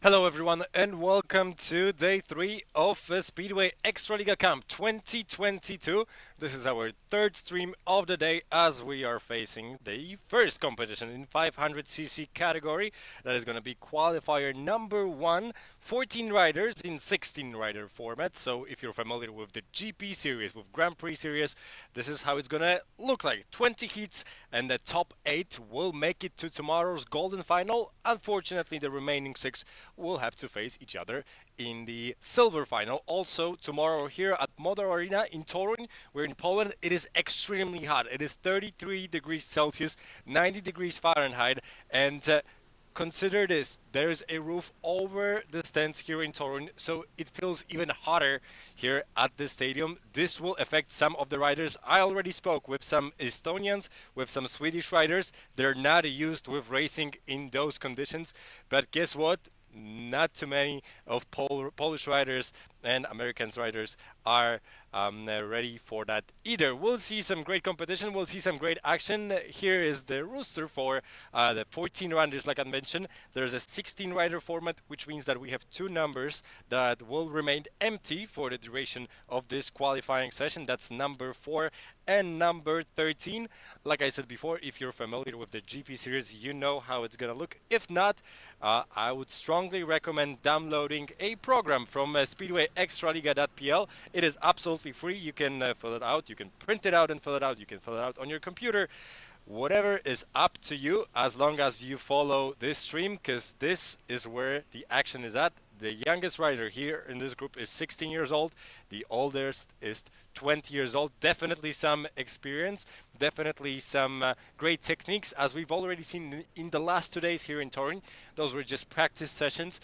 Hello, everyone, and welcome to day 3 of Speedway Ekstraliga Camp 2022. This is our third stream of the day as we are facing the first competition in 500cc category. That is going to be qualifier number 1, 14 riders in 16 rider format. So if you're familiar with the GP series, with Grand Prix series, this is how it's going to look like. 20 heats and the top 8 will make it to tomorrow's golden final. Unfortunately, the remaining 6 will have to face each other in the silver final. Also, tomorrow here at Motor Arena in Toruń, we're in Poland. It is extremely hot. It is 33 degrees Celsius, 90 degrees Fahrenheit, and consider this, there's a roof over the stands here in Toruń, so it feels even hotter here at the stadium. This will affect some of the riders. I already spoke with some Estonians, with some Swedish riders. They're not used with racing in those conditions, but guess what? Not too many of Polish riders and American riders are ready for that either. We'll see some great competition. We'll see some great action. Here is the roster for the 14 riders, like I mentioned. There's a 16 rider format, which means that we have two numbers that will remain empty for the duration of this qualifying session. That's number 4 and number 13. Like I said before, if you're familiar with the GP series, you know how it's going to look. If not, I would strongly recommend downloading a program from Speedway Ekstraliga.pl. It is absolutely free. You can fill it out. You can print it out and fill it out. You can fill it out on your computer. Whatever is up to you, as long as you follow this stream, because this is where the action is at. The youngest rider here in this group is 16 years old. The oldest is 20 years old. Definitely some experience, definitely some great techniques, as we've already seen in the last 2 days here in Toruń. Those were just practice sessions.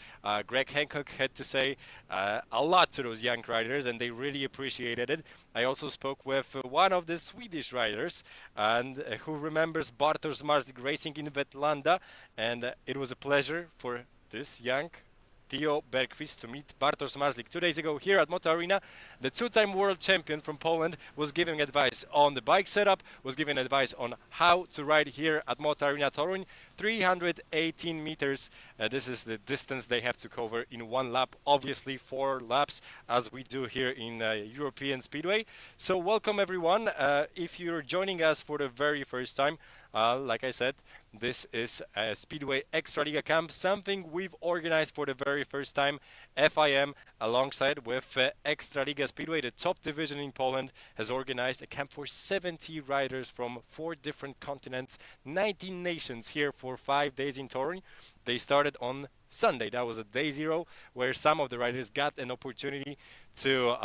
Greg Hancock had to say a lot to those young riders, and they really appreciated it. I also spoke with one of the Swedish riders, and who remembers Bartosz Marslik racing in Vetlanda, and it was a pleasure for this young Theo Bergqvist to meet Bartosz Marslik 2 days ago here at Moto Arena. The two-time world champion from Poland was giving advice on the bike setup, was giving advice on how to ride here at Moto Arena Toruń. 318 meters. This is the distance they have to cover in one lap. Obviously 4 laps as we do here in European Speedway. So welcome everyone. If you're joining us for the very first time, like I said, this is Speedway Ekstraliga Camp, something we've organized for the very first time. FIM, alongside with Ekstraliga Speedway, the top division in Poland, has organized a camp for 70 riders from 4 different continents, 19 nations here for 5 days in Toruń. They started on Sunday. That was a day 0 where some of the riders got an opportunity to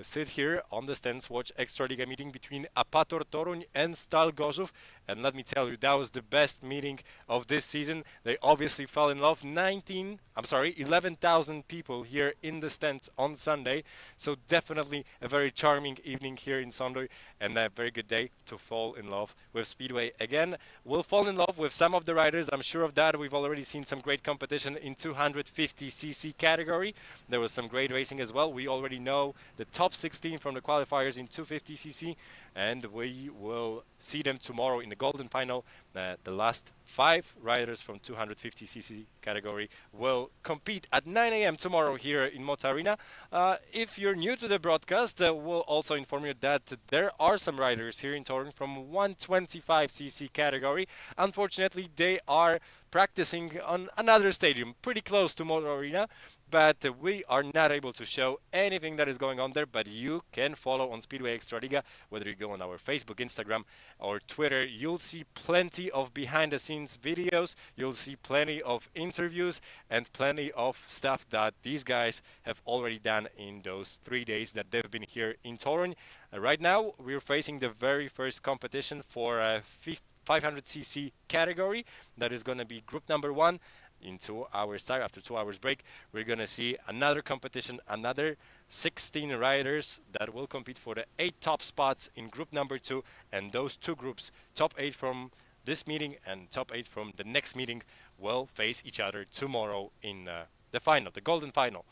sit here on the stands, watch Ekstraliga meeting between Apator Toruń and Stal Gorzów. And let me tell you, that was the best meeting of this season. They obviously fell in love. 11,000 people here in the stands on Sunday. So definitely a very charming evening here in Sądoj, and a very good day to fall in love with Speedway again. We'll fall in love with some of the riders, I'm sure of that. We've already seen some great competition in 250cc category. There was some great racing as well. We already know the top 16 from the qualifiers in 250cc, and we will see them tomorrow in the golden final. The last 5 riders from 250cc category will compete at 9 a.m. tomorrow here in Moto Arena. If you're new to the broadcast, we'll also inform you that there are some riders here in Toruń from 125cc category. Unfortunately, they are practicing on another stadium pretty close to Motor Arena, but we are not able to show anything that is going on there. But you can follow on Speedway Ekstraliga, whether you go on our Facebook, Instagram, or Twitter. You'll see plenty of behind-the-scenes videos. You'll see plenty of interviews and plenty of stuff that these guys have already done in those 3 days that they've been here in Toruń. Right now, we're facing the very first competition for 500cc category. That is going to be group number 1. In 2 hours time, after 2 hours break, we're going to see another competition, another 16 riders that will compete for the 8 top spots in group number 2. And those 2 groups, top 8 from this meeting and top 8 from the next meeting, will face each other tomorrow in the final, the golden final.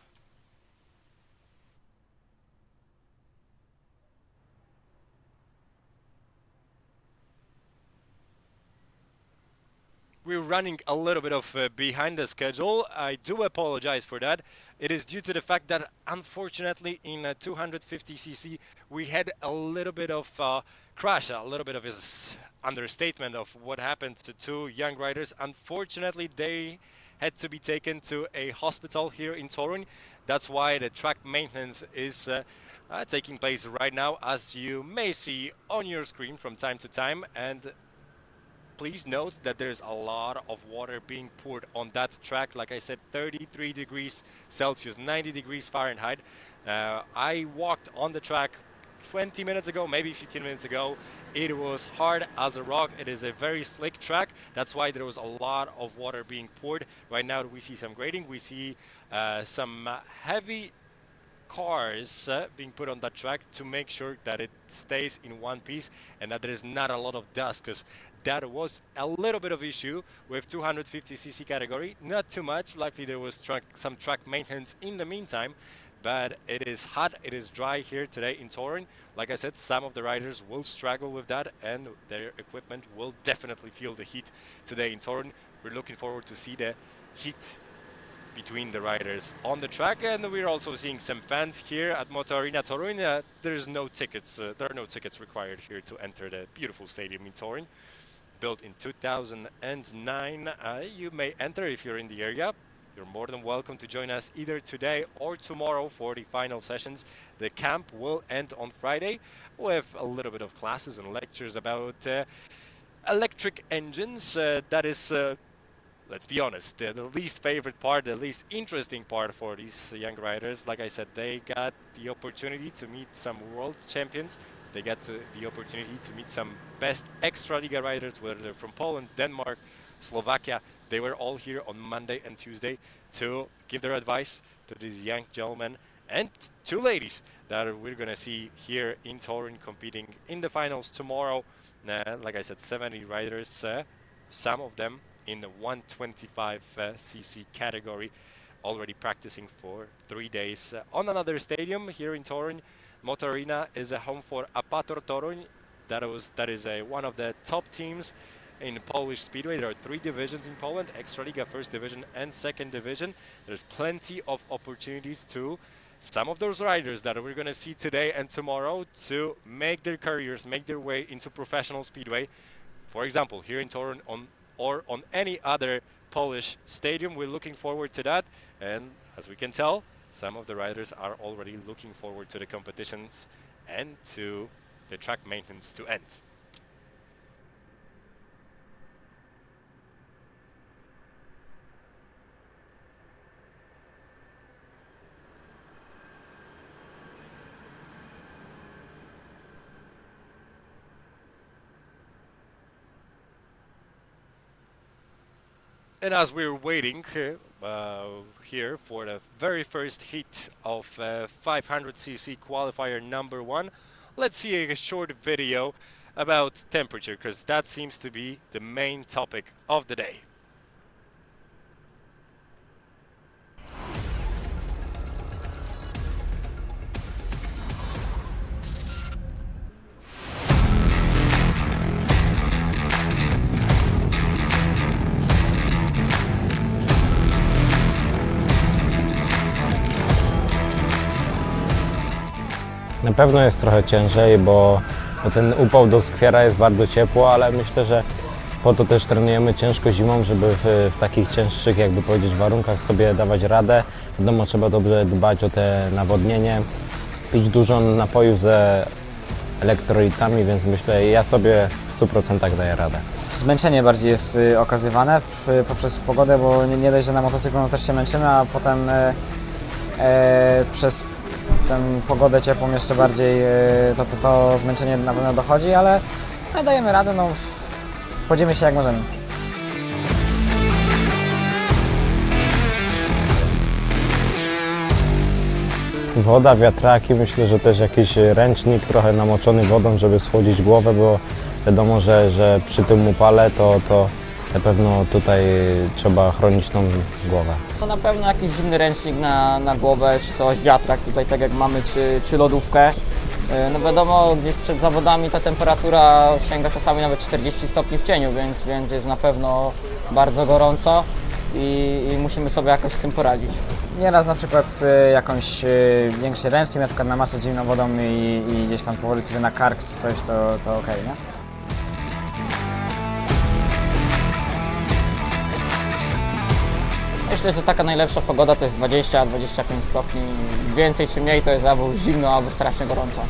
we're running a little bit of behind the schedule. I do apologize for that. It is due to the fact that unfortunately in 250cc we had a little bit of crash, a little bit of his understatement of what happened to two young riders. Unfortunately, they had to be taken to a hospital here in Torun. That's why the track maintenance is taking place right now, as you may see on your screen from time to time. And please note that there's a lot of water being poured on that track. Like I said, 33 degrees Celsius, 90 degrees Fahrenheit. I walked on the track 20 minutes ago, maybe 15 minutes ago. It was hard as a rock. It is a very slick track. That's why there was a lot of water being poured. Right now we see some grading. We see some heavy cars being put on that track to make sure that it stays in one piece and that there is not a lot of dust, because that was a little bit of issue with 250cc category. Not too much. Luckily there was some track maintenance in the meantime, but it is hot, it is dry here today in Torun. Like I said, some of the riders will struggle with that and their equipment will definitely feel the heat today in Torun. We're looking forward to see the heat between the riders on the track, and we're also seeing some fans here at Motorina Torun. There's no tickets. There are no tickets required here to enter the beautiful stadium in Torun. Built in 2009. You may enter if you're in the area. You're more than welcome to join us either today or tomorrow for the final sessions. The camp will end on Friday with a little bit of classes and lectures about electric engines. That is, let's be honest, the least favorite part, the least interesting part for these young riders. Like I said, they got the opportunity to meet some world champions. They got the opportunity to meet some best Ekstraliga riders, whether they're from Poland, Denmark, Slovakia. They were all here on Monday and Tuesday to give their advice to these young gentlemen and two ladies that we're going to see here in Torun competing in the finals tomorrow. Like I said, 70 riders, some of them in the 125cc category, already practicing for 3 days on another stadium here in Torun. Motorina is a home for Apator Toruń. That is one of the top teams in Polish Speedway. There are 3 divisions in Poland: Ekstraliga, First Division and Second Division. There's plenty of opportunities to some of those riders that we're going to see today and tomorrow to make their careers, make their way into professional Speedway. For example, here in Torun or on any other Polish stadium. We're looking forward to that. And as we can tell, some of the riders are already looking forward to the competitions and to the track maintenance to end. And as we're waiting here for the very first heat of 500cc qualifier number 1, let's see a short video about temperature, because that seems to be the main topic of the day. Na pewno jest trochę ciężej, bo ten upał doskwiera, jest bardzo ciepło, ale myślę, że po to też trenujemy ciężko zimą, żeby w takich cięższych, jakby powiedzieć, warunkach sobie dawać radę. Wiadomo, trzeba dobrze dbać o te nawodnienie, pić dużo napojów ze elektrolitami, więc myślę, ja sobie w 100% daję radę. Zmęczenie bardziej jest okazywane poprzez pogodę, bo nie dość, że na motocyklu też się męczymy, a potem przez tę pogodę ciepłą jeszcze bardziej to zmęczenie na pewno dochodzi, ale dajemy radę, no podzielimy się jak możemy. Woda, wiatraki, myślę, że też jakiś ręcznik trochę namoczony wodą, żeby schłodzić głowę, bo wiadomo, że przy tym upale to na pewno tutaj trzeba chronić tą głowę. To na pewno jakiś zimny ręcznik na głowę, czy coś, wiatrak tutaj tak jak mamy, czy lodówkę. No wiadomo, gdzieś przed zawodami ta temperatura sięga czasami nawet 40 stopni w cieniu, więc jest na pewno bardzo gorąco i musimy sobie jakoś z tym poradzić. Nieraz na przykład jakąś większy ręcznik, na przykład namaczać zimną wodą i gdzieś tam położyć sobie na kark czy coś, to okej, nie? Myślę, że taka najlepsza pogoda to jest 20-25 stopni. Więcej czy mniej to jest albo zimno, albo strasznie gorąco.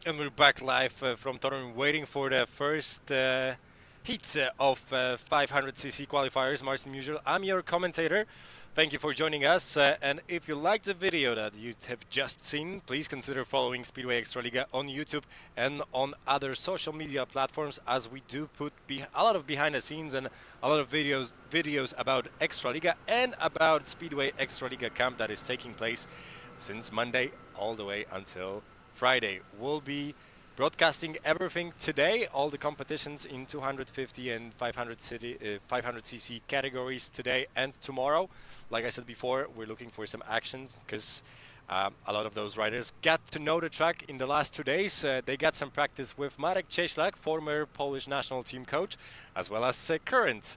And we're back live from Torun, waiting for the first heats of 500cc qualifiers. Marcin Musial, I'm your commentator. Thank you for joining us. And if you liked the video that you have just seen, please consider following Speedway Ekstraliga on YouTube and on other social media platforms, as we do put a lot of behind the scenes and a lot of videos about Ekstraliga and about Speedway Ekstraliga Camp that is taking place since Monday all the way until Friday. We'll be broadcasting everything today, all the competitions in 250 and 500cc categories today and tomorrow. Like I said before, we're looking for some actions because a lot of those riders got to know the track in the last 2 days. They got some practice with Marek Cieślak, former Polish national team coach, as well as current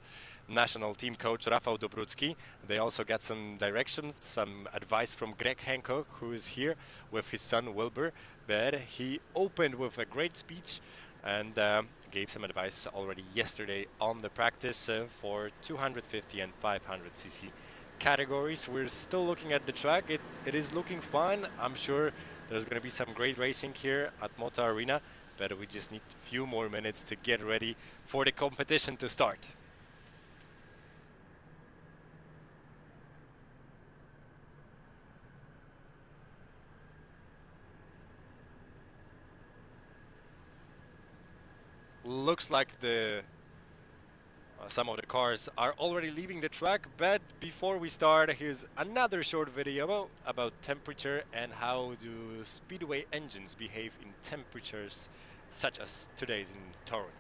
national team coach Rafał Dobrucki. They also got some directions, some advice from Greg Hancock, who is here with his son Wilbur. But he opened with a great speech and gave some advice already yesterday on the practice for 250 and 500cc categories. We're still looking at the track. It is looking fun. I'm sure there's going to be some great racing here at Moto Arena, but we just need a few more minutes to get ready for the competition to start. Looks like some of the cars are already leaving the track, but before we start, here's another short video about temperature and how do speedway engines behave in temperatures such as today's in Torun.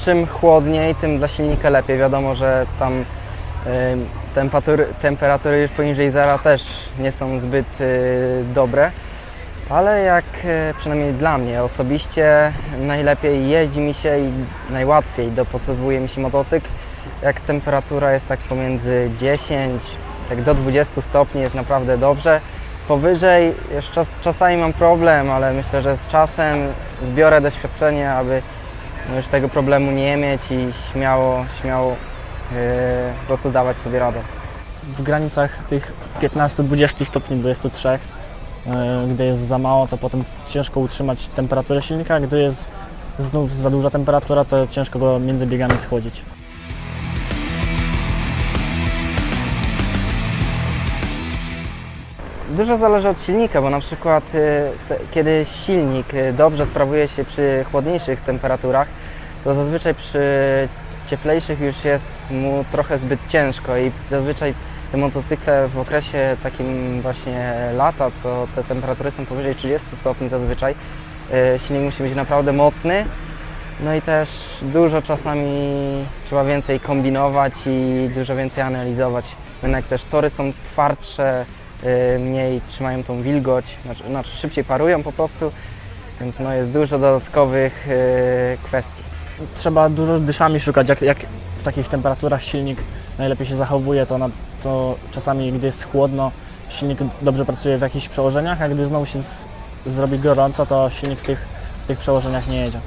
Czym chłodniej, tym dla silnika lepiej. Wiadomo, że tam temperatury już poniżej zera też nie są zbyt dobre, ale jak przynajmniej dla mnie osobiście najlepiej jeździ mi się i najłatwiej dopasowuje mi się motocykl, jak temperatura jest tak pomiędzy 10 tak do 20 stopni, jest naprawdę dobrze. Powyżej jeszcze czasami mam problem, ale myślę, że z czasem zbiorę doświadczenie, aby już tego problemu nie mieć i śmiało po prostu dawać sobie radę. W granicach tych 15-20 stopni, 23, gdy jest za mało, to potem ciężko utrzymać temperaturę silnika, gdy jest znów za duża temperatura, to ciężko go między biegami schłodzić. Dużo zależy od silnika, bo na przykład kiedy silnik dobrze sprawuje się przy chłodniejszych temperaturach, to zazwyczaj przy cieplejszych już jest mu trochę zbyt ciężko i zazwyczaj te motocykle w okresie takim właśnie lata, co te temperatury są powyżej 30 stopni zazwyczaj, silnik musi być naprawdę mocny. No i też dużo czasami trzeba więcej kombinować i dużo więcej analizować. Jednak też tory są twardsze, mniej trzymają tą wilgoć, znaczy szybciej parują po prostu, więc no jest dużo dodatkowych kwestii. Trzeba dużo dyszami szukać, jak w takich temperaturach silnik najlepiej się zachowuje, to czasami gdy jest chłodno, silnik dobrze pracuje w jakichś przełożeniach, a gdy znowu się zrobi gorąco, to silnik w tych przełożeniach nie jedzie.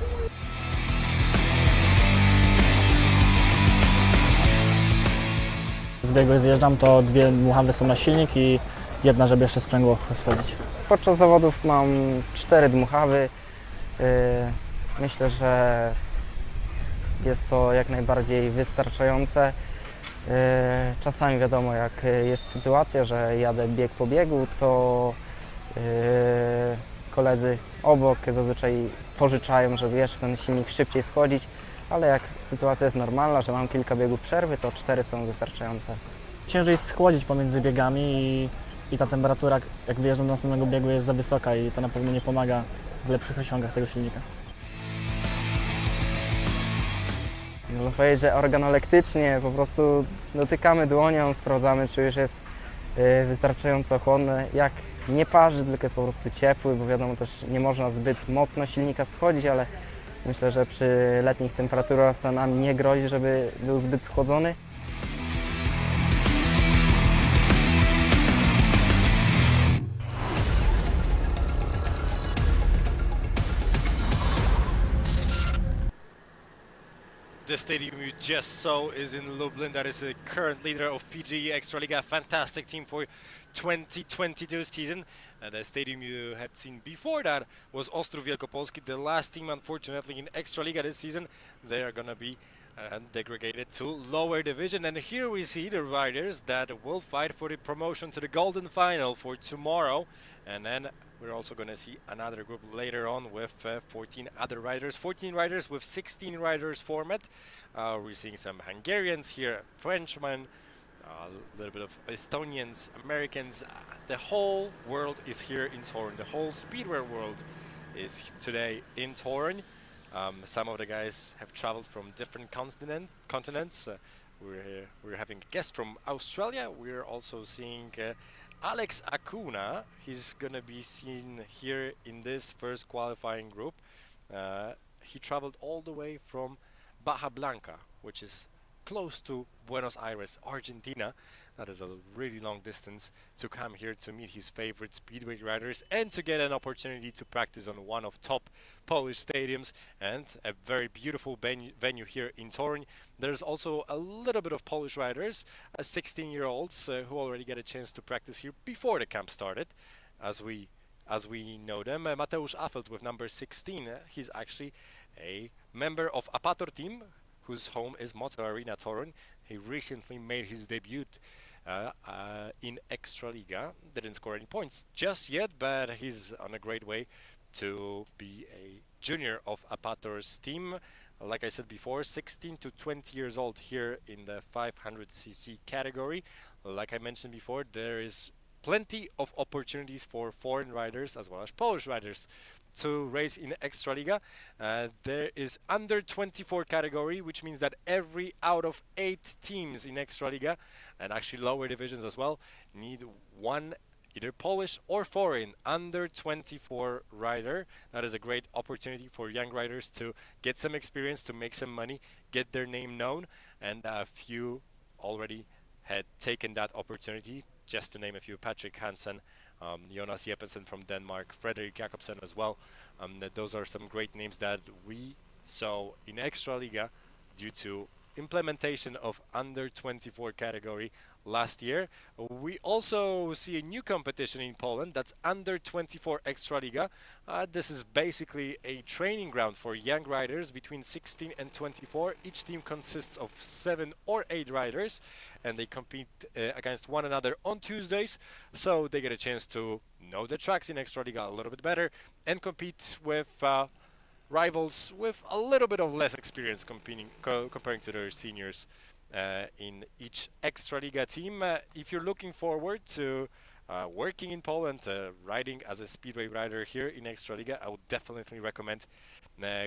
Z biegu zjeżdżam, to 2 dmuchawy są na silnik i jedna, żeby jeszcze sprzęgło schłodzić. Podczas zawodów mam 4 dmuchawy. Myślę, że jest to jak najbardziej wystarczające. Czasami wiadomo, jak jest sytuacja, że jadę bieg po biegu, to koledzy obok zazwyczaj pożyczają, żeby jeszcze ten silnik szybciej schłodzić. ale jak sytuacja jest normalna, że mam kilka biegów przerwy, to 4 są wystarczające. Ciężej jest schłodzić pomiędzy biegami i ta temperatura, jak wyjeżdżam do następnego biegu, jest za wysoka i to na pewno nie pomaga w lepszych osiągach tego silnika. Można powiedzieć, że organolektycznie po prostu dotykamy dłonią, sprawdzamy, czy już jest wystarczająco chłodny. Jak nie parzy, tylko jest po prostu ciepły, bo wiadomo też nie można zbyt mocno silnika schodzić, ale myślę, że przy letnich temperaturach to nam nie grozi, żeby był zbyt schłodzony. The stadium you just saw is in Lublin. That is the current leader of PGE Ekstraliga, fantastic team for 2022 season. The stadium you had seen before that was Ostrów Wielkopolski, the last team unfortunately in Ekstraliga this season. They are gonna be degraded to lower division, and here we see the riders that will fight for the promotion to the golden final for tomorrow, and then we're also going to see another group later on with 14 other riders, 14 riders with 16 riders format. We're seeing some Hungarians here, Frenchmen, a little bit of Estonians, Americans. The whole world is here in Torun. The whole speedway world is today in Torun. Some of the guys have traveled from different continents. We're having a guest from Australia. We're also seeing Alex Acuna. He's gonna be seen here in this first qualifying group. He traveled all the way from Baja Blanca, which is close to Buenos Aires, Argentina. That is a really long distance to come here to meet his favorite speedway riders and to get an opportunity to practice on one of top Polish stadiums and a very beautiful venue here in Torun. There's also a little bit of Polish riders, 16-year-olds who already get a chance to practice here before the camp started, as we know them. Mateusz Affelt with number 16, he's actually a member of Apator team, whose home is Moto Arena Torun. He recently made his debut in Ekstraliga. Didn't score any points just yet, but he's on a great way to be a junior of Apator's team. Like I said before, 16 to 20 years old here in the 500cc category. Like I mentioned before, there is plenty of opportunities for foreign riders as well as Polish riders to race in Ekstraliga. There is under 24 category, which means that every out of 8 teams in Ekstraliga, and actually lower divisions as well, need one either Polish or foreign under 24 rider. That is a great opportunity for young riders to get some experience, to make some money, get their name known, and a few already had taken that opportunity. Just to name a few: Patrick Hansen, Jonas Jeppesen from Denmark, Fredrik Jakobsen as well. Those are some great names that we saw in Ekstraliga due to implementation of under 24 category last year. We also see a new competition in Poland that's under 24 Ekstraliga. This is basically a training ground for young riders between 16 and 24. Each team consists of 7 or 8 riders, and they compete against one another on Tuesdays, so they get a chance to know the tracks in Ekstraliga a little bit better and compete with rivals with a little bit of less experience comparing to their seniors in each Ekstraliga team. If you're looking forward to working in Poland, riding as a speedway rider here in Ekstraliga, I would definitely recommend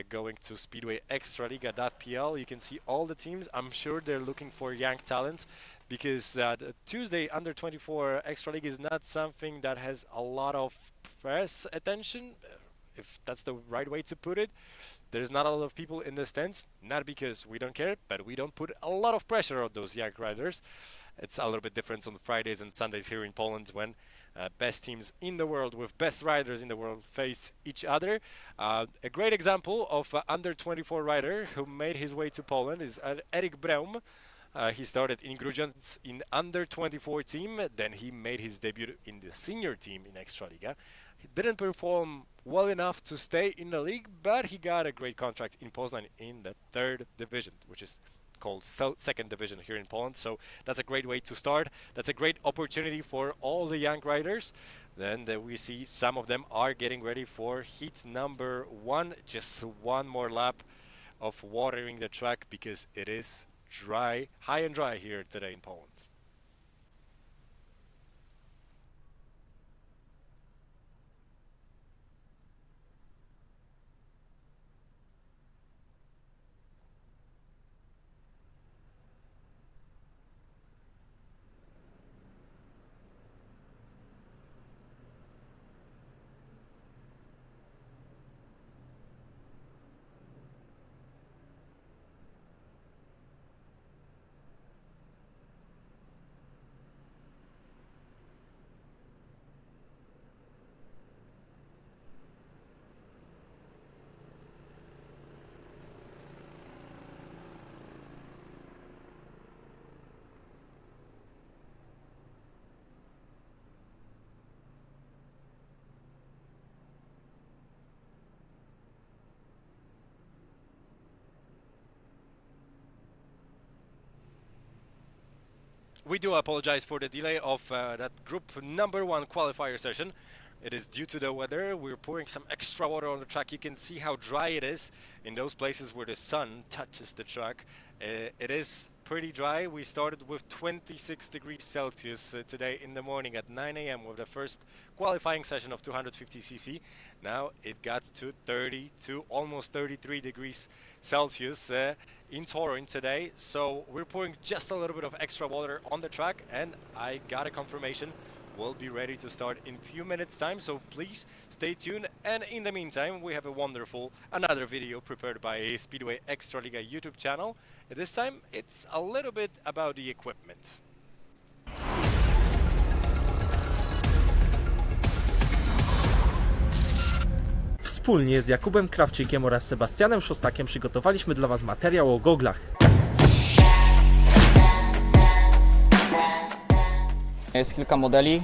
going to speedwayekstraliga.pl. You can see all the teams. I'm sure they're looking for young talents, because the Tuesday under 24 Ekstraliga is not something that has a lot of press attention, if that's the right way to put it. There's not a lot of people in the stands, not because we don't care, but we don't put a lot of pressure on those young riders. It's a little bit different on Fridays and Sundays here in Poland, when best teams in the world with best riders in the world face each other. A great example of under 24 rider who made his way to Poland is Erik Breum. He started in Grudziądz in under 24 team, then he made his debut in the senior team in Ekstraliga. He didn't perform well enough to stay in the league, but he got a great contract in Poznań in the 3rd division, which is called 2nd division here in Poland. So that's a great way to start. That's a great opportunity for all the young riders. Then we see some of them are getting ready for heat number 1. Just one more lap of watering the track because it is dry, high and dry here today in Poland. We do apologize for the delay of that group number 1 qualifier session. It is due to the weather. We're pouring some extra water on the track. You can see how dry it is in those places where the sun touches the track. It is pretty dry. We started with 26 degrees Celsius today in the morning at 9 a.m. with the first qualifying session of 250cc. Now it got to 32, almost 33 degrees Celsius in Torun today. So we're pouring just a little bit of extra water on the track, and I got a confirmation we'll be ready to start in few minutes time, so please stay tuned. And in the meantime, we have a wonderful another video prepared by Speedway Ekstraliga YouTube channel. This time it's a little bit about the equipment. Wspólnie z Jakubem Krawczykiem oraz Sebastianem Szostakiem przygotowaliśmy dla Was materiał o goglach. Jest kilka modeli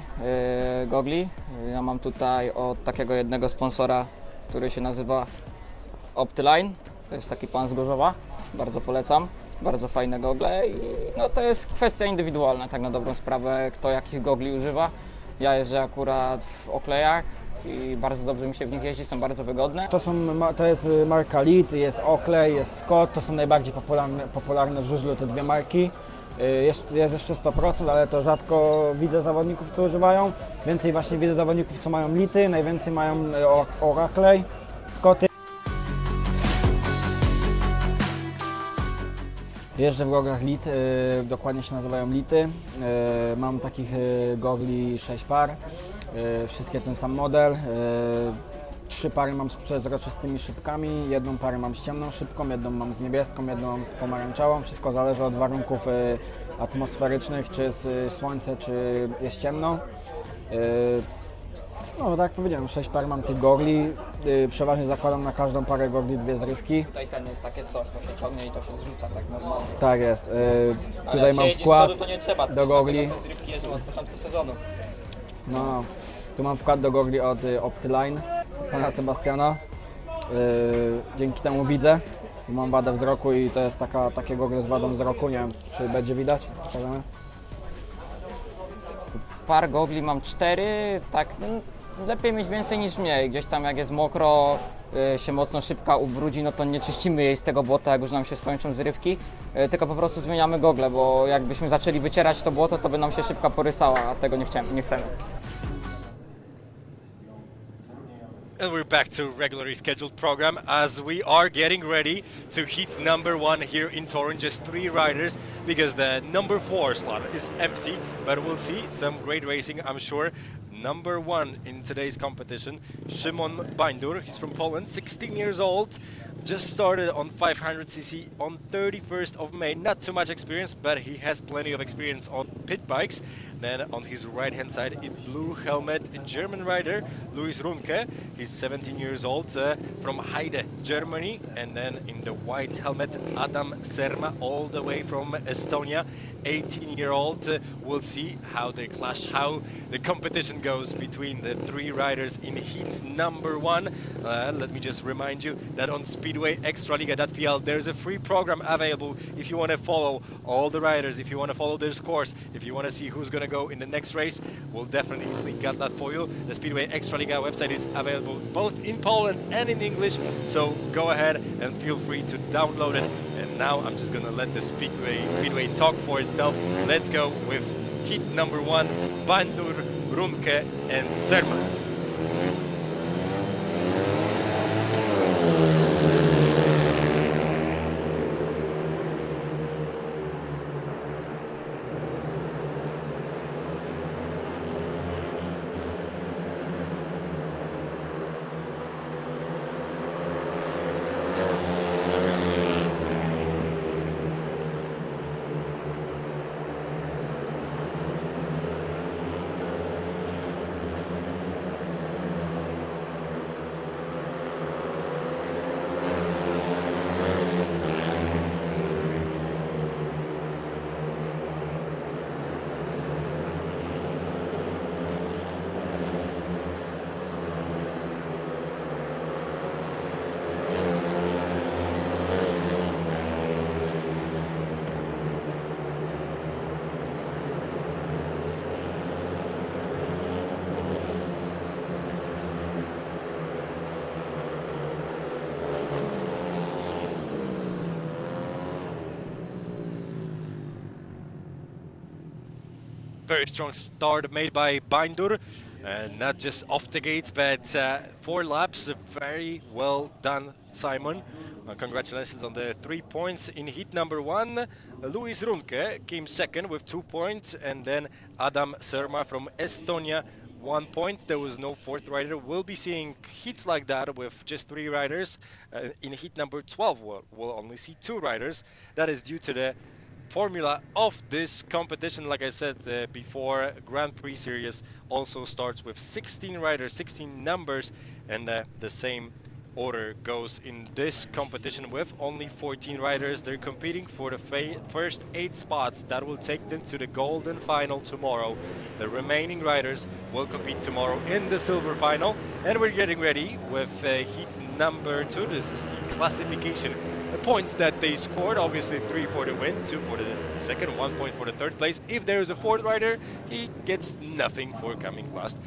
gogli. Ja mam tutaj od takiego jednego sponsora, który się nazywa Optyline. To jest taki pan z Gorzowa. Bardzo polecam. Bardzo fajne gogle i no, to jest kwestia indywidualna, tak na dobrą sprawę, kto jakich gogli używa. Ja jeżdżę akurat w Oakleyach i bardzo dobrze mi się w nich jeździ, są bardzo wygodne. To jest marka Lead, jest Oakley, jest Scott, to są najbardziej popularne w żużlu te dwie marki. Jest jeszcze 100%, ale to rzadko widzę zawodników, którzy używają. Więcej właśnie widzę zawodników, co mają Lity, najwięcej mają Oakley, Scotty. Jeżdżę w goglach Lead, dokładnie się nazywają Lity. Mam takich gogli 6 par, wszystkie ten sam model. 3 pary mam z przezroczystymi szybkami, jedną parę mam z ciemną szybką, jedną mam z niebieską, jedną z pomarańczową. Wszystko zależy od warunków atmosferycznych, czy jest słońce, czy jest ciemno. No tak jak powiedziałem, 6 par mam tych gogli. Przeważnie zakładam na każdą parę gogli 2 zrywki. Tutaj ten jest takie coś, to się ciągnie i to się zrzuca tak normalnie. Tak jest. Tutaj mam wkład to nie trzeba, do gogli. te zrywki jeżdżą od początku sezonu. No, tu mam wkład do gogli od Optyline, pana Sebastiana. Dzięki temu widzę, bo mam wadę wzroku i to jest takie gogle z wadą wzroku. Nie wiem, czy będzie widać. Pokażemy. Par gogli mam 4, tak lepiej mieć więcej niż mniej. Gdzieś tam jak jest mokro, się mocno szybka ubrudzi, no to nie czyścimy jej z tego błota, jak już nam się skończą zrywki, tylko po prostu zmieniamy gogle, bo jakbyśmy zaczęli wycierać to błoto, to by nam się szybka porysała, a tego nie chcemy. And we're back to regularly scheduled program as we are getting ready to hit number 1 here in Torun. Just 3 riders because the number 4 slot is empty, but we'll see some great racing, I'm sure. Number 1 in today's competition, Szymon Bańdur. He's from Poland, 16 years old, just started on 500cc on 31st of May. Not too much experience, but he has plenty of experience on pit bikes. Then on his right hand side, in blue helmet, a German rider, Louis Rumke. He's 17 years old, from Heide, Germany. And then in the white helmet, Adam Serma, all the way from Estonia, 18-year-old. We'll see how they clash, how the competition goes. goes between the three riders in heat number 1. Let me just remind you that on Speedway Ekstraliga.pl there's a free program available if you want to follow all the riders, if you want to follow their scores, if you want to see who's going to go in the next race. We'll definitely got that for you. The Speedway Ekstraliga website is available both in Poland and in English, so go ahead and feel free to download it. And now I'm just going to let the Speedway talk for itself. Let's go with heat number 1, Bandur, Runke and Serma. Very strong start made by Bandur, not just off the gates, but 4 laps. Very well done, Simon. Congratulations on the 3 points in heat number 1. Luis Runke came second with 2 points, and then Adam Serma from Estonia, 1 point. There was no 4th rider. We'll be seeing heats like that with just 3 riders. In heat number 12, we'll only see 2 riders. That is due to the formula of this competition. Like I said before, Grand Prix Series also starts with 16 riders, 16 numbers, and the same order goes in this competition with only 14 riders. They're competing for the first 8 spots that will take them to the golden final tomorrow. The remaining riders will compete tomorrow in the silver final, and we're getting ready with heat number 2. This is the classification points that they scored. Obviously 3 for the win, 2 for the second, 1 point for the 3rd place. If there is a 4th rider, he gets nothing for coming last.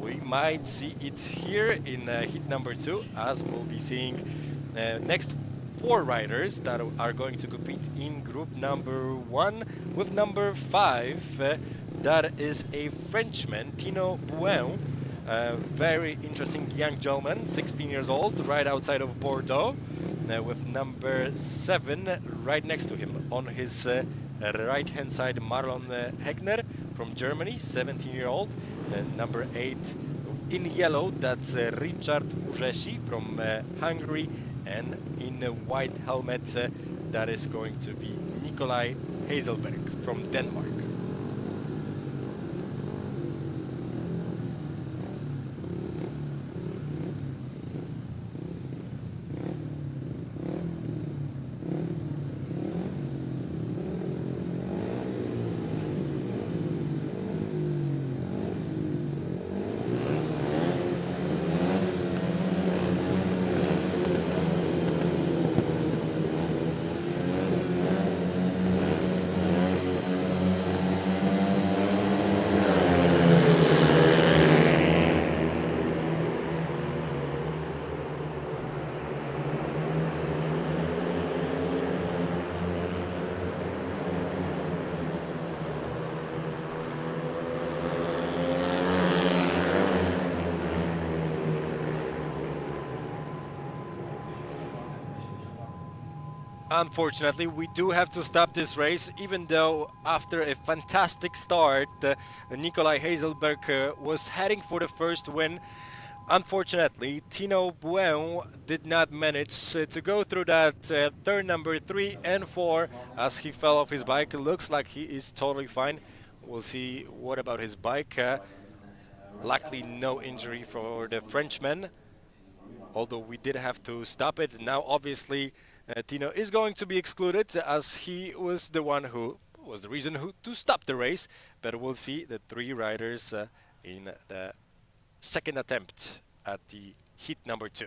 We might see it here in heat number 2, as we'll be seeing next 4 riders that are going to compete in group number 1 with number 5. That is a Frenchman, Tino Bouin. Very interesting young gentleman, 16 years old, right outside of Bordeaux, with number 7 right next to him. On his right hand side, Marlon Hegner from Germany, 17-year-old. Number 8 in yellow, that's Richard Furesi from Hungary. And in a white helmet, that is going to be Nikolaj Hazelberg from Denmark. Unfortunately, we do have to stop this race, even though after a fantastic start, Nikolaj Hazelberg was heading for the first win. Unfortunately, Tino Bouin did not manage to go through that turn number 3 and 4 as he fell off his bike. It looks like he is totally fine. We'll see what about his bike. Luckily, no injury for the Frenchman, although we did have to stop it. Now, obviously, Tino is going to be excluded as he was the one who was the reason to stop the race. But we'll see the 3 riders in the second attempt at the hit number 2.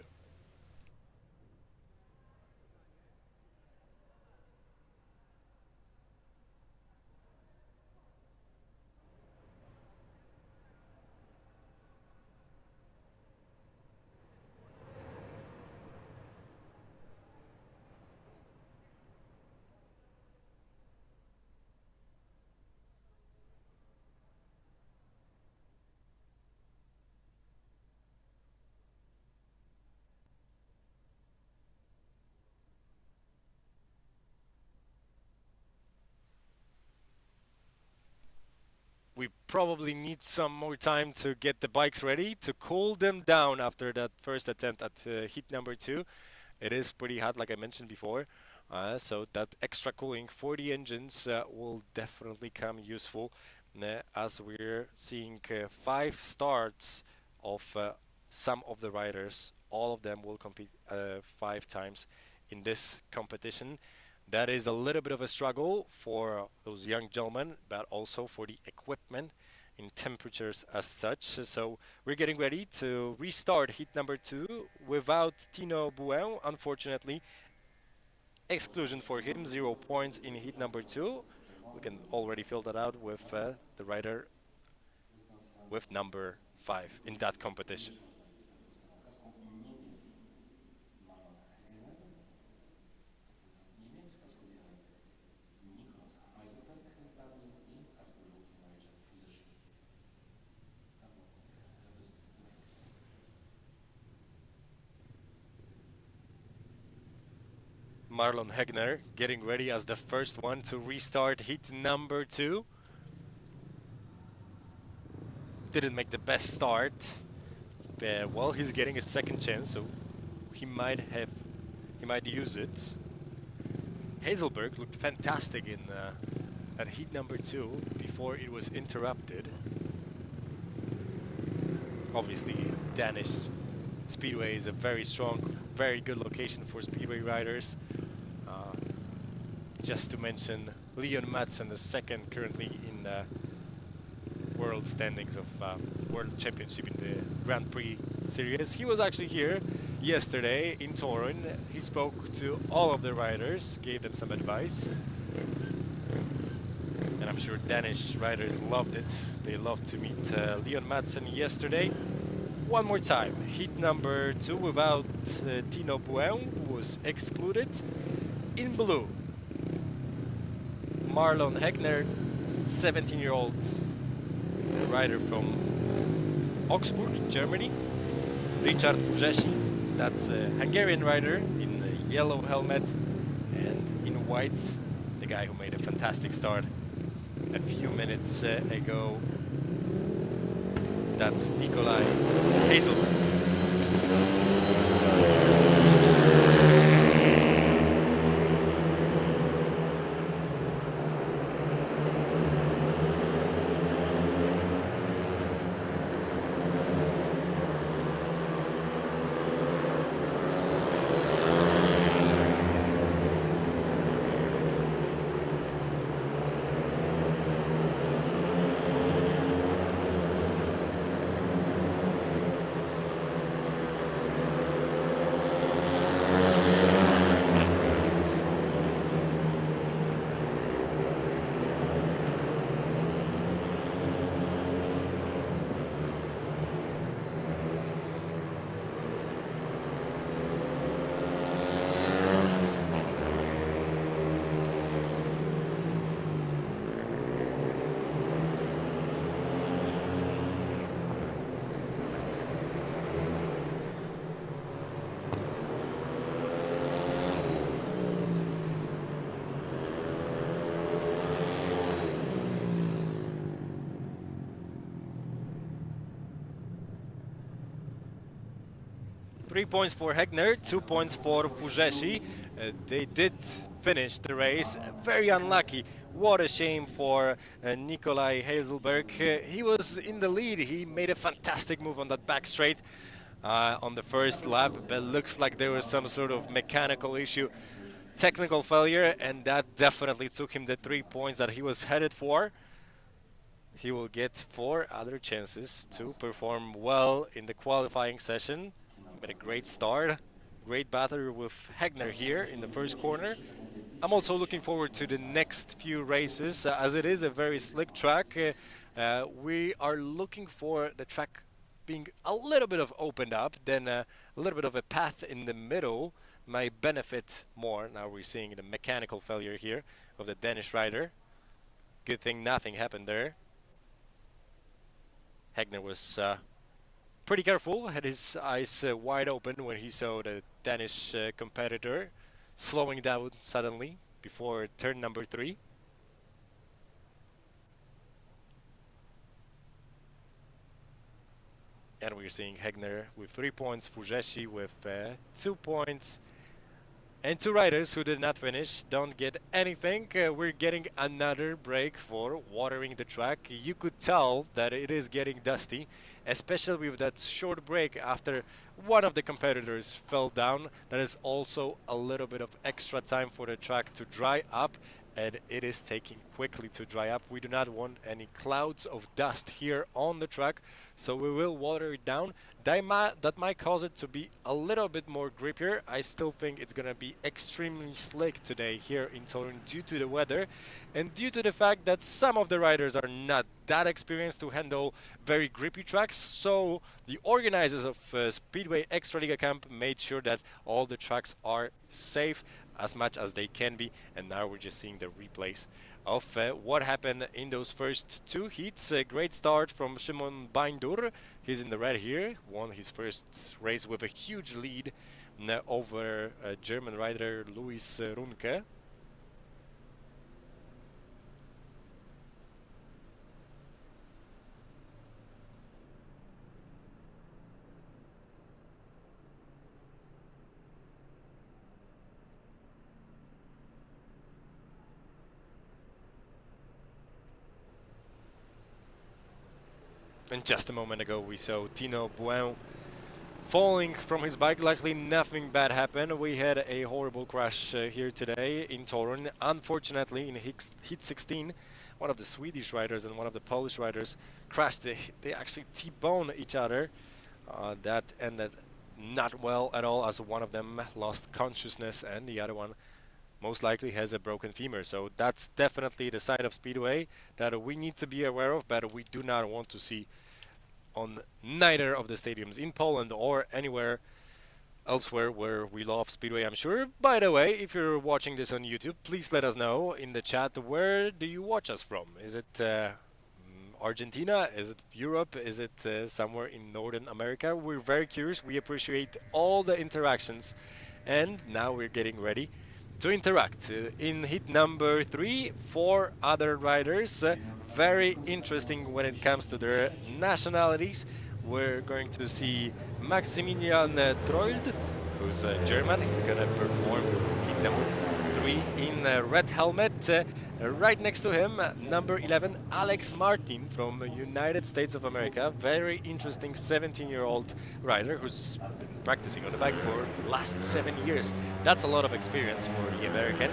We probably need some more time to get the bikes ready, to cool them down after that first attempt at hit number 2. It is pretty hot, like I mentioned before, so that extra cooling for the engines will definitely come useful, as we're seeing 5 starts of some of the riders. All of them will compete 5 times in this competition. That is a little bit of a struggle for those young gentlemen, but also for the equipment in temperatures as such. So we're getting ready to restart hit number 2 without Tino Bouin, unfortunately. Exclusion for him, 0 points in hit number 2. We can already fill that out with the rider with number 5 in that competition. Marlon Hegner getting ready as the first one to restart hit number 2. Didn't make the best start, but well, he's getting a second chance, so he might use it. Hazelberg looked fantastic in at heat number 2 before it was interrupted. Obviously, Danish Speedway is a very strong, very good location for Speedway riders. Just to mention, Leon Madsen, the second currently in the world standings of World Championship in the Grand Prix series. He was actually here yesterday in Torun. He spoke to all of the riders, gave them some advice. And I'm sure Danish riders loved it. They loved to meet Leon Madsen yesterday. One more time, heat number 2 without Tino Bouin, who was excluded. In blue, Marlon Hegner, 17-year-old rider from Augsburg in Germany. Richard Fuzesi, that's a Hungarian rider in the yellow helmet, and in white, the guy who made a fantastic start a few minutes ago. That's Nikolai Hazelberg. Three points for Hegner, 2 points for Fuzesi. They did finish the race. Very unlucky. What a shame for Nikolai Hazelberg. He was in the lead. He made a fantastic move on that back straight on the first lap, but looks like there was some sort of mechanical issue, technical failure, and that definitely took him the 3 points that he was headed for. he will get 4 other chances to perform well in the qualifying session. He made a great start. Great battle with Hegner here in the first corner. I'm also looking forward to the next few races, as it is a very slick track. We are looking for the track being a little bit of opened up, then a little bit of a path in the middle might benefit more. Now we're seeing the mechanical failure here of the Danish rider. Good thing nothing happened there. Hegner was pretty careful, had his eyes wide open when he saw the Danish competitor slowing down suddenly before turn number 3. And we're seeing Hegner with 3 points, Furzeshi with 2 points, and 2 riders who did not finish don't get anything. We're getting another break for watering the track. You could tell that it is getting dusty, especially with that short break after one of the competitors fell down. That is also a little bit of extra time for the track to dry up, and it is taking quickly to dry up. We do not want any clouds of dust here on the track, so we will water it down. That might cause it to be a little bit more grippier. I still think it's gonna be extremely slick today here in Torun due to the weather and due to the fact that some of the riders are not that experienced to handle very grippy tracks. So the organizers of Speedway Ekstraliga Camp made sure that all the tracks are safe as much as they can be, and now we're just seeing the replays of what happened in those first 2 heats. A great start from Szymon Baindur. He's in the red here, won his first race with a huge lead over German rider Luis Runke. And just a moment ago we saw Tino Buen falling from his bike. Luckily nothing bad happened. We had a horrible crash here today in Torun. Unfortunately in heat 16 one of the Swedish riders and one of the Polish riders crashed. They actually T-boned each other. That ended not well at all, as one of them lost consciousness and the other one most likely has a broken femur. So that's definitely the side of Speedway that we need to be aware of, but we do not want to see on neither of the stadiums in Poland or anywhere elsewhere where we love Speedway, I'm sure. By the way, if you're watching this on YouTube, please let us know in the chat, where do you watch us from? Is it Argentina? Is it Europe? Is it somewhere in Northern America? We're very curious. We appreciate all the interactions, and now we're getting ready to interact. In heat number 3, 4 other riders. Very interesting when it comes to their nationalities. We're going to see Maximilian Trold, who's German. He's gonna perform heat number 3 in a red helmet. Right next to him, number 11, Alex Martin from United States of America. Very interesting 17-year-old rider who's been practicing on the bike for the last 7 years. That's a lot of experience for the American.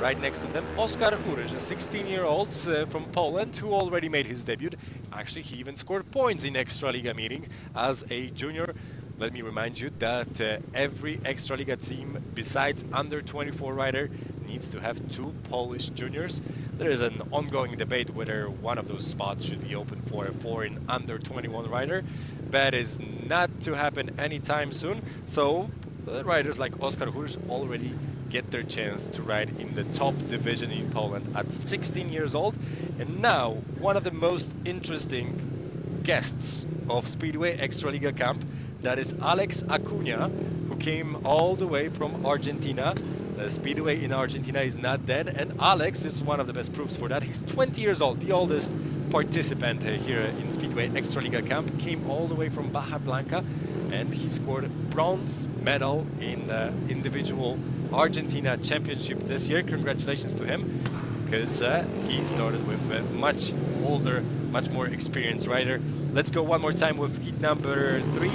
Right next to them, Oskar Hurysz, a 16-year-old from Poland who already made his debut. Actually, he even scored points in Ekstraliga meeting as a junior. Let me remind you that every Ekstraliga team, besides under 24 rider, needs to have 2 Polish juniors. There is an ongoing debate whether one of those spots should be open for a foreign under 21 rider. That is not to happen anytime soon. So riders like Oskar Hurysz already get their chance to ride in the top division in Poland at 16 years old. And now, one of the most interesting guests of Speedway Ekstraliga Camp, that is Alex Acuña, who came all the way from Argentina. The Speedway in Argentina is not dead, and Alex is one of the best proofs for that. He's 20 years old, the oldest participant here in Speedway Ekstraliga Camp, came all the way from Baja Blanca, and he scored bronze medal in the individual Argentina Championship this year. Congratulations to him, because he started with a much older, much more experienced rider. Let's go one more time with heat number 3.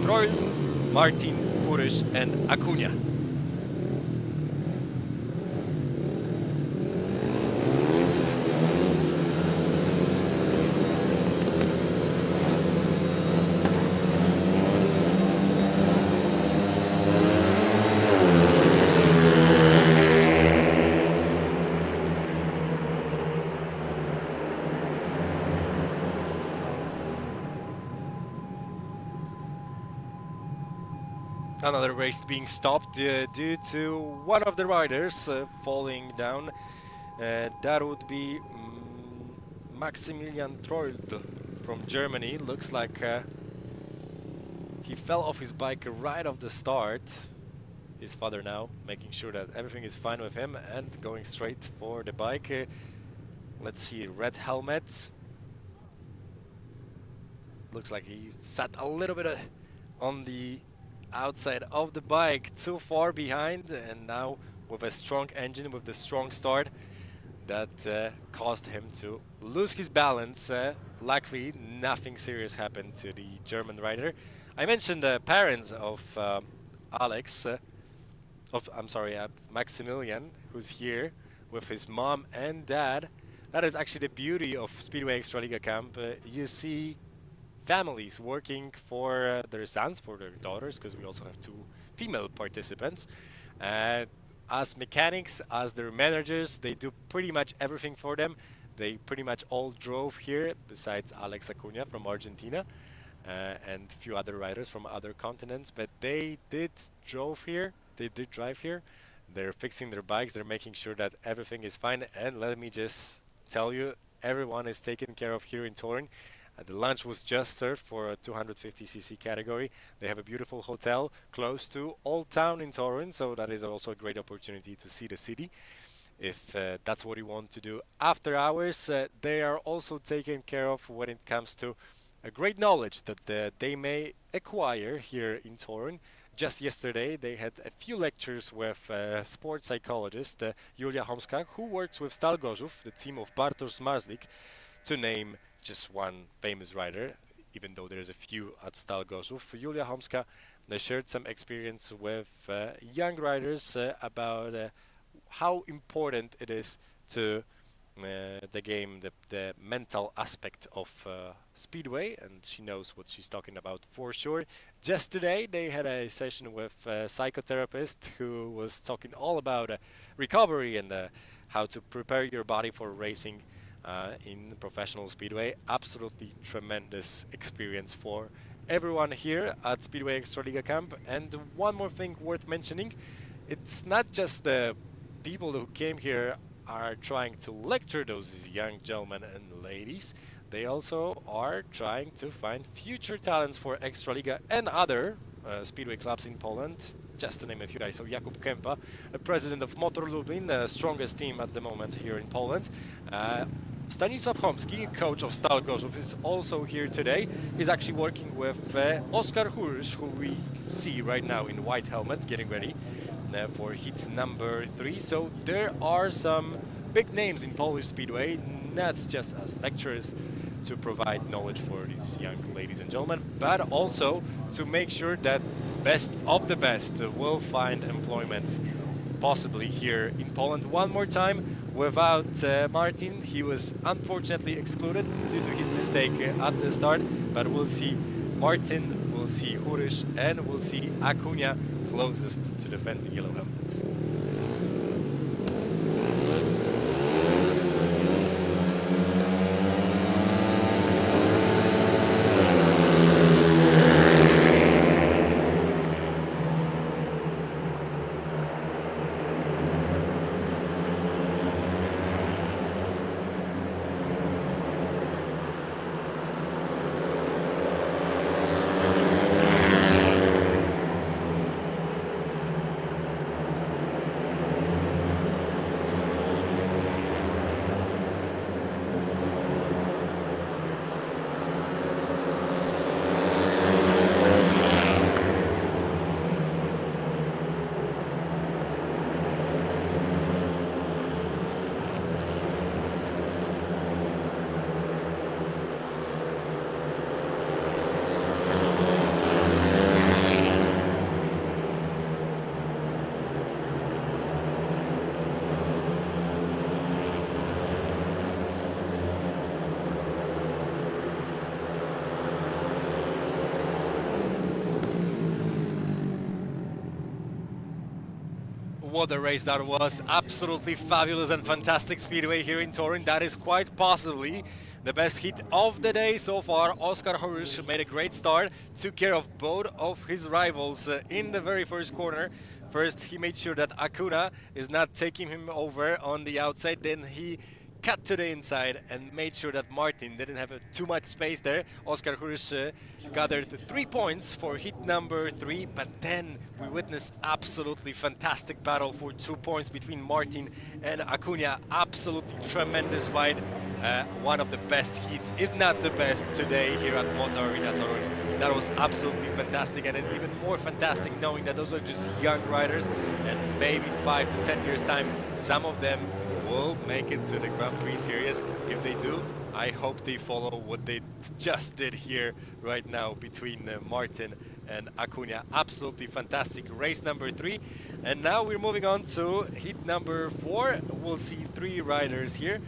Troll, Martin, Hurysz and Acuña. Another race being stopped due to one of the riders falling down. That would be Maximilian Trold from Germany. Looks like he fell off his bike right off the start. His father now making sure that everything is fine with him and going straight for the bike. Let's see, red helmet. Looks like he sat a little bit on the outside of the bike, too far behind, and now with a strong engine, with the strong start, that caused him to lose his balance. Luckily, nothing serious happened to the German rider. I mentioned the parents of Maximilian, who's here with his mom and dad. That is actually the beauty of Speedway Ekstraliga Camp. You see families working for their sons, for their daughters, because we also have 2 female participants. As mechanics, as their managers, they do pretty much everything for them. They pretty much all drove here, besides Alex Acuna from Argentina, and a few other riders from other continents, but they did drive here. They're fixing their bikes, they're making sure that everything is fine, and let me just tell you, everyone is taken care of here in Torun. The lunch was just served for a 250cc category. They have a beautiful hotel close to Old Town in Torun, so that is also a great opportunity to see the city. If that's what you want to do after hours, they are also taken care of when it comes to a great knowledge that they may acquire here in Torun. Just yesterday, they had a few lectures with sports psychologist Julia Homska, who works with Stal Gorzów, the team of Bartosz Marzlik, to name just one famous rider, even though there's a few at Stal Gorzów. Julia Homska, they shared some experience with young riders about how important it is to the game, the mental aspect of Speedway, and she knows what she's talking about for sure. Just today they had a session with a psychotherapist who was talking all about recovery and how to prepare your body for racing in professional Speedway. Absolutely tremendous experience for everyone here at Speedway Ekstraliga Camp. And one more thing worth mentioning, it's not just the people who came here are trying to lecture those young gentlemen and ladies. They also are trying to find future talents for Ekstraliga and other Speedway clubs in Poland, just to name a few guys. So Jakub Kępa, the president of Motor Lublin, the strongest team at the moment here in Poland. Stanisław Chomski, coach of Stal Gorzów, is also here today. He's actually working with Oskar Hurysz, who we see right now in white helmet, getting ready for heat number 3. So there are some big names in Polish Speedway, not just as lecturers to provide knowledge for these young ladies and gentlemen, but also to make sure that best of the best will find employment possibly here in Poland. One more time, without Martin, he was unfortunately excluded due to his mistake at the start, but we'll see Martin, we'll see Hurysz, and we'll see Acuna closest to the fencing yellow helmet. What a race that was. Absolutely fabulous and fantastic speedway here in Torun. That is quite possibly the best hit of the day so far. Oskar Horush made a great start, took care of both of his rivals in the very first corner. First, he made sure that Acuna is not taking him over on the outside. Then he cut to the inside and made sure that Martin didn't have too much space there. Oskar Horush gathered 3 points for hit number 3, but then we witnessed absolutely fantastic battle for 2 points between Martin and Acuna. Absolutely tremendous fight. One of the best hits, if not the best, today here at Motor Arena Torun. That was absolutely fantastic, and it's even more fantastic knowing that those are just young riders, and maybe in 5 to 10 years time, some of them will make it to the Grand Prix series. If they do, I hope they follow what they just did here right now between Martin and Acuna. Absolutely fantastic race number 3. And now we're moving on to hit number 4. We'll see 3 riders here.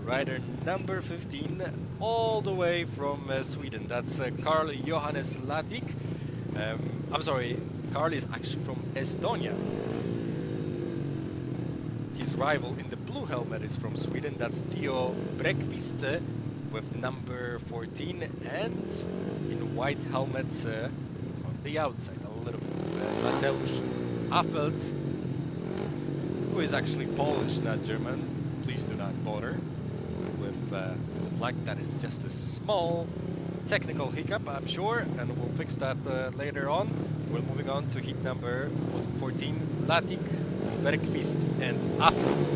Rider number 15 all the way from Sweden. That's Carl Johannes Latik. I'm sorry, Carl is actually from Estonia. His rival in the blue helmet is from Sweden. That's Theo Bräckqvist with number 14, and in white helmets on the outside a little bit. Mateusz Affelt, who is actually Polish, not German. Please do not bother with the flag. That is just a small technical hiccup, I'm sure, and we'll fix that later on. We're moving on to heat number 14, Latik, Bräckqvist and Affelt.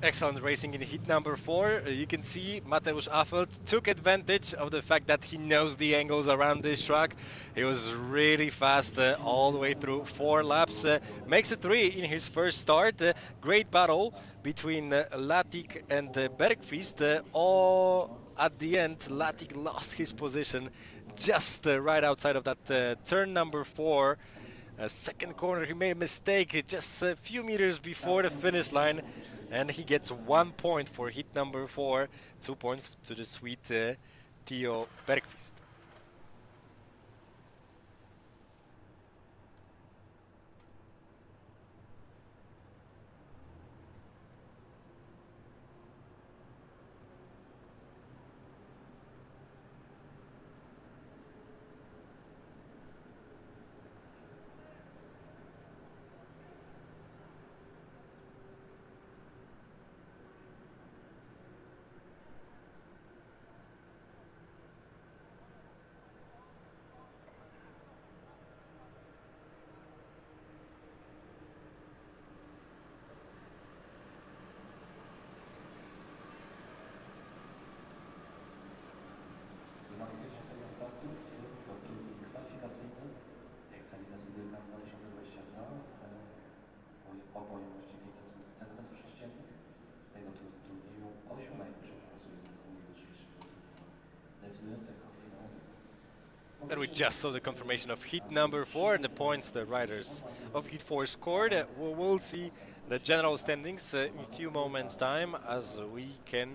Excellent racing in heat number 4. You can see Mateusz Affelt took advantage of the fact that he knows the angles around this track. He was really fast all the way through 4 laps. Makes it 3 in his first start. Great battle between Latik and Bräckqvist. All at the end, Latik lost his position just right outside of that turn number 4. Second corner, he made a mistake just a few meters before the finish line, and he gets 1 point for hit number 4, 2 points to the sweet Theo Bräckqvist. zawodów do turniej kwalifikacyjnym Ekstraliga Camp 2022 o pojemności 500 cm3. Z tego turnieju 8 najlepszych rozwiązań dzisiejszego turnieju decydującego finałowych. And we just saw the confirmation of heat number 4 and the points the riders of heat 4 scored. We'll see the general standings in a few moments time as we can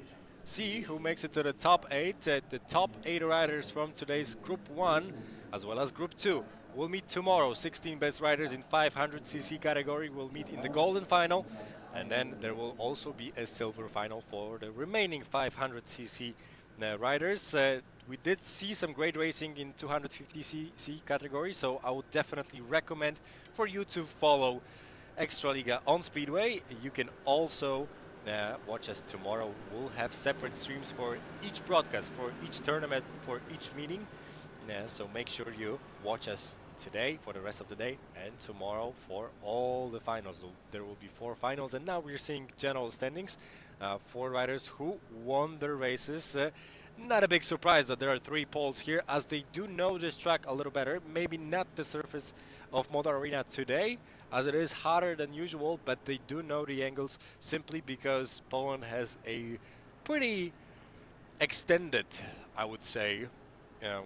see who makes it to the top 8. The top 8 riders from today's Group 1 as well as Group 2 will meet tomorrow. 16 best riders in 500cc category will meet in the golden final, and then there will also be a silver final for the remaining 500cc riders. We did see some great racing in 250cc category, so I would definitely recommend for you to follow Ekstraliga on Speedway. You can also watch us tomorrow. We'll have separate streams for each broadcast, for each tournament, for each meeting. So make sure you watch us today for the rest of the day and tomorrow for all the finals. There will be 4 finals, and now we're seeing general standings. 4 riders who won their races. Not a big surprise that there are 3 poles here, as they do know this track a little better. Maybe not the surface of Motor Arena today, as it is hotter than usual, but they do know the angles simply because Poland has a pretty extended, I would say,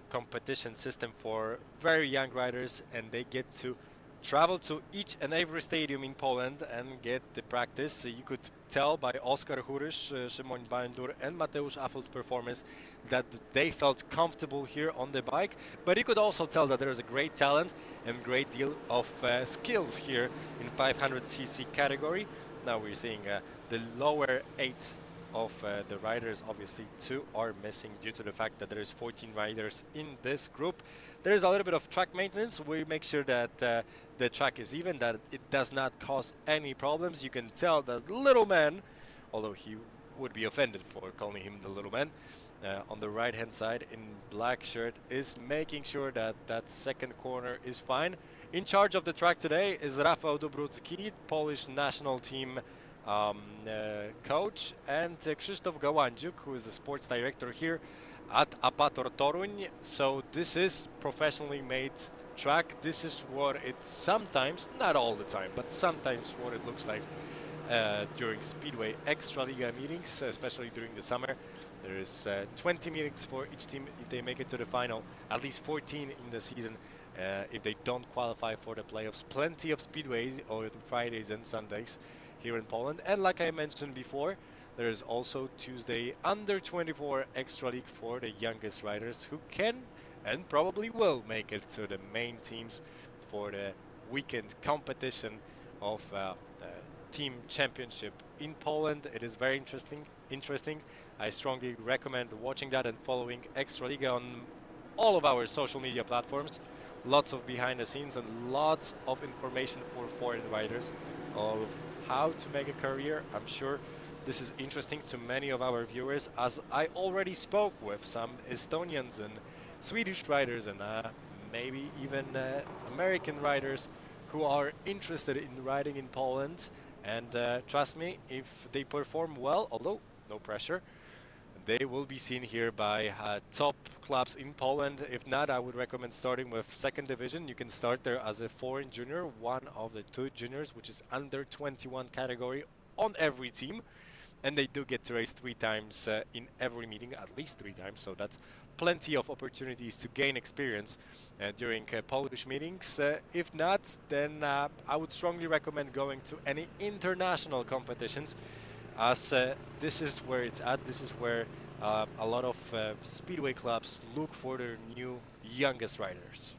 competition system for very young riders, and they get to travel to each and every stadium in Poland and get the practice. You could tell by Oskar Hurysz, Szymon Bandur and Mateusz Affolt's performance that they felt comfortable here on the bike, but you could also tell that there is a great talent and great deal of skills here in 500cc category. Now we're seeing the lower 8 of the riders. Obviously 2 are missing due to the fact that there is 14 riders in this group. There is a little bit of track maintenance. We make sure that the track is even, that it does not cause any problems. You can tell that little man, although he would be offended for calling him the little man, on the right hand side in black shirt is making sure that that second corner is fine. In charge of the track today is Rafał Dobrucki, Polish national team coach, and Krzysztof Gałąziuk, who is the sports director here at Apator Toruń. So this is professionally made track. This is what it sometimes, not all the time, but sometimes what it looks like during Speedway Ekstraliga meetings, especially during the summer. There is 20 meetings for each team if they make it to the final, at least 14 in the season if they don't qualify for the playoffs. Plenty of speedways on Fridays and Sundays here in Poland. And like I mentioned before, there is also Tuesday under 24 Extra League for the youngest riders who can and probably will make it to the main teams for the weekend competition of team championship in Poland. It is very interesting. I strongly recommend watching that and following Ekstraliga on all of our social media platforms. Lots of behind the scenes and lots of information for foreign riders of how to make a career. I'm sure this is interesting to many of our viewers, as I already spoke with some Estonians and Swedish riders and maybe even American riders who are interested in riding in Poland. And trust me, if they perform well, although no pressure, they will be seen here by top clubs in Poland. If not, I would recommend starting with second division. You can start there as a foreign junior, one of the 2 juniors, which is under 21 category on every team. And they do get to race 3 times in every meeting, at least 3 times. So that's plenty of opportunities to gain experience during Polish meetings. If not, then I would strongly recommend going to any international competitions, as this is where it's at. This is where a lot of speedway clubs look for their new youngest riders.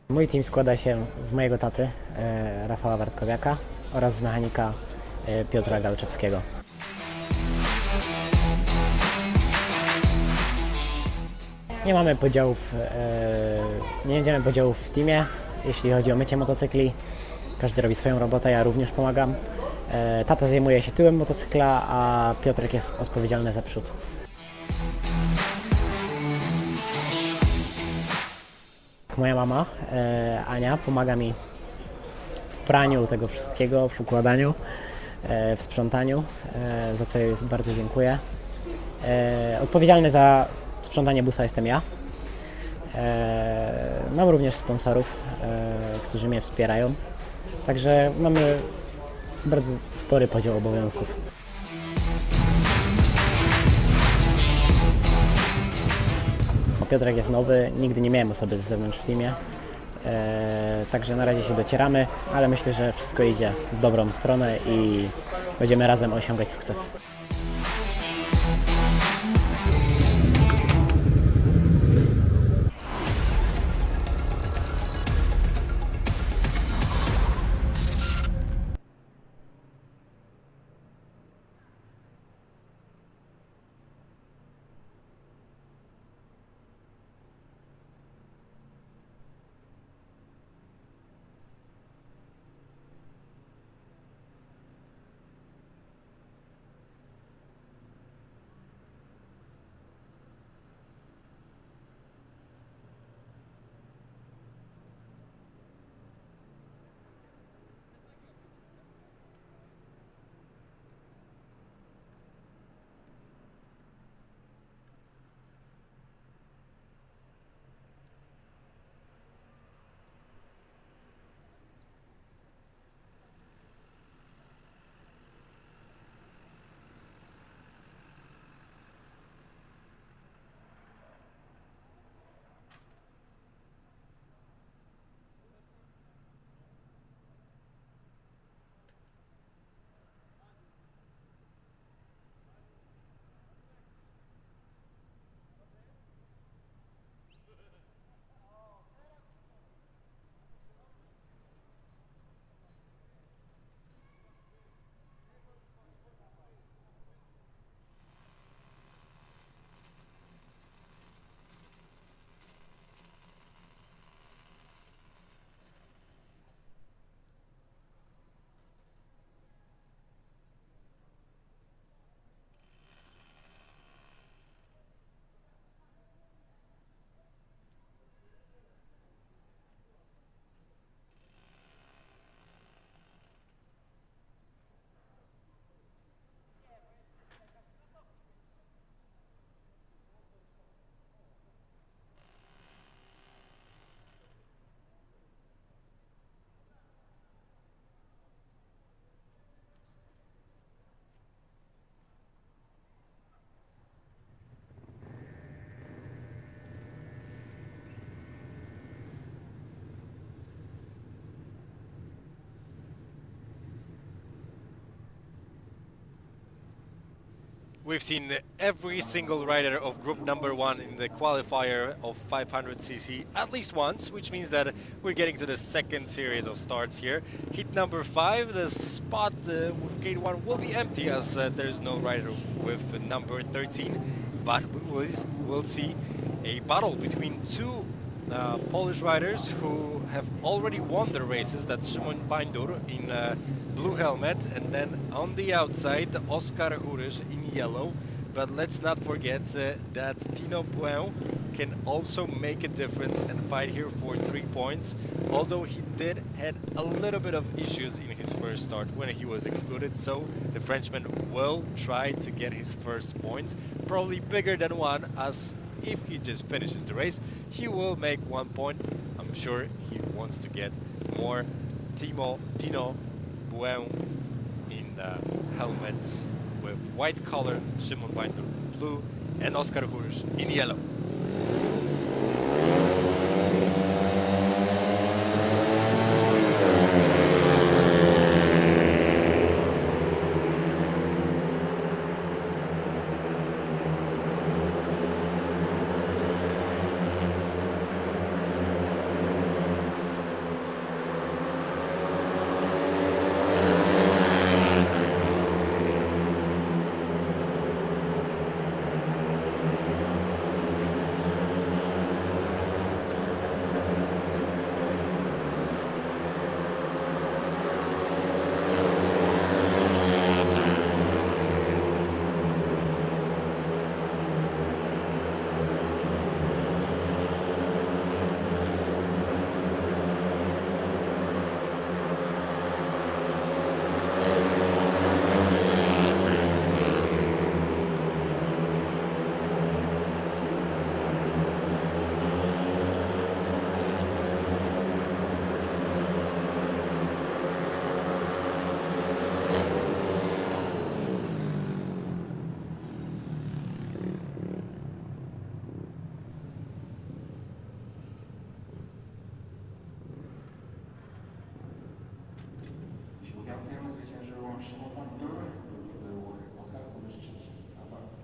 Mój team składa się z mojego taty, Rafała Wartkowiaka, oraz z mechanika Piotra Galczewskiego. Nie mamy podziałów, nie jedziemy podziałów w teamie, jeśli chodzi o mycie motocykli. Każdy robi swoją robotę, ja również pomagam. Tata zajmuje się tyłem motocykla, a Piotrek jest odpowiedzialny za przód. Moja mama, Ania, pomaga mi w praniu tego wszystkiego, w układaniu, w sprzątaniu, za co jej bardzo dziękuję. Odpowiedzialny za sprzątanie busa jestem ja. Mam również sponsorów, którzy mnie wspierają. Także mamy bardzo spory podział obowiązków. Piotrek jest nowy, nigdy nie miałem osoby z zewnątrz w teamie. Także na razie się docieramy, ale myślę, że wszystko idzie w dobrą stronę i będziemy razem osiągać sukces. We've seen every single rider of group number 1 in the qualifier of 500cc at least once, which means that we're getting to the second series of starts here. Heat number 5, the spot with gate 1 will be empty as there's no rider with number 13, but we'll see a battle between two Polish riders who have already won their races. That's Szymon Bańdur in blue helmet, and then on the outside Oskar Hurysz in yellow. But let's not forget that Tino Błę can also make a difference and fight here for 3 points, although he did had a little bit of issues in his first start when he was excluded, so the Frenchman will try to get his first points, probably bigger than one, as if he just finishes the race, he will make 1 point. I'm sure he wants to get more. Tino Błę in the helmet with white color, Szymon Bańdur blue, and Oskar Hurysz in yellow.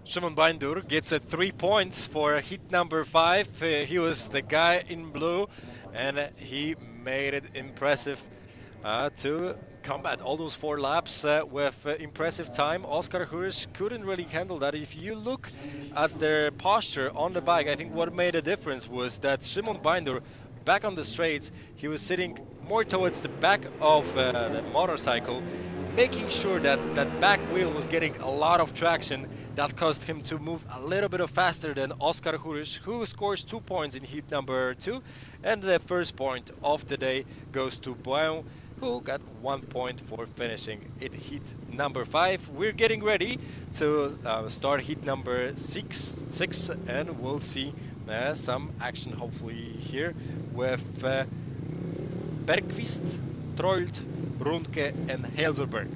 Szymon Bindur gets 3 points for heat number 5. He was the guy in blue, and he made it impressive to combat all those 4 laps with impressive time. Oskar Hurisch couldn't really handle that. If you look at their posture on the bike, I think what made a difference was that Szymon Bindur, back on the straights, he was sitting more towards the back of the motorcycle, making sure that that back wheel was getting a lot of traction. That caused him to move a little bit faster than Oskar Hurisch, who scores 2 points in heat number 2. And the first point of the day goes to Boeung, who got 1 point for finishing in heat number 5. We're getting ready to start heat number 6, and we'll see some action hopefully here with Bergqvist, Trold, Runke and Helserberg.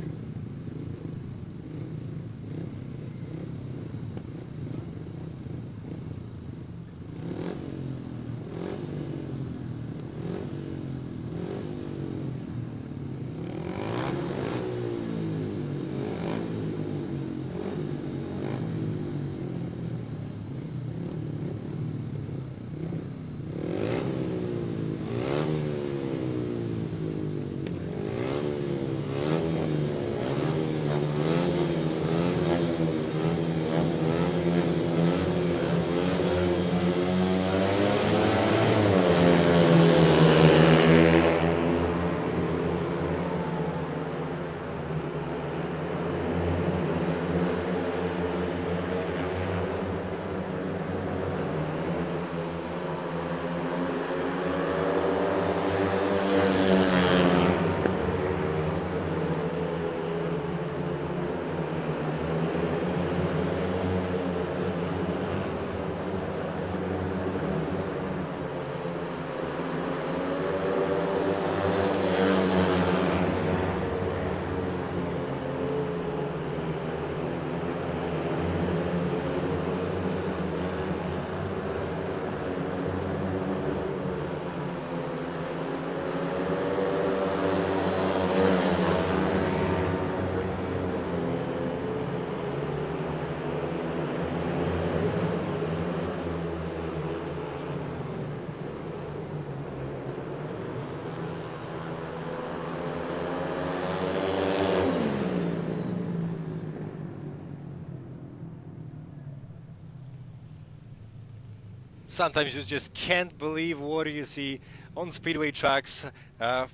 Sometimes you just can't believe what you see on speedway tracks.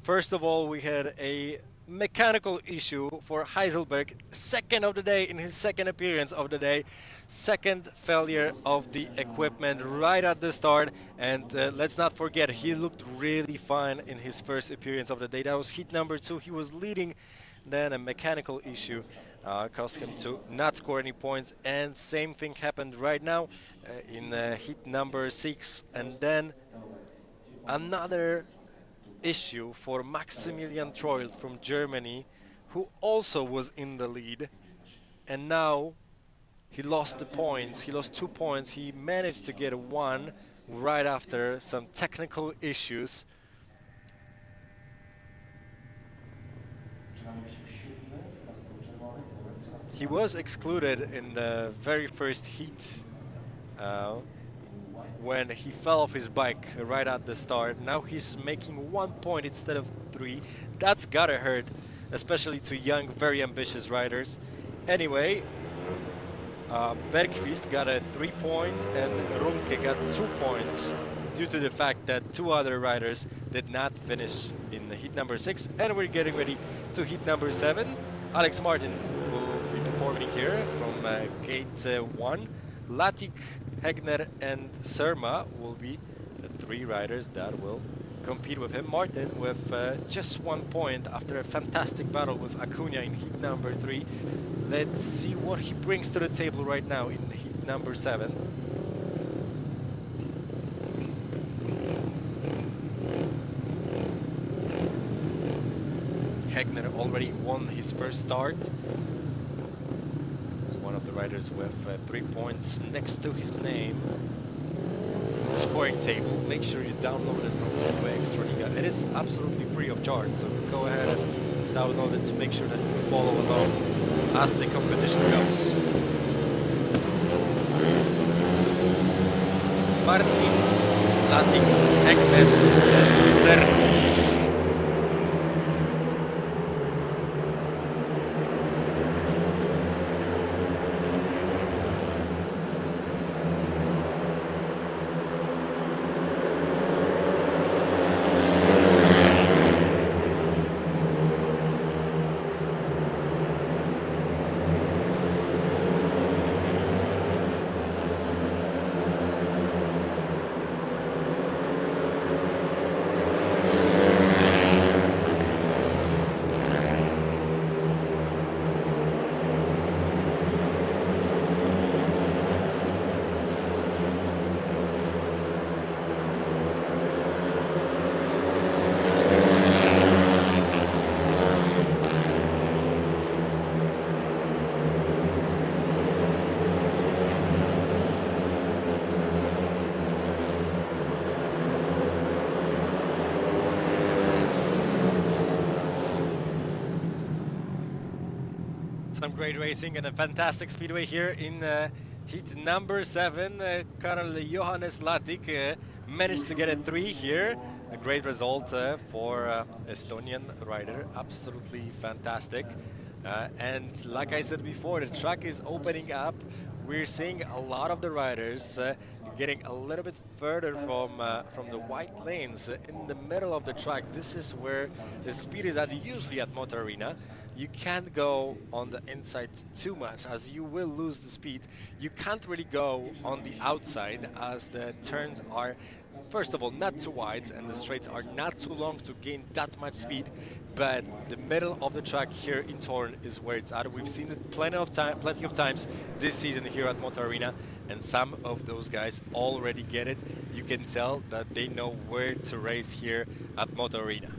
First of all, we had a mechanical issue for Heiselberg, second of the day in his second appearance of the day. Second failure of the equipment right at the start, and let's not forget, he looked really fine in his first appearance of the day. That was heat number 2. He was leading, then a mechanical issue caused him to not score any points, and same thing happened right now in heat number 6, and then another issue for Maximilian Troil from Germany, who also was in the lead, and now he lost the points. He lost 2 points. He managed to get 1 right after some technical issues. He was excluded in the very first heat when he fell off his bike right at the start. Now he's making 1 point instead of 3. That's gotta hurt, especially to young, very ambitious riders. Anyway, Bergqvist got a 3 point and Runke got 2 points due to the fact that 2 other riders did not finish in the heat number 6. And we're getting ready to heat number 7. Alex Martin will be performing here from gate 1. Latik, Hegner and Surma will be the 3 riders that will compete with him. Martin with just 1 point after a fantastic battle with Acuna in heat number 3. Let's see what he brings to the table right now in heat number 7. Hegner already won his first start. One of the riders with 3 points next to his name in the scoring table. Make sure you download it from Speedway Ekstraliga. It is absolutely free of charge, so go ahead and downloaded to make sure that you follow along as the competition goes. Martin, Latik, Ekmen, Ser. Some great racing and a fantastic speedway here in heat number 7. Karl Johannes Latik managed to get a 3 here. A great result for Estonian rider, absolutely fantastic. And like I said before, the track is opening up. We're seeing a lot of the riders getting a little bit further from the white lanes in the middle of the track. This is where the speed is at usually at Motor Arena. You can't go on the inside too much as you will lose the speed. You can't really go on the outside as the turns are, first of all, not too wide and the straights are not too long to gain that much speed. But the middle of the track here in Torn is where it's at. We've seen it plenty of times this season here at Motor Arena, and some of those guys already get it. You can tell that they know where to race here at Motor Arena.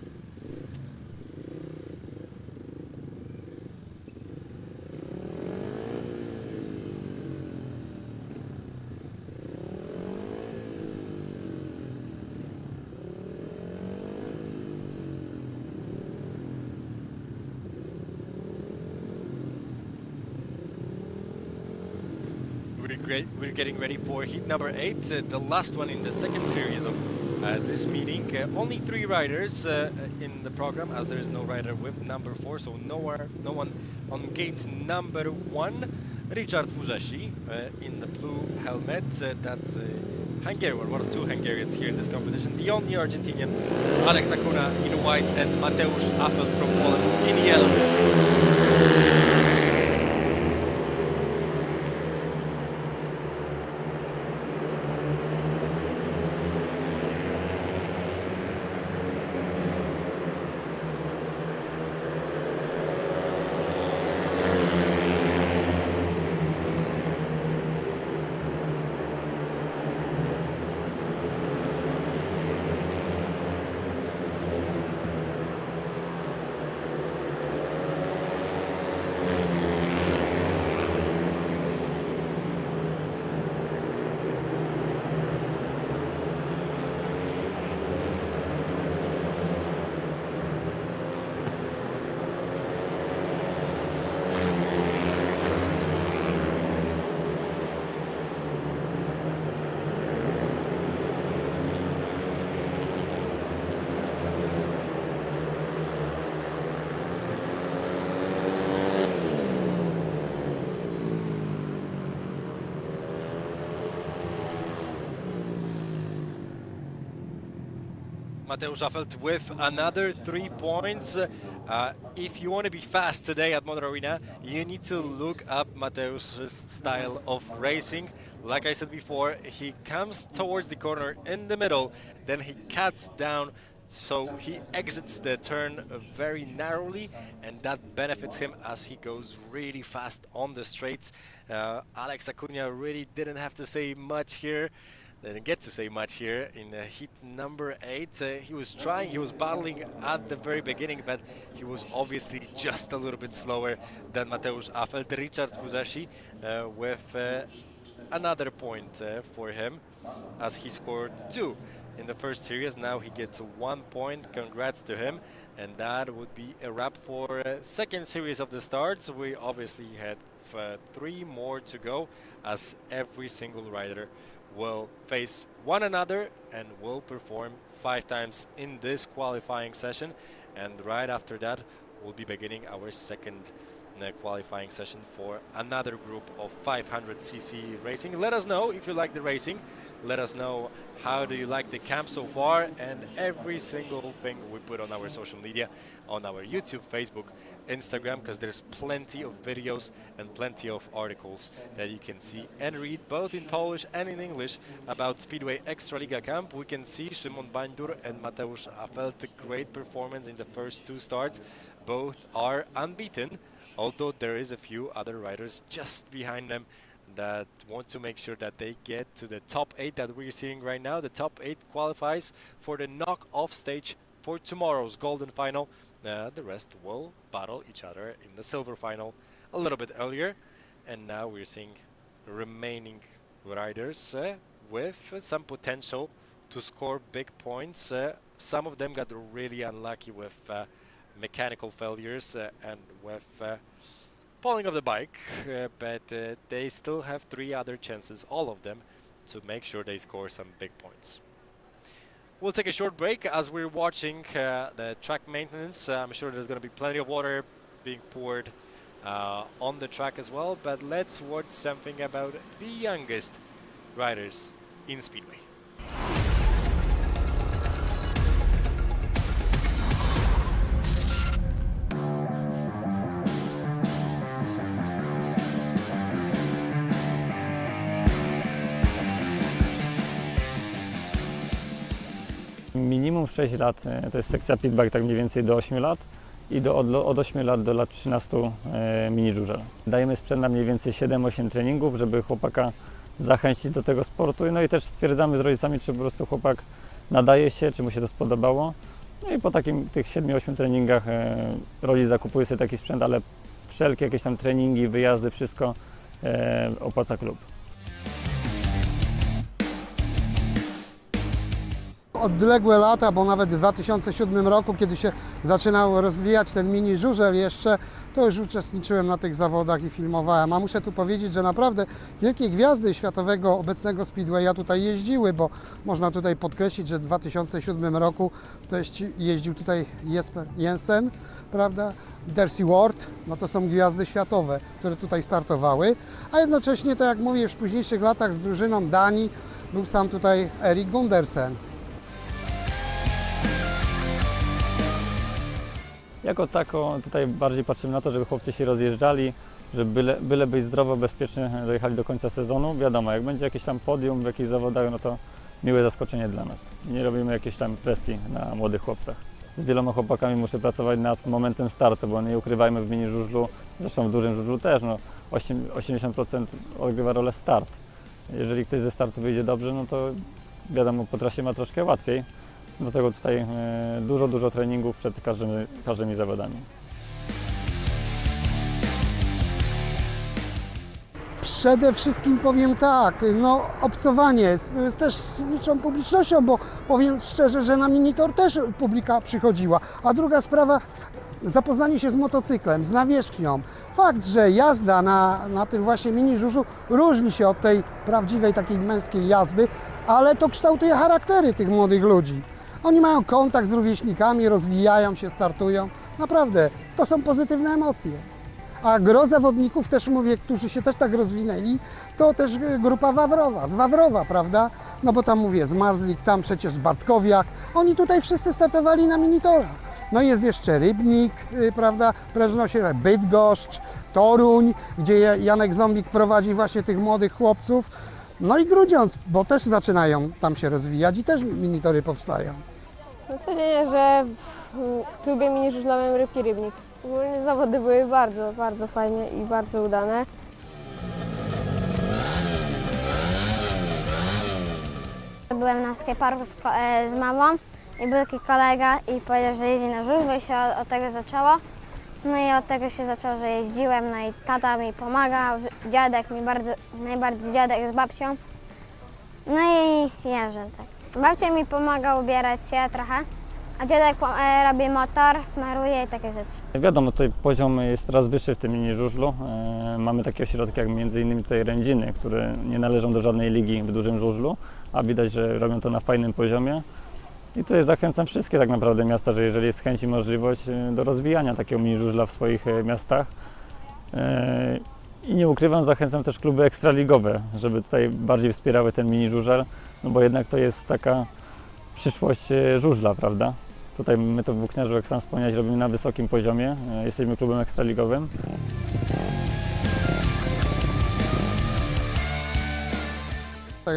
We're getting ready for heat number 8, the last one in the second series of this meeting. Only 3 riders in the program, as there is no rider with number 4, so no one on gate number 1. Richard Furzesi in the blue helmet. That's Hungarian, one of 2 Hungarians here in this competition. The only Argentinian, Alex Acuna in white, and Mateusz Affelt from Poland in yellow. Mateusz Affelt with another 3 points. If you want to be fast today at Motor Arena, you need to look up Mateusz's style of racing. Like I said before, he comes towards the corner in the middle, then he cuts down, so he exits the turn very narrowly, and that benefits him as he goes really fast on the straights. Alex Acuna really didn't have to say much here. Didn't get to say much here in heat number 8. He was trying, he was battling at the very beginning, but he was obviously just a little bit slower than Mateusz Affelt. Richard Furzesi with another point for him as he scored 2. in the first series. Now he gets 1 point. Congrats to him. And that would be a wrap for second series of the starts. We obviously had 3 more to go, as every single rider will face one another and will perform 5 times in this qualifying session. And right after that, we'll be beginning our second qualifying session for another group of 500cc racing. Let us know if you like the racing. Let us know how do you like the camp so far, and every single thing we put on our social media, on our YouTube, Facebook, Instagram, because there's plenty of videos and plenty of articles that you can see and read both in Polish and in English about Speedway Ekstraliga Camp. We can see Szymon Bańdur and Mateusz Afelt, great performance in the first 2 starts. Both are unbeaten, although there is a few other riders just behind them that want to make sure that they get to the top 8 that we're seeing right now. The top 8 qualifies for the knock-off stage for tomorrow's golden final. The rest will battle each other in the silver final a little bit earlier. And now we're seeing remaining riders with some potential to score big points. Some of them got really unlucky with mechanical failures and with falling off the bike, but they still have 3 other chances, all of them, to make sure they score some big points. We'll take a short break as we're watching the track maintenance. I'm sure there's going to be plenty of water being poured on the track as well, but let's watch something about the youngest riders in Speedway. Minimum 6 lat, to jest sekcja pitback, tak mniej więcej do 8 lat i od 8 lat do lat 13 mini żużel. Dajemy sprzęt na mniej więcej 7-8 treningów, żeby chłopaka zachęcić do tego sportu, no i też stwierdzamy z rodzicami, czy po prostu chłopak nadaje się, czy mu się to spodobało. No i po tych 7-8 treningach rodzic zakupuje sobie taki sprzęt, ale wszelkie jakieś tam treningi, wyjazdy, wszystko opłaca klub. Odległe lata, bo nawet w 2007 roku, kiedy się zaczynał rozwijać ten mini żużel jeszcze, to już uczestniczyłem na tych zawodach i filmowałem. A muszę tu powiedzieć, że naprawdę wielkie gwiazdy światowego obecnego Speedwaya tutaj jeździły, bo można tutaj podkreślić, że w 2007 roku też jeździł tutaj Jesper Jensen, prawda? Darcy Ward, no to są gwiazdy światowe, które tutaj startowały, a jednocześnie, tak jak mówię, już w późniejszych latach z drużyną Danii był sam tutaj Erik Gundersen. Jako tako tutaj bardziej patrzymy na to, żeby chłopcy się rozjeżdżali, żeby byle być zdrowo, bezpiecznie dojechali do końca sezonu. Wiadomo, jak będzie jakieś tam podium w jakichś zawodach, no to miłe zaskoczenie dla nas. Nie robimy jakiejś tam presji na młodych chłopcach. Z wieloma chłopakami muszę pracować nad momentem startu, bo nie ukrywajmy, w mini żużlu, zresztą w dużym żużlu też, no 80% odgrywa rolę start. Jeżeli ktoś ze startu wyjdzie dobrze, no to wiadomo, po trasie ma troszkę łatwiej. Dlatego tutaj dużo treningów przed każdymi zawodami. Przede wszystkim powiem tak, no obcowanie z też z liczną publicznością, bo powiem szczerze, że na Minitor też publika przychodziła. A druga sprawa, zapoznanie się z motocyklem, z nawierzchnią. Fakt, że jazda na tym właśnie mini żużlu różni się od tej prawdziwej takiej męskiej jazdy, ale to kształtuje charaktery tych młodych ludzi. Oni mają kontakt z rówieśnikami, rozwijają się, startują. Naprawdę, to są pozytywne emocje. A gro zawodników, też mówię, którzy się też tak rozwinęli, to też grupa Wawrowa, z Wawrowa, prawda? No bo tam mówię, z Marzlik, tam przecież Bartkowiak. Oni tutaj wszyscy startowali na minitorach. No jest jeszcze Rybnik, prawda, Breżnosie, Bydgoszcz, Toruń, gdzie Janek Zombik prowadzi właśnie tych młodych chłopców. No i Grudziądz, bo też zaczynają tam się rozwijać i też minitory powstają. No codziennie, że w klubie mini żużlowym Rybki Rybnik. Ogólnie zawody były bardzo fajne i bardzo udane. Byłem na skateparku z mamą i był taki kolega i powiedział, że jeździ na żużlu i się od tego zaczęło. No i od tego się zaczęło, że jeździłem, no i tata mi pomaga, dziadek mi najbardziej dziadek z babcią. No i jeżdżę tak. Babcia mi pomaga ubierać się trochę, a dziadek robi motor, smaruje i takie rzeczy. Wiadomo, tutaj poziom jest coraz wyższy w tym mini żużlu. Mamy takie ośrodki jak m.in. tutaj Rędziny, które nie należą do żadnej ligi w dużym żużlu, a widać, że robią to na fajnym poziomie. I tutaj zachęcam wszystkie tak naprawdę miasta, że jeżeli jest chęć i możliwość do rozwijania takiego mini żużla w swoich miastach. I nie ukrywam, zachęcam też kluby ekstraligowe, żeby tutaj bardziej wspierały ten mini żużel, no bo jednak to jest taka przyszłość żużla, prawda? Tutaj my to w Włókniarzu, jak sam wspomniałeś, robimy na wysokim poziomie, jesteśmy klubem ekstraligowym.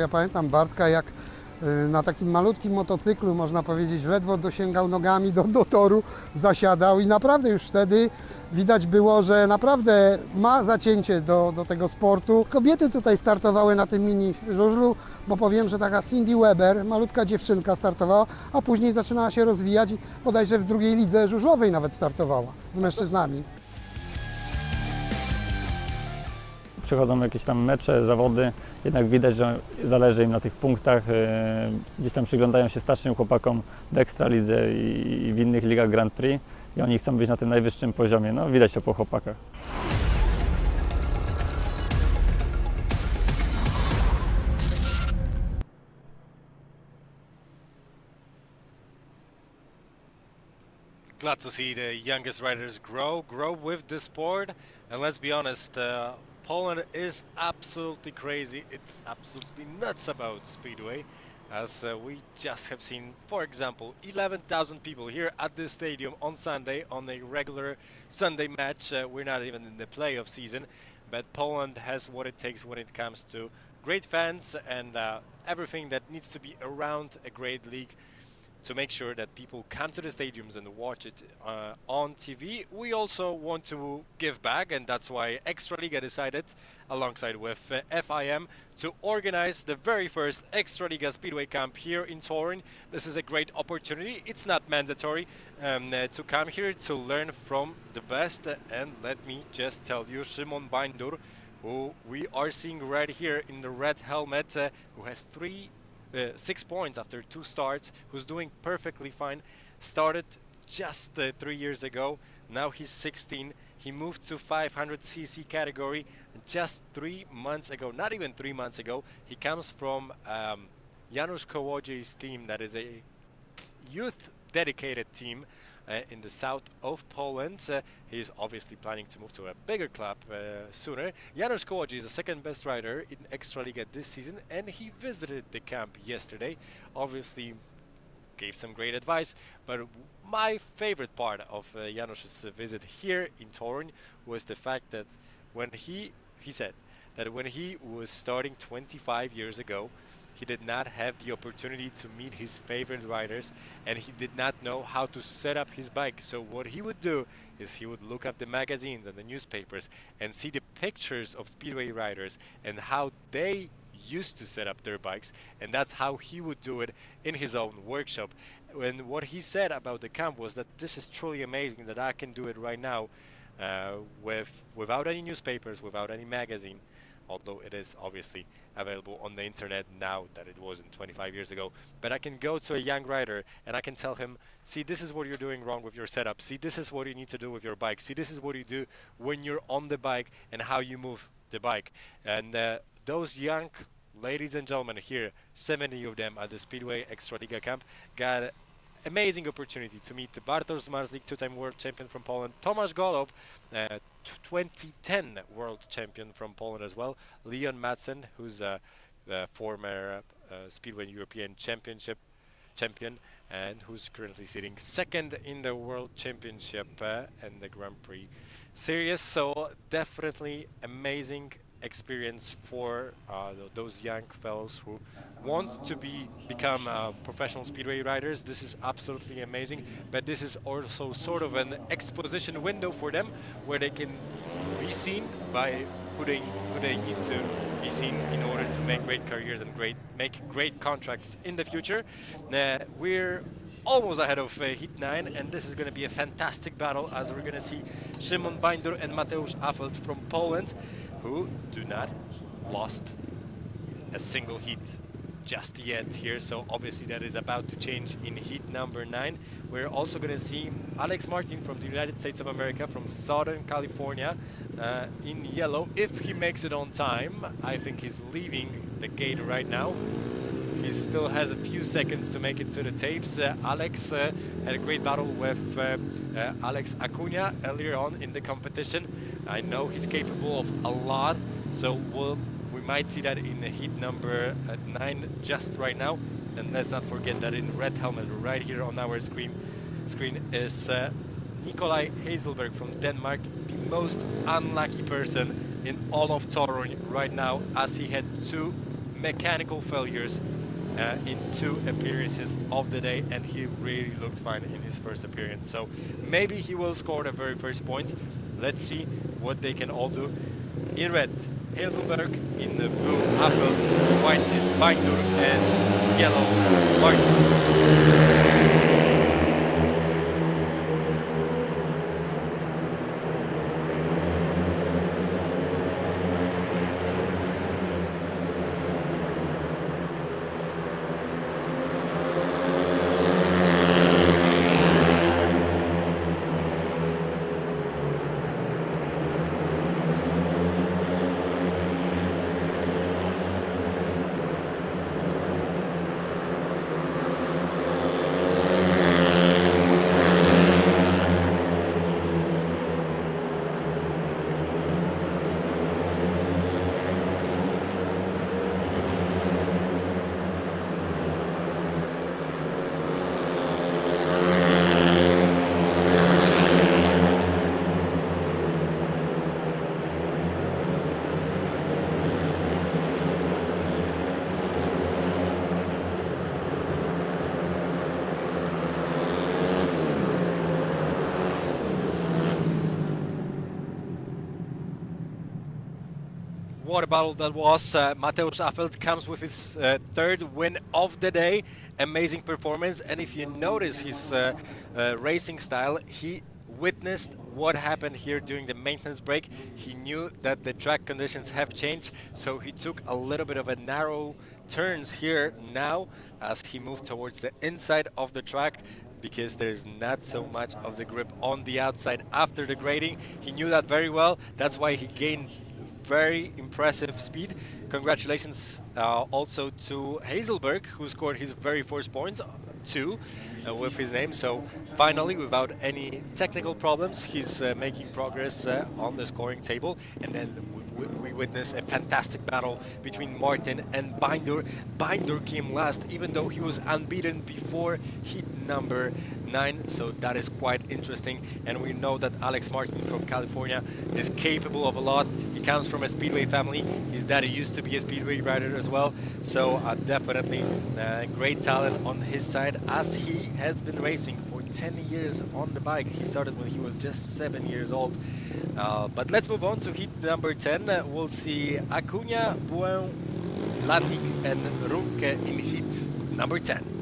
Ja pamiętam Bartka, jak na takim malutkim motocyklu, można powiedzieć, ledwo dosięgał nogami do toru, zasiadał i naprawdę już wtedy widać było, że naprawdę ma zacięcie do tego sportu. Kobiety tutaj startowały na tym mini żużlu, bo powiem, że taka Cindy Weber, malutka dziewczynka startowała, a później zaczynała się rozwijać i bodajże w drugiej lidze żużlowej nawet startowała z mężczyznami. Przychodzą jakieś tam mecze, zawody, jednak widać, że zależy im na tych punktach. Gdzieś tam przyglądają się starszym chłopakom w Ekstralidze i w innych ligach Grand Prix i oni chcą być na tym najwyższym poziomie. No, widać to po chłopakach. Glad to see the youngest riders grow with the sport, and let's be honest, Poland is absolutely crazy. It's absolutely nuts about Speedway, as we just have seen, for example, 11,000 people here at this stadium on Sunday on a regular Sunday match. We're not even in the playoff season, but Poland has what it takes when it comes to great fans and everything that needs to be around a great league to make sure that people come to the stadiums and watch it on TV. We also want to give back, and that's why Ekstraliga decided, alongside with FIM, to organize the very first Ekstraliga Speedway Camp here in Torun. This is a great opportunity. It's not mandatory to come here to learn from the best, and let me just tell you, Szymon Bańdur, who we are seeing right here in the red helmet, who has 6 points after 2 starts, who's doing perfectly fine. Started just 3 years ago, now he's 16. He moved to 500cc category just 3 months ago, not even 3 months ago. He comes from Janusz Kołodziej's team, that is a youth dedicated team in the south of Poland. He's obviously planning to move to a bigger club sooner. Janusz Kołodziej is the second best rider in Ekstraliga this season, and he visited the camp yesterday. Obviously gave some great advice, but my favorite part of Janusz's visit here in Torun was the fact that when he said that when he was starting 25 years ago, he did not have the opportunity to meet his favorite riders, and he did not know how to set up his bike. So what he would do is he would look up the magazines and the newspapers and see the pictures of Speedway riders and how they used to set up their bikes, and that's how he would do it in his own workshop. And what he said about the camp was that this is truly amazing that I can do it right now without any newspapers, without any magazine, although it is obviously available on the internet now that it wasn't 25 years ago. But I can go to a young rider and I can tell him, see, this is what you're doing wrong with your setup. See, this is what you need to do with your bike. See, this is what you do when you're on the bike and how you move the bike. And those young ladies and gentlemen here, 70 of them at the Speedway Ekstraliga Camp, got amazing opportunity to meet Bartosz Zmarzlik, 2-time world champion from Poland, Tomasz Golob, 2010 world champion from Poland as well, Leon Madsen, who's a former Speedway European Championship champion and who's currently sitting second in the World Championship and the Grand Prix series. So definitely amazing experience for those young fellows who want to become professional speedway riders. This is absolutely amazing, but this is also sort of an exposition window for them where they can be seen by who they need to be seen in order to make great careers and make great contracts in the future. We're almost ahead of Heat 9, and this is going to be a fantastic battle as we're going to see Szymon Bańdur and Mateusz Affelt from Poland, who do not lost a single heat just yet here, so obviously that is about to change in heat number 9. We're also going to see Alex Martin from the United States of America, from Southern California, in yellow. If he makes it on time, I think he's leaving the gate right now. He still has a few seconds to make it to the tapes. Alex had a great battle with Alex Acuna earlier on in the competition. I know he's capable of a lot, so we might see that in the heat number 9 just right now. And let's not forget that in red helmet right here on our screen is Nikolaj Hazelberg from Denmark, the most unlucky person in all of Torun right now, as he had 2 mechanical failures in 2 appearances of the day, and he really looked fine in his first appearance. So maybe he will score the very first points. Let's see what they can all do. In red, Hazelberg; in the blue, Appelt; white is Binder; and yellow, Martin. What a battle that was. Mateusz Appelt comes with his 3rd win of the day. Amazing performance. And if you notice his racing style, he witnessed what happened here during the maintenance break. He knew that the track conditions have changed, so he took a little bit of a narrow turns here now as he moved towards the inside of the track, because there's not so much of the grip on the outside after the grading. He knew that very well. That's why he gained very impressive speed. Congratulations also to Hazelberg, who scored his very first points too with his name. So finally, without any technical problems, he's making progress on the scoring table. And then we witness a fantastic battle between Martin and Binder. Binder came last, even though he was unbeaten before heat number 9, so that is quite interesting. And we know that Alex Martin from California is capable of a lot. He comes from a Speedway family. His daddy used to be a Speedway rider as well, so definitely great talent on his side, as he has been racing for 10 years on the bike. He started when he was just 7 years old. But let's move on to heat number 10. We'll see Acuna, Buen, Latik and Runke in heat number 10.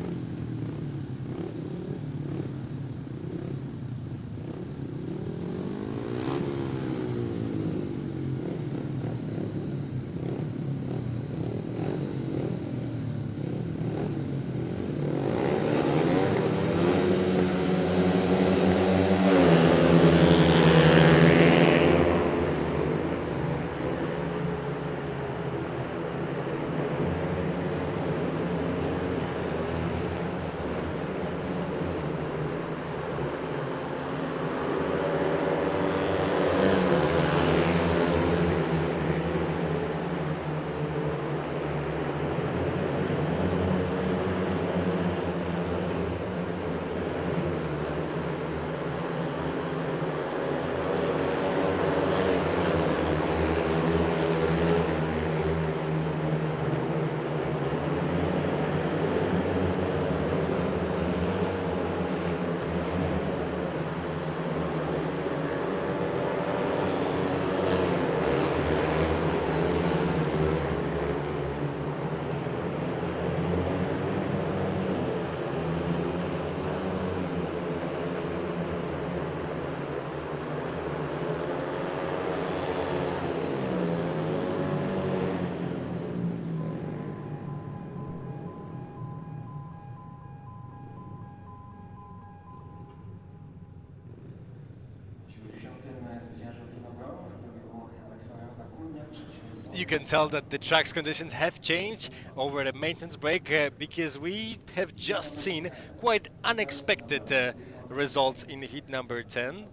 You can tell that the track's conditions have changed over the maintenance break because we have just seen quite unexpected results in heat number 10.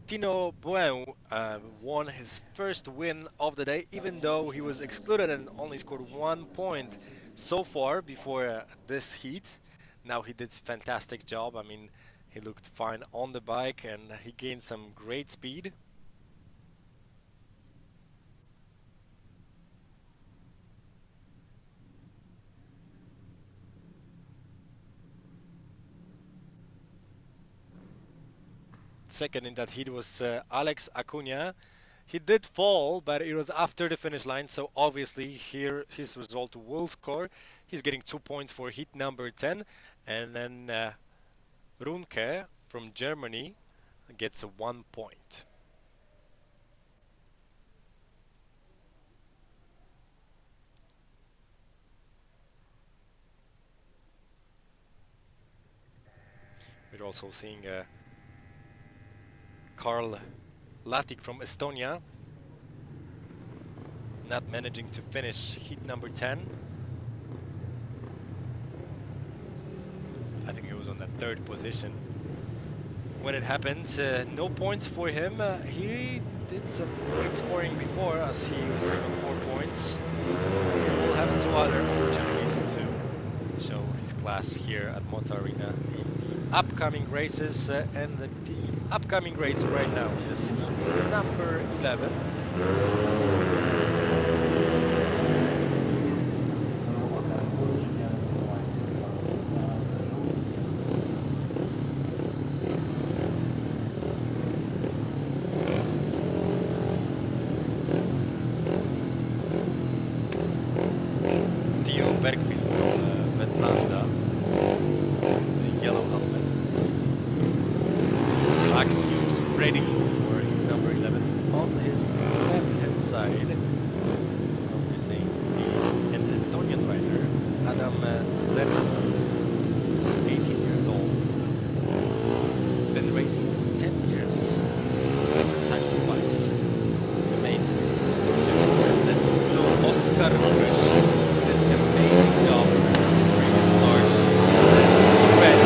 Tino Buen won his first win of the day, even though he was excluded and only scored 1 point so far before this heat. Now he did a fantastic job. I mean, he looked fine on the bike and he gained some great speed. Second in that heat was Alex Acuna. He did fall, but it was after the finish line, so obviously here his result will score. He's getting 2 points for heat number 10, and then Runke from Germany gets a 1 point. We're also seeing Karl Latik from Estonia not managing to finish heat number 10. I think he was on the 3rd position when it happened. No points for him. He did some great scoring before, as he was saving 4 points. He will have 2 other opportunities to show his class here at Motor Arena in the upcoming races, and the upcoming race right now is heat number 11. Theo Bergqvist from Vetlanda, the yellow helmets. Max Hughes ready for heat number 11 on his left-hand side. We're seeing an Estonian rider, Adam Zerna, who's 18 years old. Been racing for 10 years, different types of bikes. Amazing Estonian. And then Oscar Hureš did an amazing job in his previous start. Red,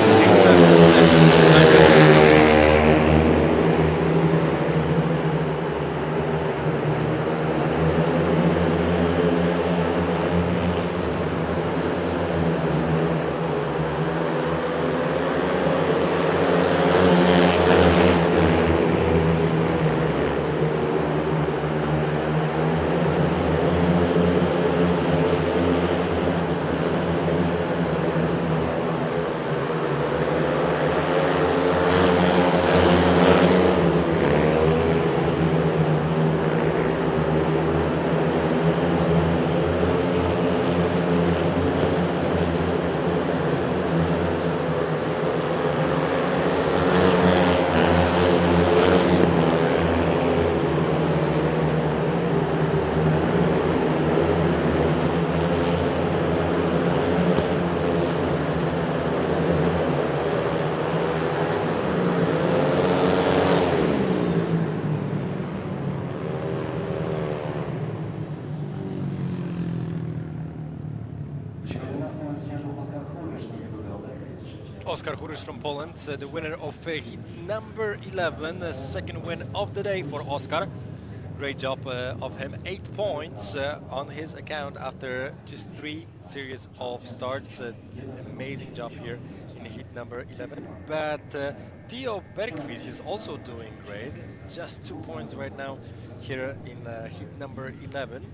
Oscar Hureš from Poland, the winner of heat number 11, the second win of the day for Oscar. Great job of him, 8 points on his account after just 3 series of starts. Amazing job here in heat number 11. But Theo Bergqvist is also doing great, just 2 points right now here in heat number 11.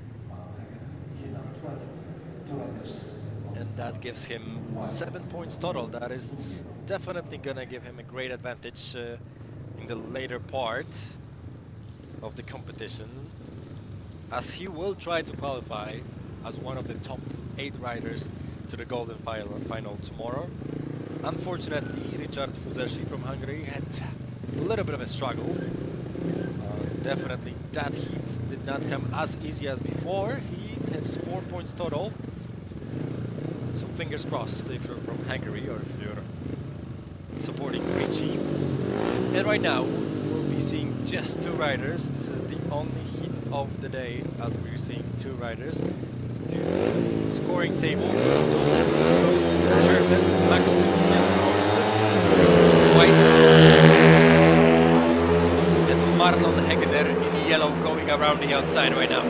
And that gives him 7 points total. That is definitely gonna give him a great advantage in the later part of the competition, as he will try to qualify as one of the top 8 riders to the golden final tomorrow. Unfortunately, Richard Fuzesi from Hungary had a little bit of a struggle. Definitely that heat did not come as easy as before. He has 4 points total. So fingers crossed if you're from Hungary or if you're supporting Richie. And right now, we'll be seeing just 2 riders. This is the only heat of the day, as we're seeing 2 riders. Due to the scoring table, German Maximilian White and Marlon Hegner in yellow going around the outside right now.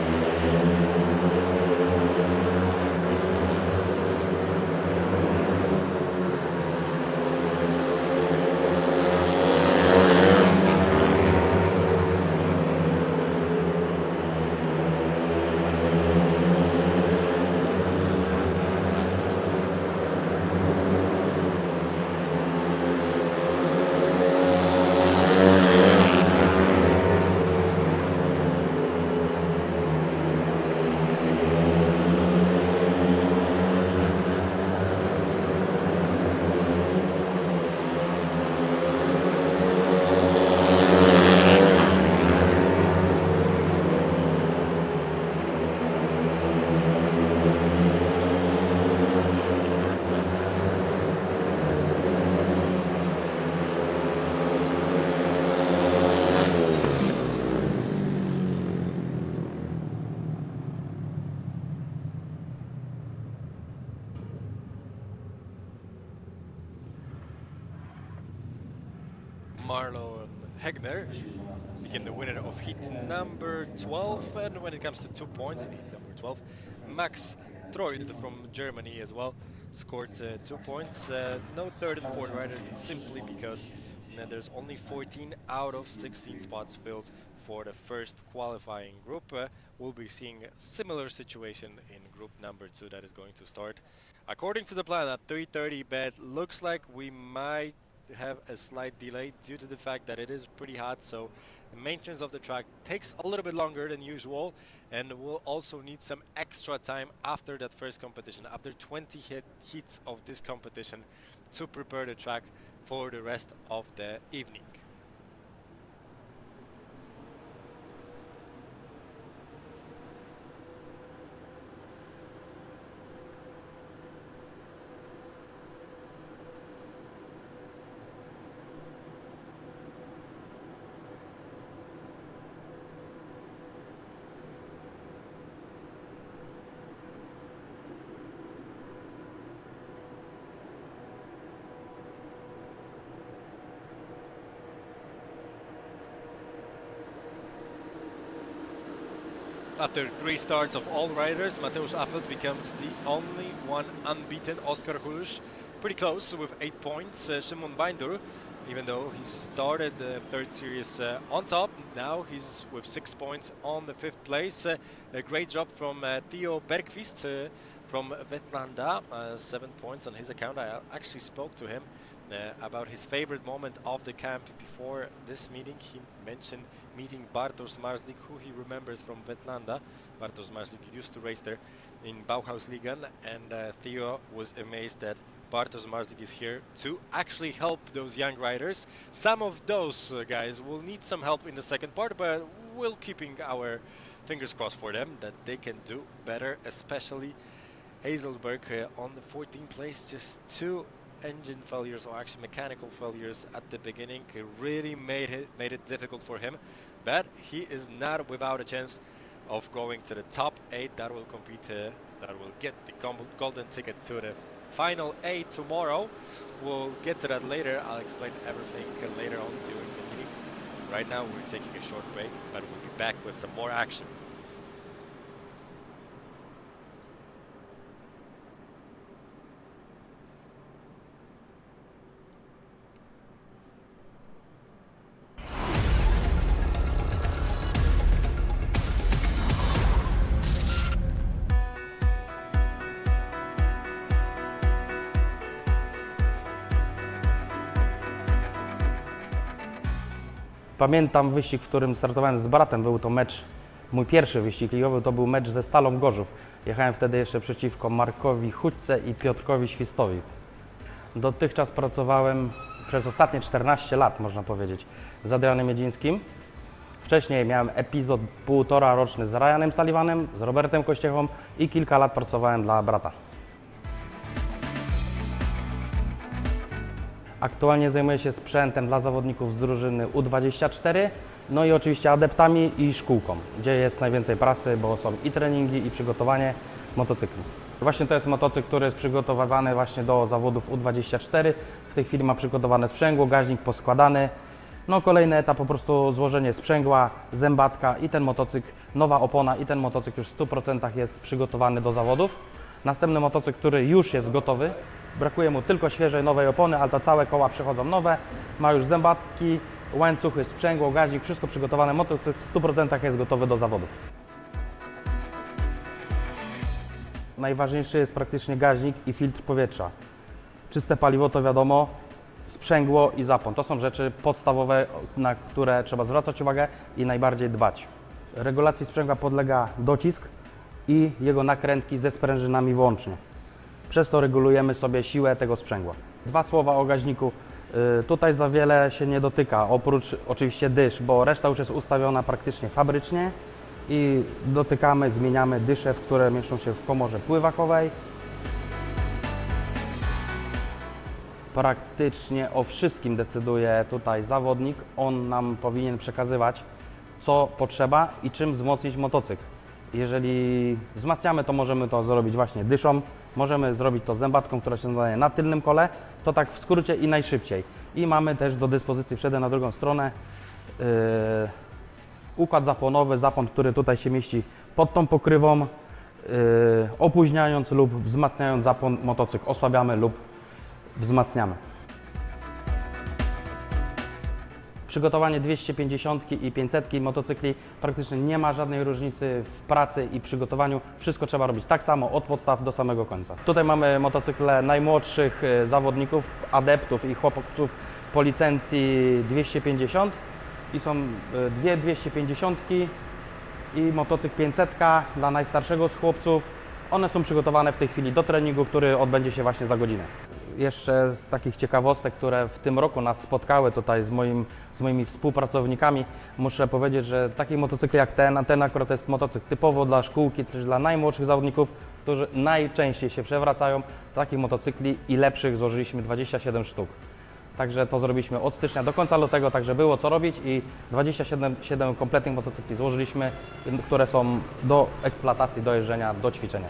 Marlon Hegner became the winner of heat number 12, and when it comes to 2 points in heat number 12, Max Treud from Germany as well scored 2 points. No third and fourth rider, simply because there's only 14 out of 16 spots filled for the first qualifying group. We'll be seeing a similar situation in group number 2 that is going to start. According to the plan at 3:30, but looks like we might have a slight delay due to the fact that it is pretty hot, so the maintenance of the track takes a little bit longer than usual, and we'll also need some extra time after that first competition, after 20 heats of this competition, to prepare the track for the rest of the evening. After 3 starts of all riders, Mateusz Affelt becomes the only one unbeaten. Oskar Hulusz pretty close with 8 points. Szymon Bindur, even though he started the 3rd series on top, now he's with 6 points on the 5th place. A great job from Theo Bergqvist from Vetlanda, 7 points on his account. I actually spoke to him about his favorite moment of the camp before this meeting. He mentioned meeting Bartosz Marslik, who he remembers from Vetlanda. Bartosz Marslik used to race there in Bauhausligan, and Theo was amazed that Bartosz Marslik is here to actually help those young riders. Some of those guys will need some help in the second part, but we're keeping our fingers crossed for them that they can do better, especially Hazelberg on the 14th place. Just 2 engine failures, or actually mechanical failures at the beginning. It really made it difficult for him, but he is not without a chance of going to the top 8 that will compete, that will get the golden ticket to the final 8 tomorrow. We'll get to that later. I'll explain everything later on during the meeting. Right now we're taking a short break, but we'll be back with some more action. Pamiętam wyścig, w którym startowałem z bratem. Był to mecz, mój pierwszy wyścig ligowy, to był mecz ze Stalą Gorzów. Jechałem wtedy jeszcze przeciwko Markowi Hućce i Piotrkowi Świstowi. Dotychczas pracowałem przez ostatnie 14 lat, można powiedzieć, z Adrianem Miedzińskim. Wcześniej miałem epizod 1,5 roczny z Ryanem Sullivanem, z Robertem Kościechą i kilka lat pracowałem dla brata. Aktualnie zajmuję się sprzętem dla zawodników z drużyny U24, no i oczywiście adeptami i szkółką, gdzie jest najwięcej pracy, bo są i treningi, i przygotowanie motocykli. Właśnie to jest motocykl, który jest przygotowywany właśnie do zawodów U24. W tej chwili ma przygotowane sprzęgło, gaźnik poskładany. No kolejny etap po prostu złożenie sprzęgła, zębatka i ten motocykl, nowa opona i ten motocykl już w 100% jest przygotowany do zawodów. Następny motocykl, który już jest gotowy, brakuje mu tylko świeżej nowej opony, ale to całe koła przechodzą nowe, ma już zębatki, łańcuchy, sprzęgło, gaźnik, wszystko przygotowane, motocykl w 100% jest gotowy do zawodów. Najważniejszy jest praktycznie gaźnik i filtr powietrza. Czyste paliwo to wiadomo, sprzęgło i zapłon. To są rzeczy podstawowe, na które trzeba zwracać uwagę i najbardziej dbać. Regulacji sprzęgła podlega docisk i jego nakrętki ze sprężynami włącznie. Przez to regulujemy sobie siłę tego sprzęgła. Dwa słowa o gaźniku. Tutaj za wiele się nie dotyka, oprócz oczywiście dysz, bo reszta już jest ustawiona praktycznie fabrycznie i dotykamy, zmieniamy dysze, które mieszczą się w komorze pływakowej. Praktycznie o wszystkim decyduje tutaj zawodnik. On nam powinien przekazywać, co potrzeba i czym wzmocnić motocykl. Jeżeli wzmacniamy, to możemy to zrobić właśnie dyszą, możemy zrobić to zębatką, która się nadaje na tylnym kole, to tak w skrócie i najszybciej. I mamy też do dyspozycji, przejdę na drugą stronę, układ zapłonowy, zapłon, który tutaj się mieści pod tą pokrywą, opóźniając lub wzmacniając zapłon motocykl, osłabiamy lub wzmacniamy. Przygotowanie 250 i 500 motocykli, praktycznie nie ma żadnej różnicy w pracy i przygotowaniu. Wszystko trzeba robić tak samo, od podstaw do samego końca. Tutaj mamy motocykle najmłodszych zawodników, adeptów i chłopców po licencji 250 i są dwie 250 i motocykl 500 dla najstarszego z chłopców. One są przygotowane w tej chwili do treningu, który odbędzie się właśnie za godzinę. Jeszcze z takich ciekawostek, które w tym roku nas spotkały tutaj z moimi współpracownikami, muszę powiedzieć, że taki motocykl jak ten akurat jest motocykl typowo dla szkółki, też dla najmłodszych zawodników, którzy najczęściej się przewracają. Takich motocykli i lepszych złożyliśmy 27 sztuk. Także to zrobiliśmy od stycznia do końca lutego, także było co robić i 27 kompletnych motocykli złożyliśmy, które są do eksploatacji, do jeżdżenia, do ćwiczenia.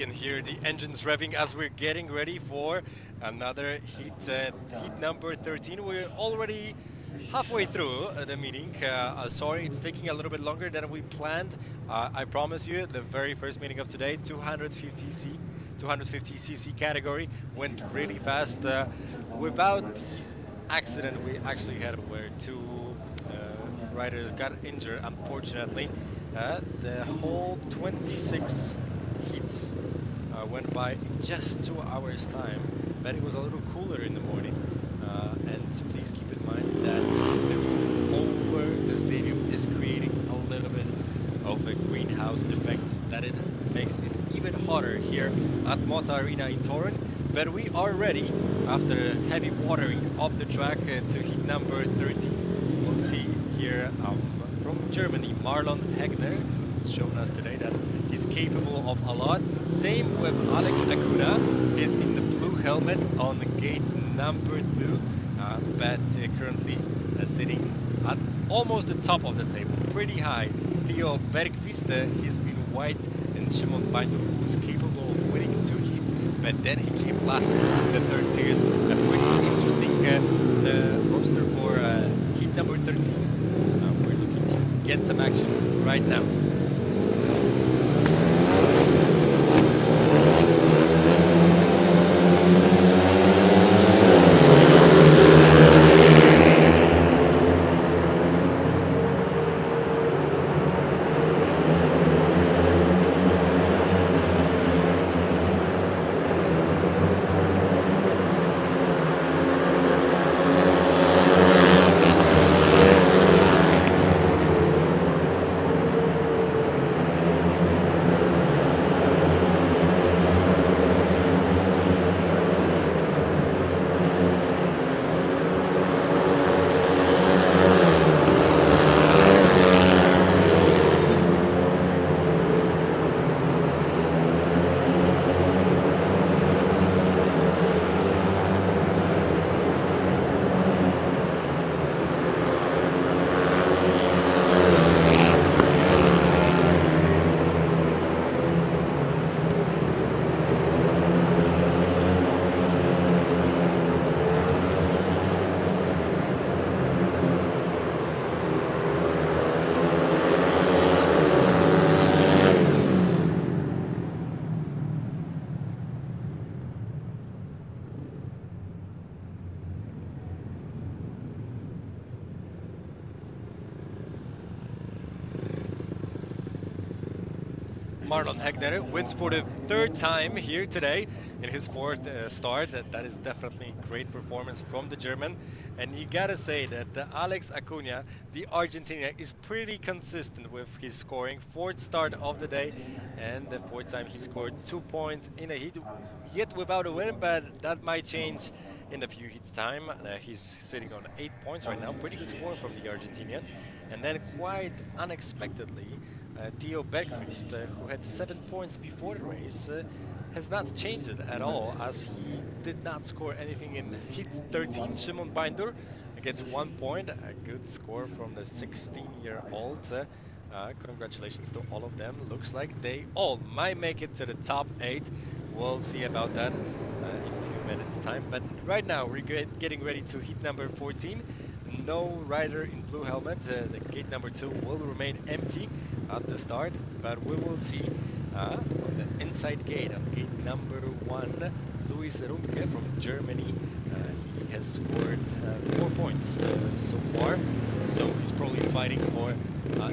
can hear the engines revving as we're getting ready for another heat, heat number 13. We're already halfway through the meeting. Sorry, it's taking a little bit longer than we planned. I promise you, the very first meeting of today, 250cc category, went really fast without the accident we actually had where two riders got injured, unfortunately. The whole 26 heats went by in just 2 hours time, but it was a little cooler in the morning. And please keep in mind that the roof over the stadium is creating a little bit of a greenhouse effect, that it makes it even hotter here at Mota Arena in Torun. But we are ready after heavy watering of the track to heat number 13. We'll see here from Germany, Marlon Hegner, who's shown us today that he's capable of a lot. Same with Alex Acuna. He's in the blue helmet on gate number 2, but currently sitting at almost the top of the table, pretty high. Theo Bergqvist, he's in white, and Szymon Bajdur, who's capable of winning 2 heats, but then he came last in the 3rd series. A pretty interesting roster for heat number 13. We're looking to get some action right now. Marlon Hegner wins for the 3rd time here today in his 4th start. That is definitely a great performance from the German. And you gotta say that Alex Acuna, the Argentinian, is pretty consistent with his scoring. 4th start of the day, and the 4th time he scored 2 points in a heat, yet without a win, but that might change in a few heats time. He's sitting on 8 points right now, pretty good score from the Argentinian. And then quite unexpectedly, Theo Bergqvist, who had 7 points before the race, has not changed it at all, as he did not score anything in heat 13. Szymon Bajdur gets 1 point, a good score from the 16-year-old. Congratulations to all of them. Looks like they all might make it to the top 8. We'll see about that in a few minutes time. But right now we're getting ready to heat number 14. No rider in blue helmet. The gate number 2 will remain empty at the start, but we will see on the inside gate, on gate number 1, Luis Rumke from Germany. He has scored 4 points so far, so he's probably fighting for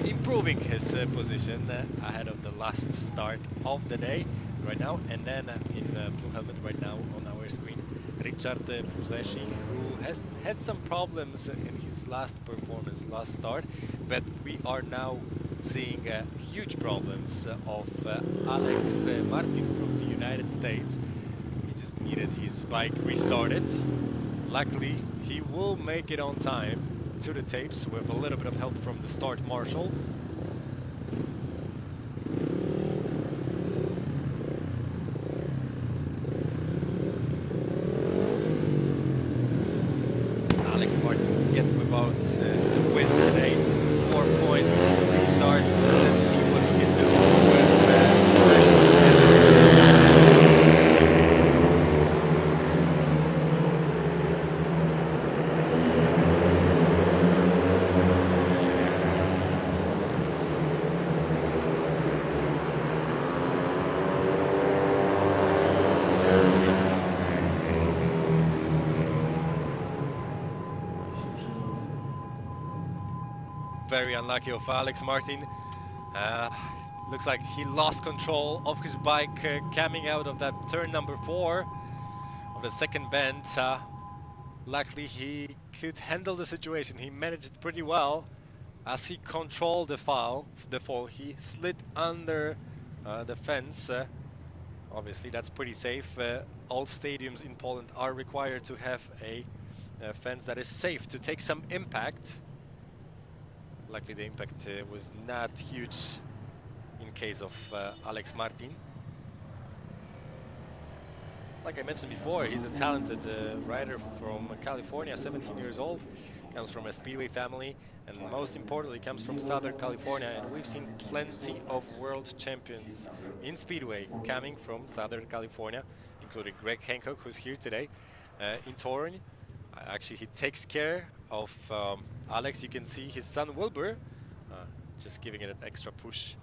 improving his position ahead of the last start of the day right now. And then in blue helmet right now on our screen, Richard Fuzleshi, who has had some problems in his last performance, last start, but we are now seeing huge problems of Alex Martin from the United States. He just needed his bike restarted. Luckily, he will make it on time to the tapes with a little bit of help from the start marshal. Alex Martin yet without the win today. 4 points in 3 starts. Let's see what he can do with very unlucky of Alex Martin. Looks like he lost control of his bike coming out of that turn number 4 of the second bend. Luckily he could handle the situation. He managed it pretty well as he controlled the fall. He slid under the fence. Obviously that's pretty safe. All stadiums in Poland are required to have a fence that is safe to take some impact. Luckily the impact was not huge in case of Alex Martin. Like I mentioned before, he's a talented rider from California, 17 years old, comes from a Speedway family, and most importantly comes from Southern California, and we've seen plenty of world champions in Speedway coming from Southern California, including Greg Hancock, who's here today in Torun. Actually, he takes care of Alex. You can see his son Wilbur just giving it an extra push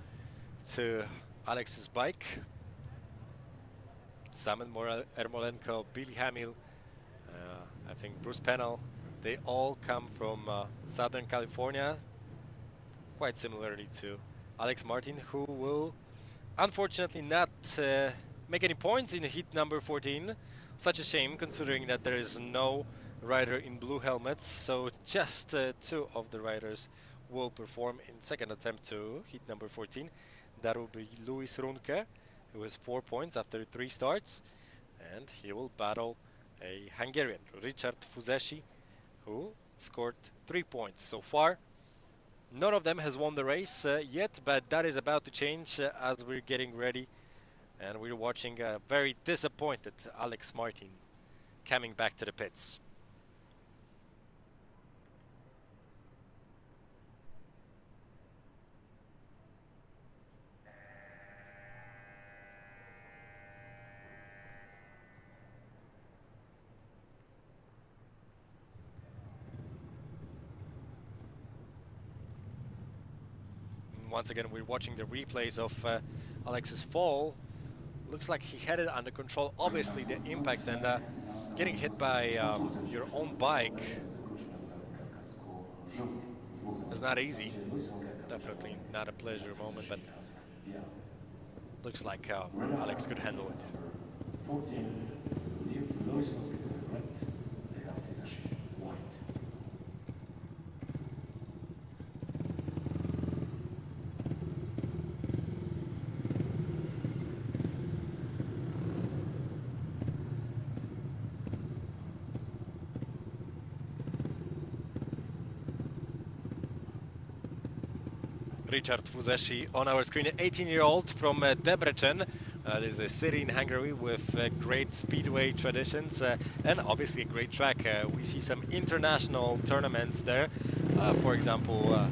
to Alex's bike. Samen Ermolenko, Billy Hamill, I think Bruce Pennell, they all come from Southern California, quite similarly to Alex Martin, who will unfortunately not make any points in heat number 14. Such a shame, considering that there is no rider in blue helmets, so just 2 of the riders will perform in second attempt to heat number 14. That will be Luis Runke, who has 4 points after 3 starts, and he will battle a Hungarian, Richard Fuzeshi, who scored 3 points so far. None of them has won the race yet, but that is about to change as we're getting ready, and we're watching a very disappointed Alex Martin coming back to the pits. Once again, we're watching the replays of Alex's fall. Looks like he had it under control. Obviously, the impact and getting hit by your own bike is not easy. Definitely not a pleasure moment, but looks like Alex could handle it. Richard Fuzeshi on our screen, an 18-year-old from Debrecen. This is a city in Hungary with great speedway traditions and obviously a great track. We see some international tournaments there. For example,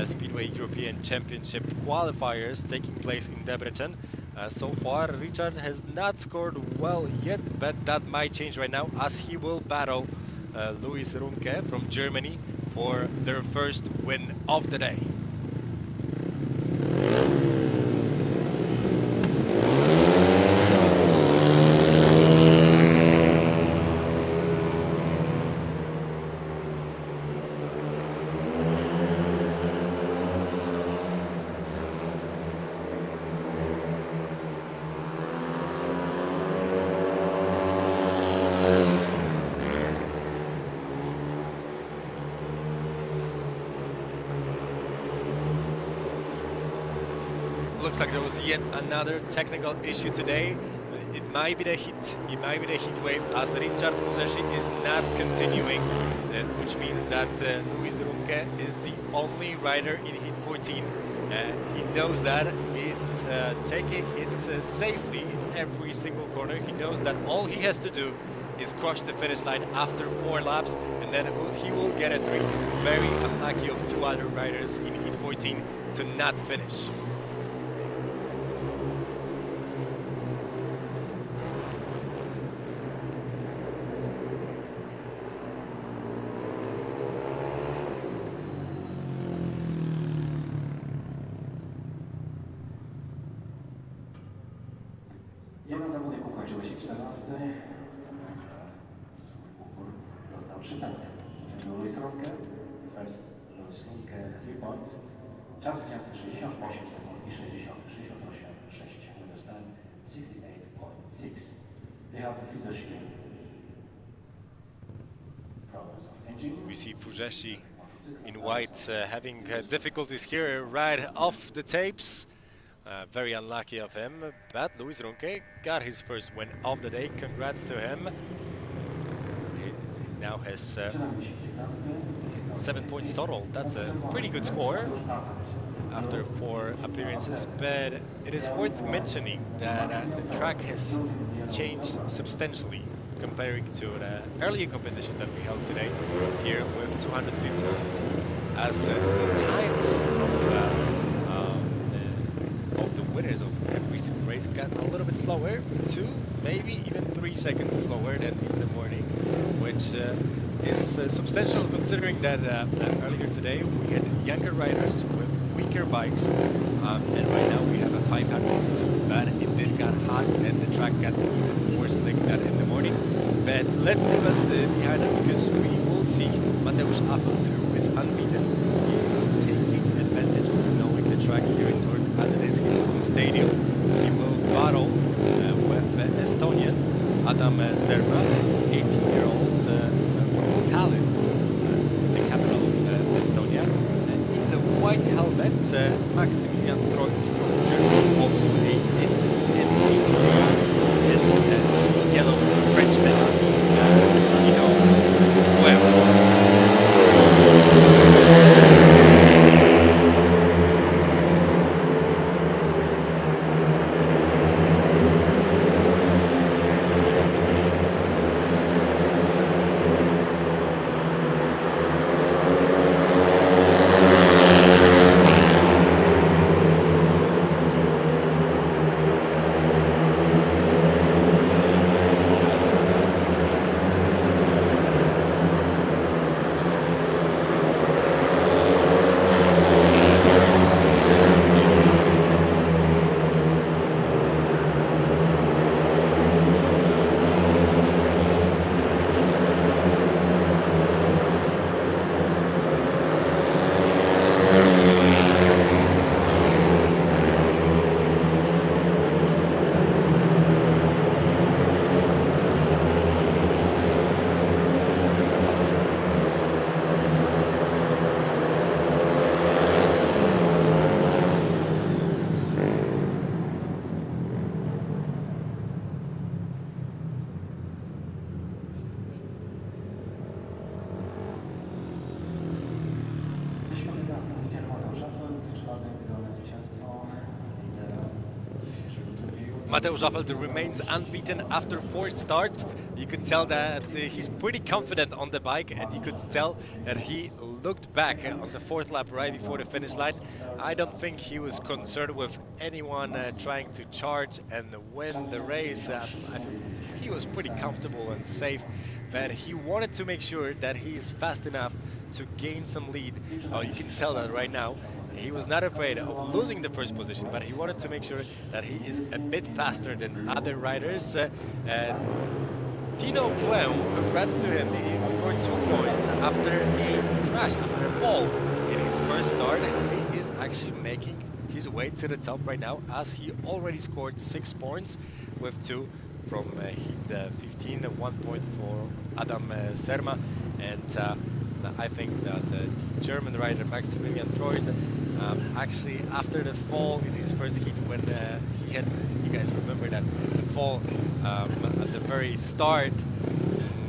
Speedway European Championship qualifiers taking place in Debrecen. So far, Richard has not scored well yet, but that might change right now as he will battle Luis Runke from Germany for their first win of the day. Looks like there was yet another technical issue today. It might be the heat wave as Richard Fuzeshi is not continuing, which means that Luis Runke is the only rider in heat 14. He knows that. He's taking it safely in every single corner. He knows that all he has to do is cross the finish line after 4 laps, and then he will get a 3. Very unlucky of 2 other riders in heat 14 to not finish. Jeden zawodnik ukończył się 14. Swój upór dostał 3 punkty. Luis Runke, first Slinkę 3 points. Czas zwycięzcy 68 sekund i 68,6. Winners time 68.6. They have the Fuzeshi. Problems of engine. We see Fuzeshi in white having difficulties here right off the tapes. Very unlucky of him, but Luis Runke got his first win of the day. Congrats to him. He now has 7 points total. That's a pretty good score after 4 appearances, but it is worth mentioning that the track has changed substantially comparing to the earlier competition that we held today here with 250cc, as the times of the winners of every single race got a little bit slower, 2, maybe even 3 seconds slower than in the morning, which is substantial considering that earlier today we had younger riders with weaker bikes, and right now we have a 500cc, but it did got hot and the track got even more slick than in the morning. But let's leave it behind it because we will see Mateusz Affelt, who is unbeaten. He is taking advantage of knowing the track here in Turk as it is his home stadium. He will battle with Estonian Adam Serma, 18-year-old from Tallinn, the capital of Estonia. In the white helmet, Maximilian Treut from Germany, also an 18-year-old, and yellow Frenchman, Tino Mateusz Affelt remains unbeaten after 4 starts. You could tell that he's pretty confident on the bike, and you could tell that he looked back on the 4th lap right before the finish line. I don't think he was concerned with anyone trying to charge and win the race. He was pretty comfortable and safe, but he wanted to make sure that he's fast enough to gain some lead. Oh, you can tell that right now. He was not afraid of losing the first position, but he wanted to make sure that he is a bit faster than other riders. Tino Pueu, congrats to him. He scored 2 points after a crash, after a fall in his first start. He is actually making his way to the top right now, as he already scored 6 points with 2 from heat 15, 1 point for Adam Serma, and I think that the German rider Maximilian Treut, actually after the fall in his first heat, when he had, you guys remember that the fall at the very start,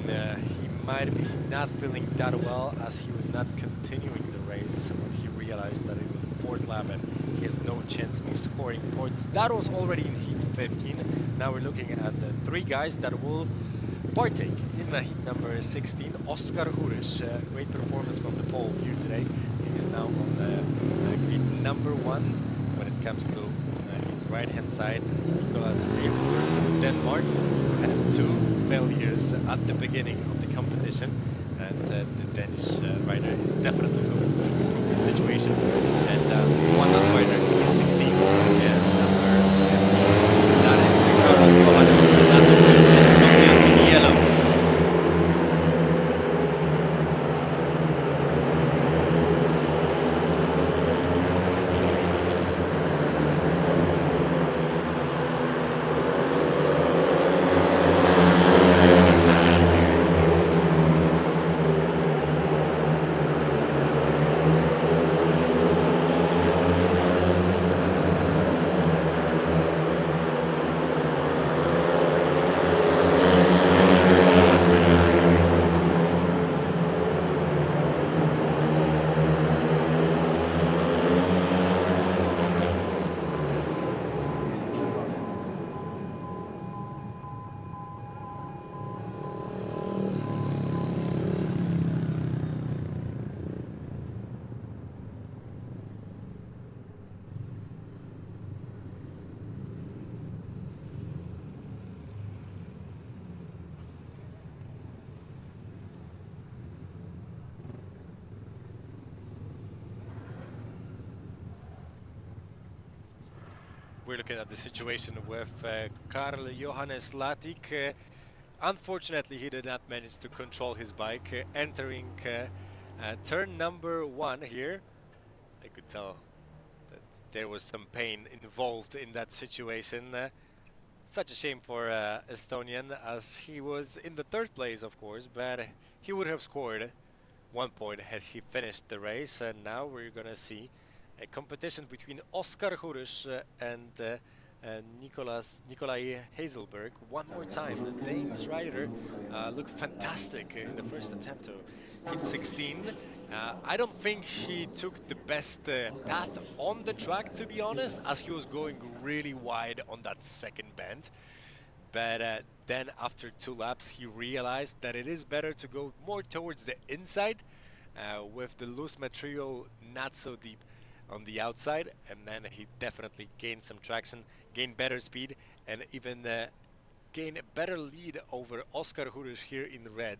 he might be not feeling that well, as he was not continuing the race when he realized that it was the 4th lap and he has no chance of scoring points. That was already in heat 15. Now we're looking at the 3 guys that will partake in heat number 16. Oskar Hurish, great performance from the pole here today. He is now on grid number 1 when it comes to his right-hand side. Nicolas Eisler from Denmark had 2 failures at the beginning of the competition, and the Danish rider is definitely looking to improve his situation. And one last rider in 16, and number 15, that is Carl Johannes, another Estonian in yellow. we're looking at the situation with Karl Johannes Latik. Unfortunately, he did not manage to control his bike, entering turn number 1 here. I could tell that there was some pain involved in that situation. Such a shame for Estonian, as he was in the 3rd place, of course, but he would have scored 1 point had he finished the race. And now we're gonna see a competition between Oskar Hurus and Nikolai Hazelberg one more time. The Danes rider looked fantastic in the first attempt to hit 16. I don't think he took the best path on the track, to be honest, as he was going really wide on that second bend. But then after 2 laps he realized that it is better to go more towards the inside with the loose material not so deep on the outside, and then he definitely gained some traction, gained better speed, and even gained a better lead over Oskar Hurus here in red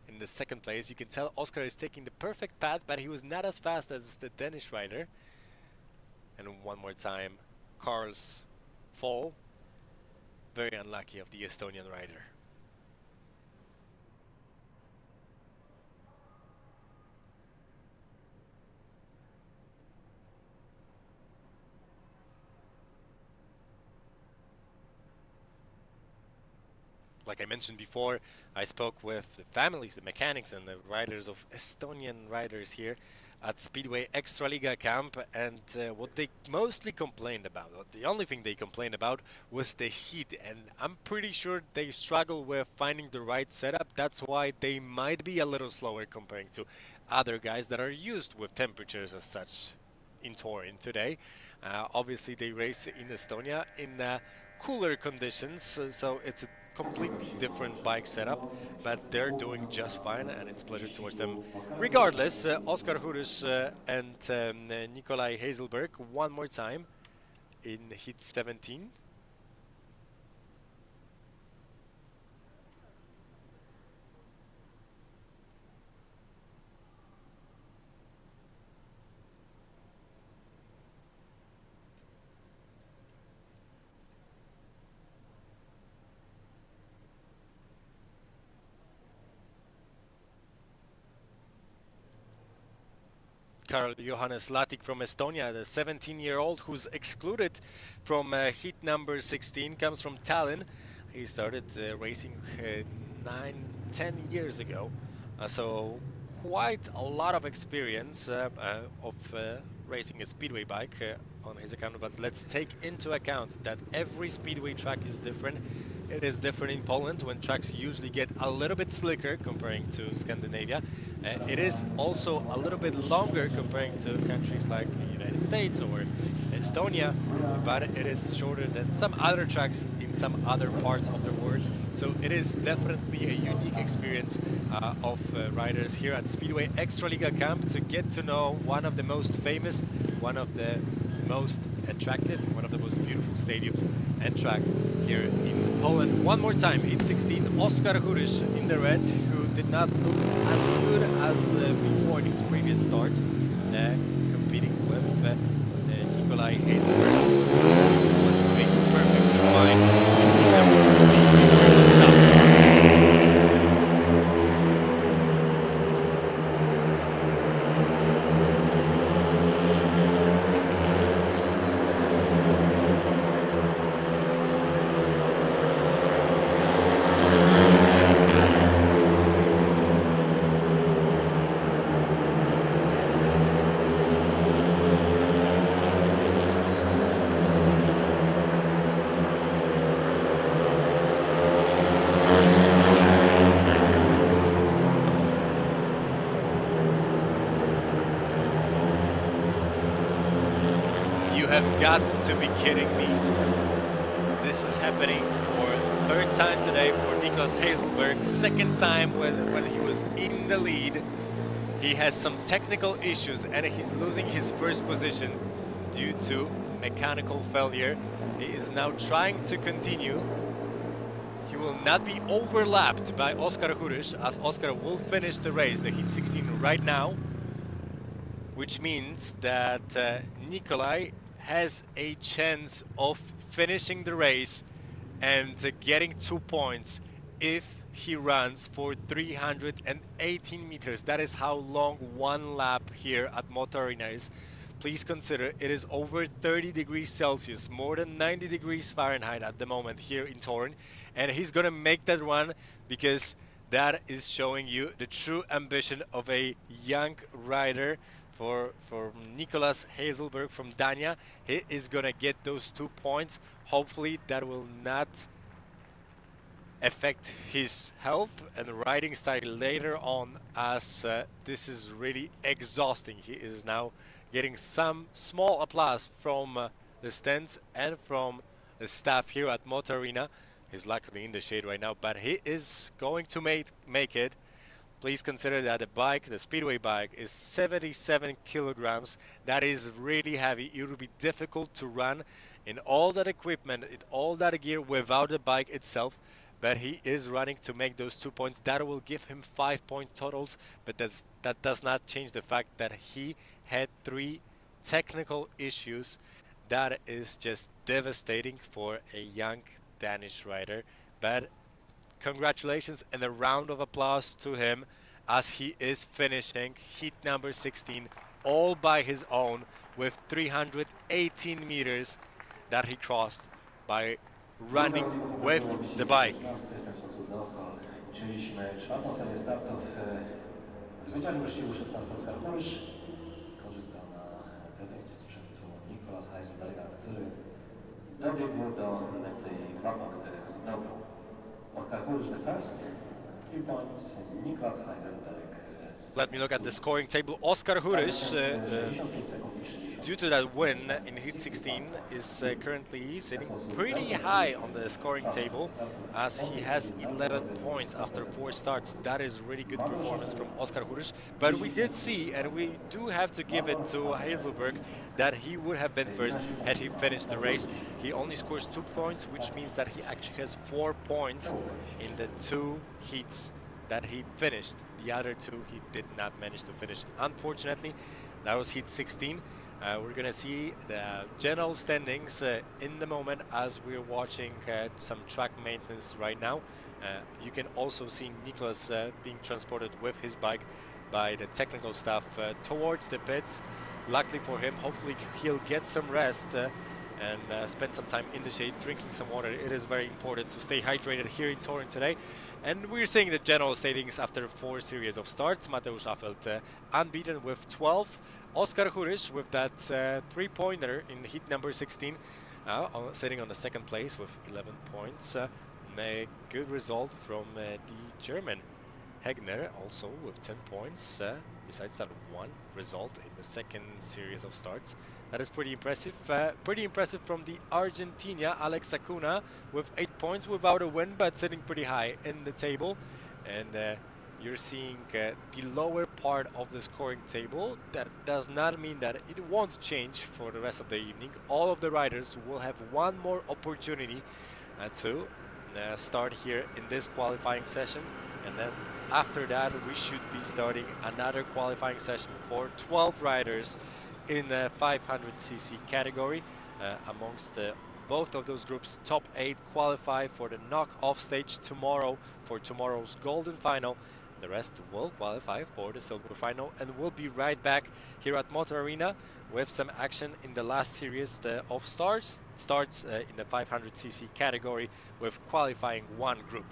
in the 2nd place. You can tell Oskar is taking the perfect path, but he was not as fast as the Danish rider. And one more time, Karl's fall. Very unlucky of the Estonian rider. Like I mentioned before, I spoke with the families, the mechanics and the riders of Estonian riders here at Speedway Ekstraliga Camp, and what they mostly complained about, or the only thing they complained about, was the heat. And I'm pretty sure they struggle with finding the right setup. That's why they might be a little slower comparing to other guys that are used with temperatures as such in touring today. Obviously they race in Estonia in cooler conditions, so it's a completely different bike setup, but they're doing just fine, and it's a pleasure to watch them. Regardless, Oskar Hurus and Nikolai Hazelberg one more time in hit 17. Karl Johannes Latik from Estonia, the 17-year-old who's excluded from heat number 16, comes from Tallinn. He started racing 9-10 years ago, so quite a lot of experience of racing a speedway bike on his account. But let's take into account that every speedway track is different. It is different in Poland, when tracks usually get a little bit slicker comparing to Scandinavia. It is also a little bit longer comparing to countries like the United States or Estonia, but it is shorter than some other tracks in some other parts of the world. So it is definitely a unique experience of riders here at Speedway Ekstraliga Camp to get to know one of the most famous, one of the most attractive, one of the most beautiful stadiums and track here in Poland. One more time, 8:16, Oskar Hurus in the red, who did not look as good as before in his previous starts, competing with Nikolai Hazelberg, who was doing perfectly fine. There was a mistake before the stop. Have got to be kidding me. This is happening for 3rd time today for Niklas Hazelberg. 2nd time when he was in the lead. He has some technical issues and he's losing his 1st position due to mechanical failure. He is now trying to continue. He will not be overlapped by Oskar Hurus, as Oskar will finish the race, the heat 16 right now, which means that Nikolai has a chance of finishing the race and getting 2 points if he runs for 318 meters. That is how long one lap here at Motor Arena is. Please consider it is over 30 degrees Celsius, more than 90 degrees Fahrenheit at the moment here in Torun, and he's gonna make that run because that is showing you the true ambition of a young rider for Nicolas Hazelberg from Dania. He is gonna get those 2 points. Hopefully that will not affect his health and riding style later on, as this is really exhausting. He is now getting some small applause from the stands and from the staff here at Motor Arena. He's luckily in the shade right now, but he is going to make it. Please consider that the bike, the Speedway bike, is 77 kilograms. That is really heavy. It will be difficult to run in all that equipment, in all that gear without the bike itself. But he is running to make those 2 points. That will give him 5-point totals, but that does not change the fact that he had 3 technical issues. That is just devastating for a young Danish rider. But congratulations and a round of applause to him as he is finishing heat number 16 all by his own with 318 meters that he crossed by running with the bike. Uczyliśmy 4. serię startów. Zwyciężył wyścigu 16 Oskar Kurysz. Skorzystał na wyjęcie sprzętu Nicolas Hazelberga, który dobiegł do mety i 2 punkty zdobył. Oskar Kurysz the first, 3 points, Nicolas Hazelberg. Let me look at the scoring table. Oskar Hurish, due to that win in Heat 16, is currently sitting pretty high on the scoring table, as he has 11 points after 4 starts. That is really good performance from Oskar Hurish. But we did see, and we do have to give it to Hazelberg, that he would have been first had he finished the race. He only scores 2 points, which means that he actually has 4 points in the 2 heats that he finished. The other 2 he did not manage to finish, unfortunately. That was heat 16. We're gonna see the general standings in the moment as we're watching some track maintenance right now. You can also see Nicolas being transported with his bike by the technical staff towards the pits. Luckily for him, hopefully he'll get some rest and spend some time in the shade drinking some water. It is very important to stay hydrated here in Torun today. And we're seeing the general standings after 4 series of starts. Mateusz Affelt unbeaten with 12. Oskar Hurish with that 3-pointer in heat number 16, sitting on the 2nd place with 11 points. A good result from the German Hegner, also with 10 points. Besides that 1 result in the 2nd series of starts. That is pretty impressive. Pretty impressive from the Argentina, Alex Acuna, with 8 points without a win, but sitting pretty high in the table. And you're seeing the lower part of the scoring table. That does not mean that it won't change for the rest of the evening. All of the riders will have 1 more opportunity to start here in this qualifying session. And then after that, we should be starting another qualifying session for 12 riders in the 500cc category. Amongst both of those groups, top 8 qualify for the knock-off stage tomorrow for tomorrow's golden final. The rest will qualify for the silver final, and we'll be right back here at Motor Arena with some action in the last series of starts in the 500cc category with qualifying 1 group.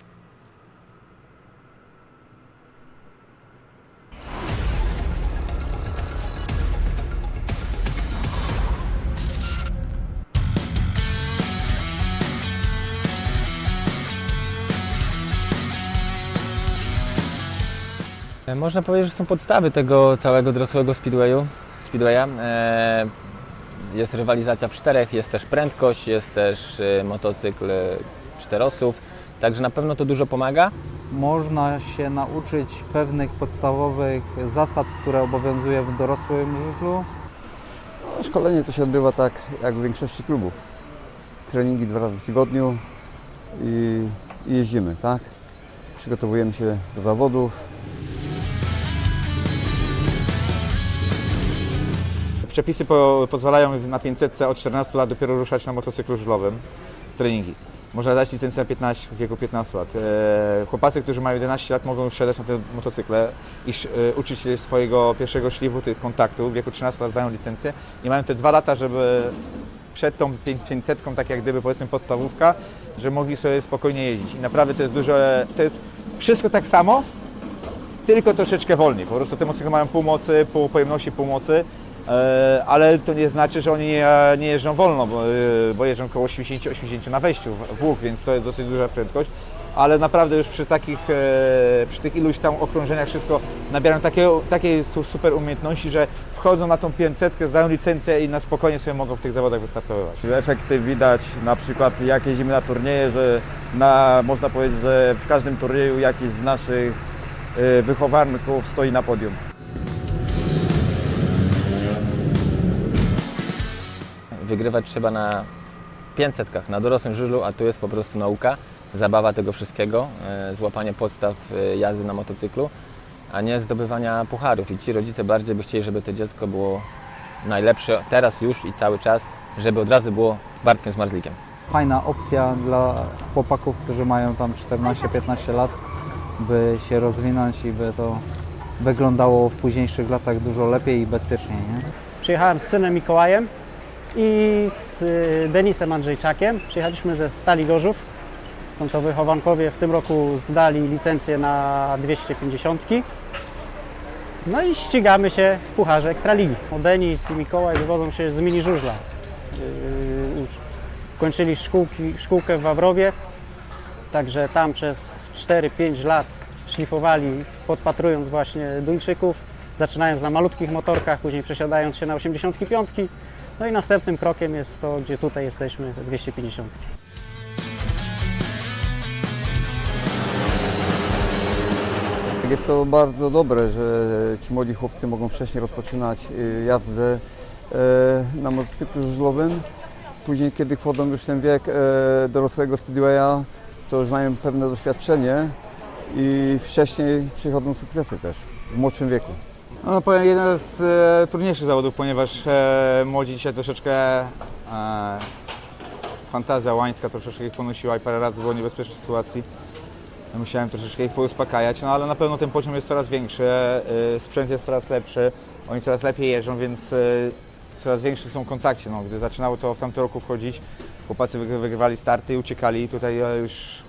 Można powiedzieć, że są podstawy tego całego dorosłego speedwaya. Jest rywalizacja w 4, jest też prędkość, jest też motocykl 4 osób, także na pewno to dużo pomaga. Można się nauczyć pewnych podstawowych zasad, które obowiązują w dorosłym żużlu. Szkolenie to się odbywa tak jak w większości klubów. Treningi 2 razy w tygodniu i jeździmy, tak? Przygotowujemy się do zawodów. Przepisy pozwalają na 500 od 14 lat dopiero ruszać na motocyklu żużlowym treningi. Można dać licencję w wieku 15 lat. Chłopacy, którzy mają 11 lat, mogą już wsiadać na te motocykle i uczyć się swojego pierwszego szlifu, tych kontaktów. W wieku 13 lat zdają licencję i mają te 2 lata, żeby przed tą 500, tak jak gdyby powiedzmy podstawówka, że mogli sobie spokojnie jeździć. I naprawdę to jest duże, to jest wszystko tak samo, tylko troszeczkę wolniej. Po prostu te motocykle mają pół mocy, pół pojemności, pół mocy. Ale to nie znaczy, że oni nie jeżdżą wolno, bo jeżdżą około 80 na wejściu w łuk, więc to jest dosyć duża prędkość. Ale naprawdę już przy tych iluś tam okrążeniach wszystko nabierają takiej super umiejętności, że wchodzą na tą 500, zdają licencję i na spokojnie sobie mogą w tych zawodach wystartować. Efekty widać na przykład jak jeździmy na turnieje, że można powiedzieć, że w każdym turnieju jakiś z naszych wychowanków stoi na podium. Wygrywać trzeba na 500, na dorosłym żużlu, a tu jest po prostu nauka, zabawa tego wszystkiego, złapanie podstaw jazdy na motocyklu, a nie zdobywania pucharów. I ci rodzice bardziej by chcieli, żeby to dziecko było najlepsze teraz już i cały czas, żeby od razu było Bartkiem z Marzlikiem. Fajna opcja dla chłopaków, którzy mają tam 14-15 lat, by się rozwinąć i by to wyglądało w późniejszych latach dużo lepiej i bezpieczniej. Nie? Przyjechałem z synem Mikołajem i z Denisem Andrzejczakiem. Przyjechaliśmy ze Stali Gorzów. Są to wychowankowie. W tym roku zdali licencję na 250. No i ścigamy się w Pucharze Ekstraligi. Denis i Mikołaj wywodzą się z mini żużla. Kończyli szkółkę w Wawrowie. Także tam przez 4-5 lat szlifowali, podpatrując właśnie Duńczyków. Zaczynając na malutkich motorkach, później przesiadając się na 85. No i następnym krokiem jest to, gdzie tutaj jesteśmy, 250. Jest to bardzo dobre, że ci młodzi chłopcy mogą wcześniej rozpoczynać jazdę na motocyklu żużlowym. Później, kiedy wchodzą już w ten wiek dorosłego speedwaya, to już mają pewne doświadczenie i wcześniej przychodzą sukcesy też, w młodszym wieku. No, powiem, jeden z trudniejszych zawodów, ponieważ młodzi dzisiaj troszeczkę fantazja łańska troszeczkę ich ponosiła i parę razy było niebezpiecznych sytuacji. Musiałem troszeczkę ich pouspokajać, no ale na pewno ten poziom jest coraz większy, sprzęt jest coraz lepszy, oni coraz lepiej jeżdżą, więc coraz większe są kontakcie. No, gdy zaczynało to w tamtym roku wchodzić, chłopacy wygrywali starty i uciekali, tutaj już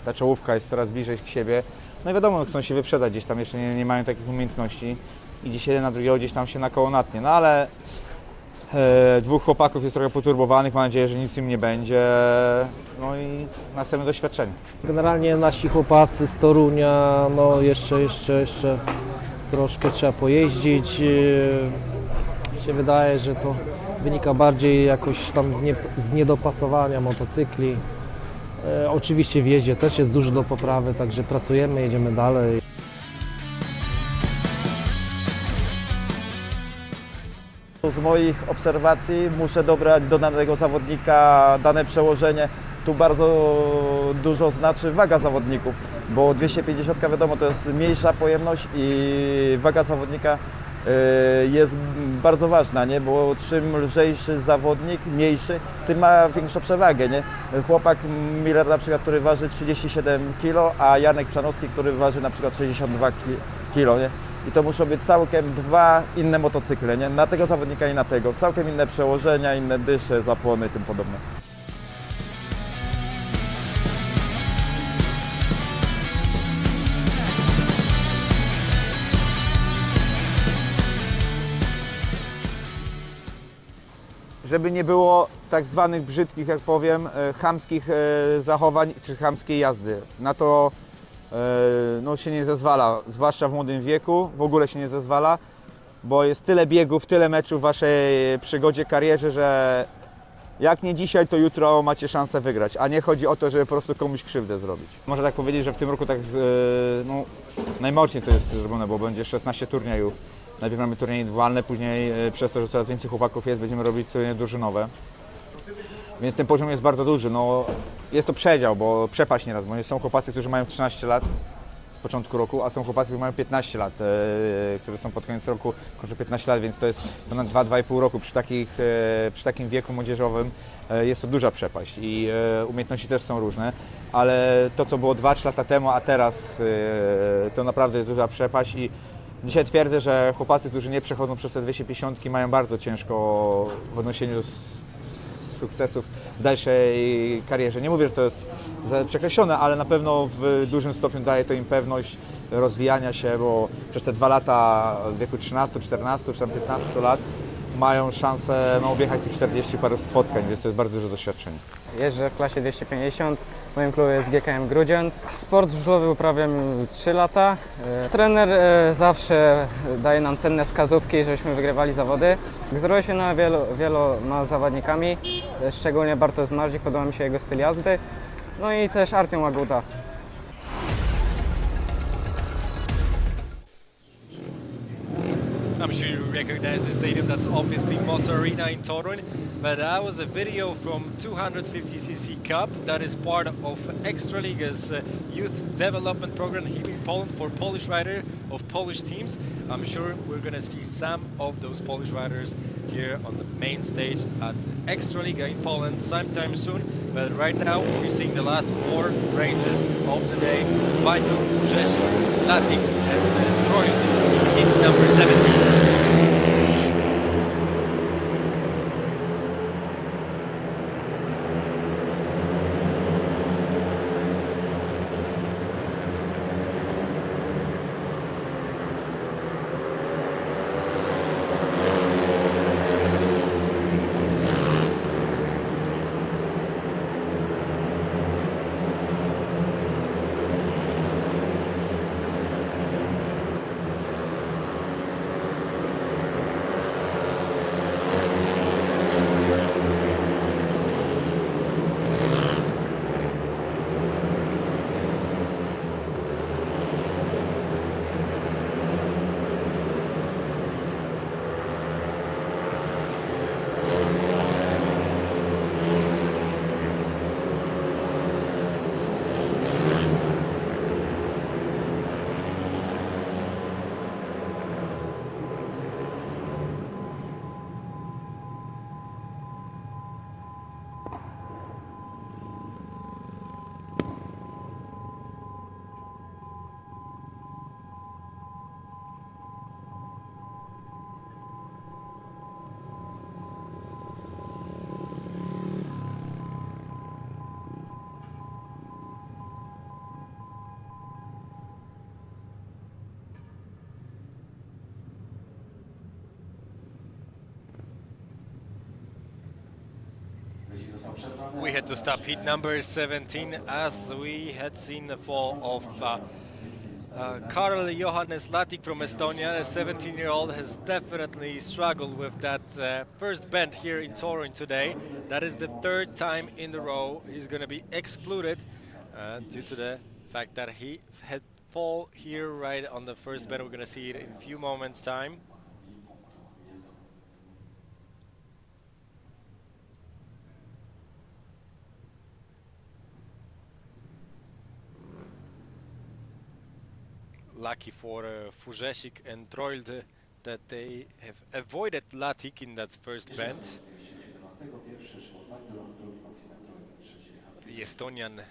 ta czołówka jest coraz bliżej siebie. No i wiadomo, chcą się wyprzedzać, gdzieś tam jeszcze nie mają takich umiejętności i gdzieś jeden na drugiego gdzieś tam się na koło natnie. No ale dwóch chłopaków jest trochę poturbowanych, mam nadzieję, że nic im nie będzie. No i następne doświadczenie. Generalnie nasi chłopacy z Torunia, no jeszcze troszkę trzeba pojeździć. Się wydaje, że to wynika bardziej jakoś tam z niedopasowania motocykli. Oczywiście w jeździe też jest dużo do poprawy, także pracujemy, jedziemy dalej. Z moich obserwacji muszę dobrać do danego zawodnika dane przełożenie. Tu bardzo dużo znaczy waga zawodników, bo 250 wiadomo to jest mniejsza pojemność i waga zawodnika jest bardzo ważna, nie? Bo czym lżejszy zawodnik, mniejszy, tym ma większą przewagę. Nie? Chłopak Miller na przykład, który waży 37 kg, a Janek Przanowski, który waży na przykład 62 kg. Nie? I to muszą być całkiem dwa inne motocykle, nie? Na tego zawodnika i na tego. Całkiem inne przełożenia, inne dysze, zapłony i tym podobne. Żeby nie było tak zwanych brzydkich, jak powiem, chamskich zachowań czy chamskiej jazdy. Na to no, się nie zezwala, zwłaszcza w młodym wieku, w ogóle się nie zezwala, bo jest tyle biegów, tyle meczów w waszej przygodzie, karierze, że jak nie dzisiaj, to jutro macie szansę wygrać, a nie chodzi o to, żeby po prostu komuś krzywdę zrobić. Można tak powiedzieć, że w tym roku tak no, najmocniej to jest zrobione, bo będzie 16 turniejów. Najpierw mamy turnieje indywidualne, później przez to, że coraz więcej chłopaków jest, będziemy robić turnieje drużynowe. Więc ten poziom jest bardzo duży. No, jest to przedział, bo przepaść nieraz, bo są chłopacy, którzy mają 13 lat, początku roku, a są chłopacy, którzy mają 15 lat, którzy są pod koniec roku, kończą 15 lat, więc to jest ponad 2-2,5 roku. Przy takim wieku młodzieżowym jest to duża przepaść i umiejętności też są różne, ale to, co było 2-3 lata temu, a teraz to naprawdę jest duża przepaść i dzisiaj twierdzę, że chłopacy, którzy nie przechodzą przez te 250, mają bardzo ciężko w odniesieniu do sukcesów w dalszej karierze. Nie mówię, że to jest przekreślone, ale na pewno w dużym stopniu daje to im pewność rozwijania się, bo przez te 2 lata w wieku 13, 14 czy tam 15 lat mają szansę objechać tych 40 parę spotkań, więc to jest bardzo duże doświadczenie. Jeżdżę w klasie 250, w moim klubie jest GKM Grudziądz. Sport żużlowy uprawiam 3 lata. Trener zawsze daje nam cenne wskazówki, żebyśmy wygrywali zawody. Wzoruję się na wieloma zawodnikami, szczególnie Bartosz Zmarzik, podoba mi się jego styl jazdy. No i też Artyom Łaguta. I'm sure you recognize the stadium, that's obviously Motor Arena in Torun, but that was a video from 250cc Cup that is part of Ekstraliga's youth development program here in Poland for Polish riders of Polish teams. I'm sure we're going to see some of those Polish riders here on the main stage at Ekstraliga in Poland sometime soon, but right now we're seeing the last 4 races of the day. Bajdur, Rzeszów, Latik and Troy in hit number 17. We had to stop heat number 17 as we had seen the fall of Karl Johannes Latik from Estonia. A 17-year-old has definitely struggled with that first bend here in Torun today. That is the 3rd time in the row he's going to be excluded due to the fact that he had fall here right on the first bend. We're going to see it in a few moments' time. Lucky for Furzesik and Troilde that they have avoided Latik in that first bend. The Estonian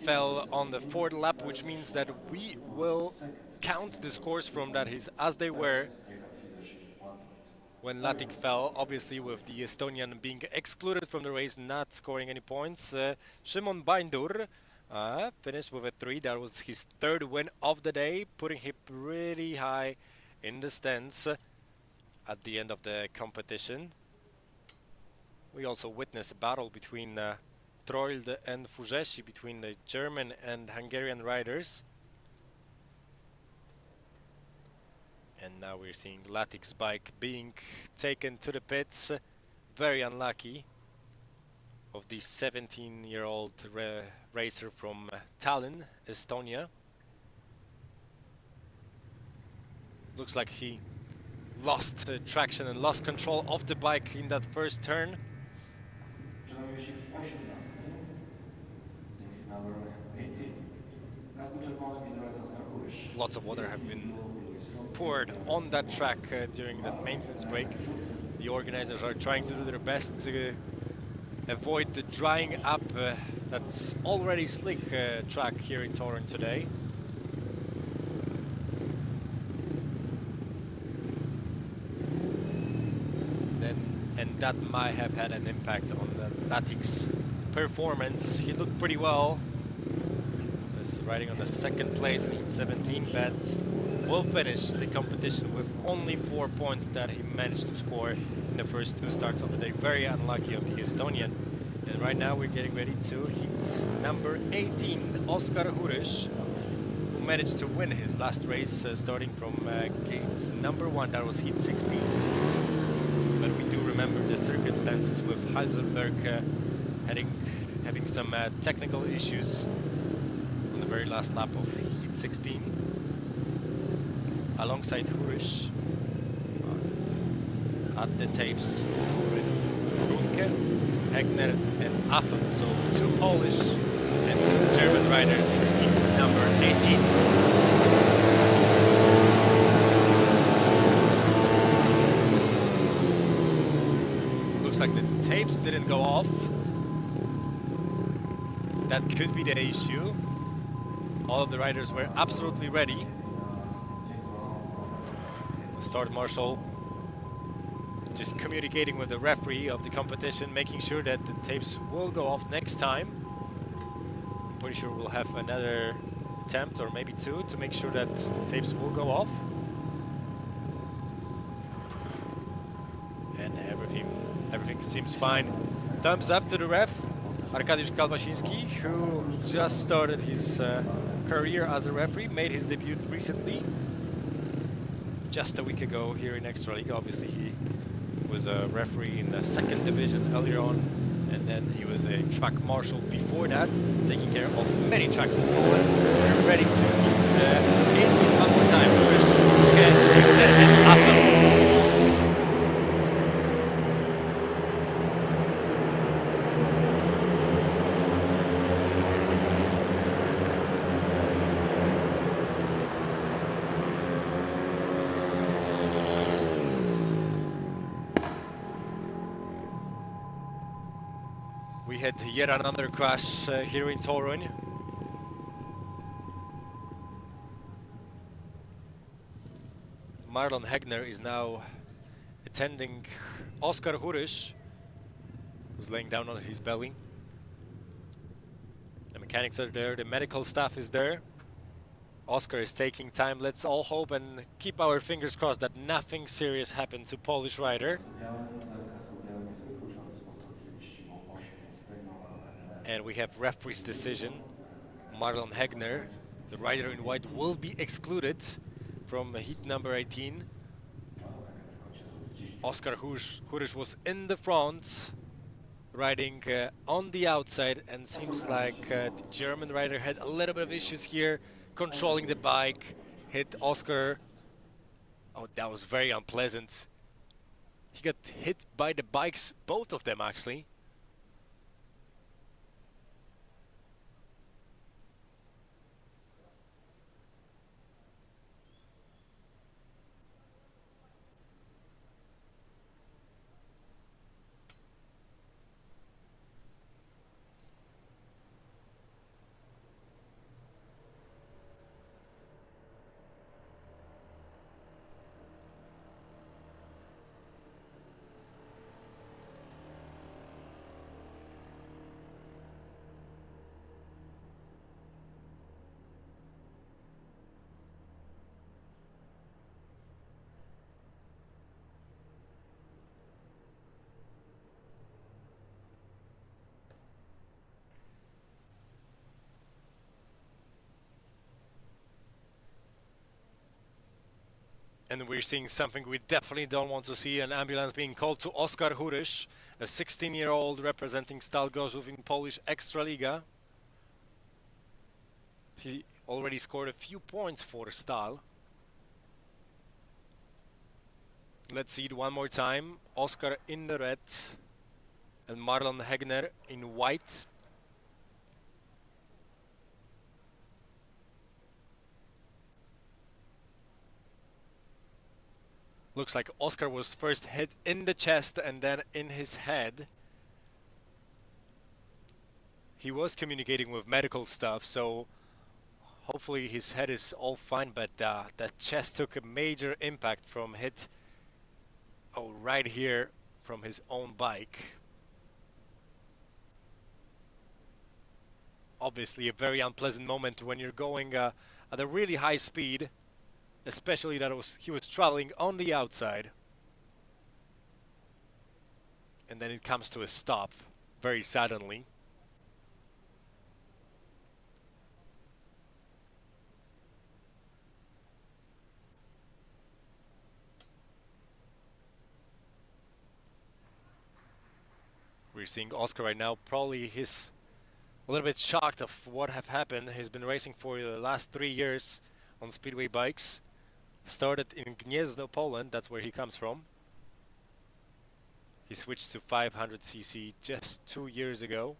fell on the 4th lap, which means that we will count the scores from that as they were when Latik fell, obviously with the Estonian being excluded from the race, not scoring any points. Szymon Bajdur finished with a 3. That was his 3rd win of the day, putting him really high in the stands at the end of the competition. We also witnessed a battle between Troilde and Furzesi, between the German and Hungarian riders. And now we're seeing Latik's bike being taken to the pits. Very unlucky of the 17-year-old racer from Tallinn, Estonia. Looks like he lost traction and lost control of the bike in that first turn. Lots of water have been poured on that track during the maintenance break. The organizers are trying to do their best to avoid the drying up that's already slick track here in Torun today. And that might have had an impact on Latik's performance. He looked pretty well. He's riding on the second place in Heat 17, but will finish the competition with only 4 points that he managed to score in the first 2 starts of the day. Very unlucky of the Estonian. And right now we're getting ready to Heat number 18, Oskar Huriš, who managed to win his last race starting from gate number 1, that was Heat 16. But we do remember the circumstances with Heiselberg having some technical issues on the very last lap of Heat 16. Alongside Huriš, at the tapes is already Runke, Hegner and Affel, so 2 Polish and 2 German riders in Heat number 18. Looks like the tapes didn't go off. That could be the issue. All of the riders were absolutely ready. The start marshal just communicating with the referee of the competition, making sure that the tapes will go off next time. I'm pretty sure we'll have another attempt, or maybe 2, to make sure that the tapes will go off. And everything seems fine. Thumbs up to the ref, Arkadiusz Kalwasiński, who just started his career as a referee, made his debut recently, just a week ago here in Ekstraliga. Obviously he was a referee in the 2nd division earlier on, and then he was a track marshal before that, taking care of many tracks in Poland. We're ready to Heat 18 one more time. And Affel. We had yet another crash here in Torun. Marlon Hegner is now attending Oskar Huriš, who's laying down on his belly. The mechanics are there, the medical staff is there. Oskar is taking time. Let's all hope and keep our fingers crossed that nothing serious happened to Polish rider. And we have referee's decision. Marlon Hegner, the rider in white, will be excluded from heat number 18. Oskar Huriš was in the front, riding on the outside, and seems like the German rider had a little bit of issues here, controlling the bike, hit Oskar. Oh, that was very unpleasant. He got hit by the bikes, both of them actually. And we're seeing something we definitely don't want to see, an ambulance being called to Oskar Huriš, a 16-year-old representing Stal Gorzów in Polish Ekstraliga. He already scored a few points for Stal. Let's see it one more time. Oskar in the red and Marlon Hegner in white. Looks like Oscar was first hit in the chest and then in his head. He was communicating with medical stuff, so hopefully his head is all fine, but that chest took a major impact from hit right here from his own bike. Obviously a very unpleasant moment when you're going at a really high speed, especially that he was traveling on the outside. And then it comes to a stop very suddenly. We're seeing Oscar right now. Probably he's a little bit shocked of what have happened. He's been racing for the last 3 years on speedway bikes. Started in Gniezno, Poland. That's where he comes from. He switched to 500cc just 2 years ago.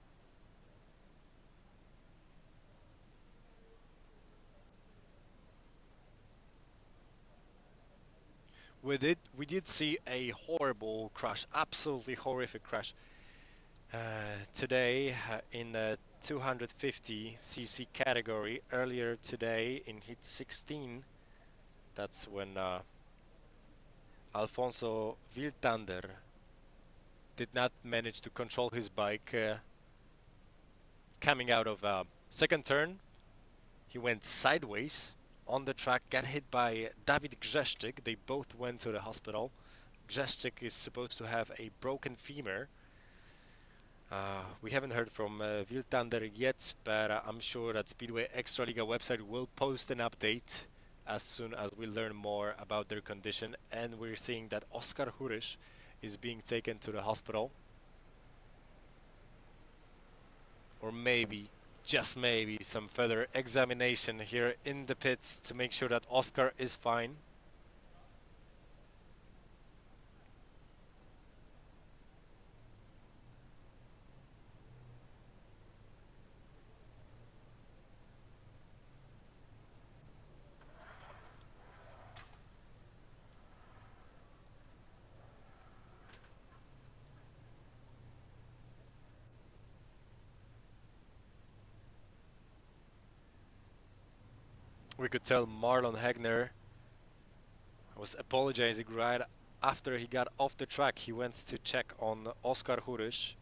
We did see a horrible crash, absolutely horrific crash. Today in the 250cc category, earlier today in hit 16, that's when Alfonso Wiltander did not manage to control his bike. Coming out of second turn, he went sideways on the track, got hit by Dawid Grzeszczyk. They both went to the hospital. Grzeszczyk is supposed to have a broken femur. We haven't heard from Wiltander yet, but I'm sure that Speedway Ekstraliga website will post an update as soon as we learn more about their condition. And we're seeing that Oskar Hurysz is being taken to the hospital. Or maybe, just maybe, some further examination here in the pits to make sure that Oskar is fine. We could tell Marlon Hegner was apologizing right after he got off the track. He went to check on Oskar Hurysz,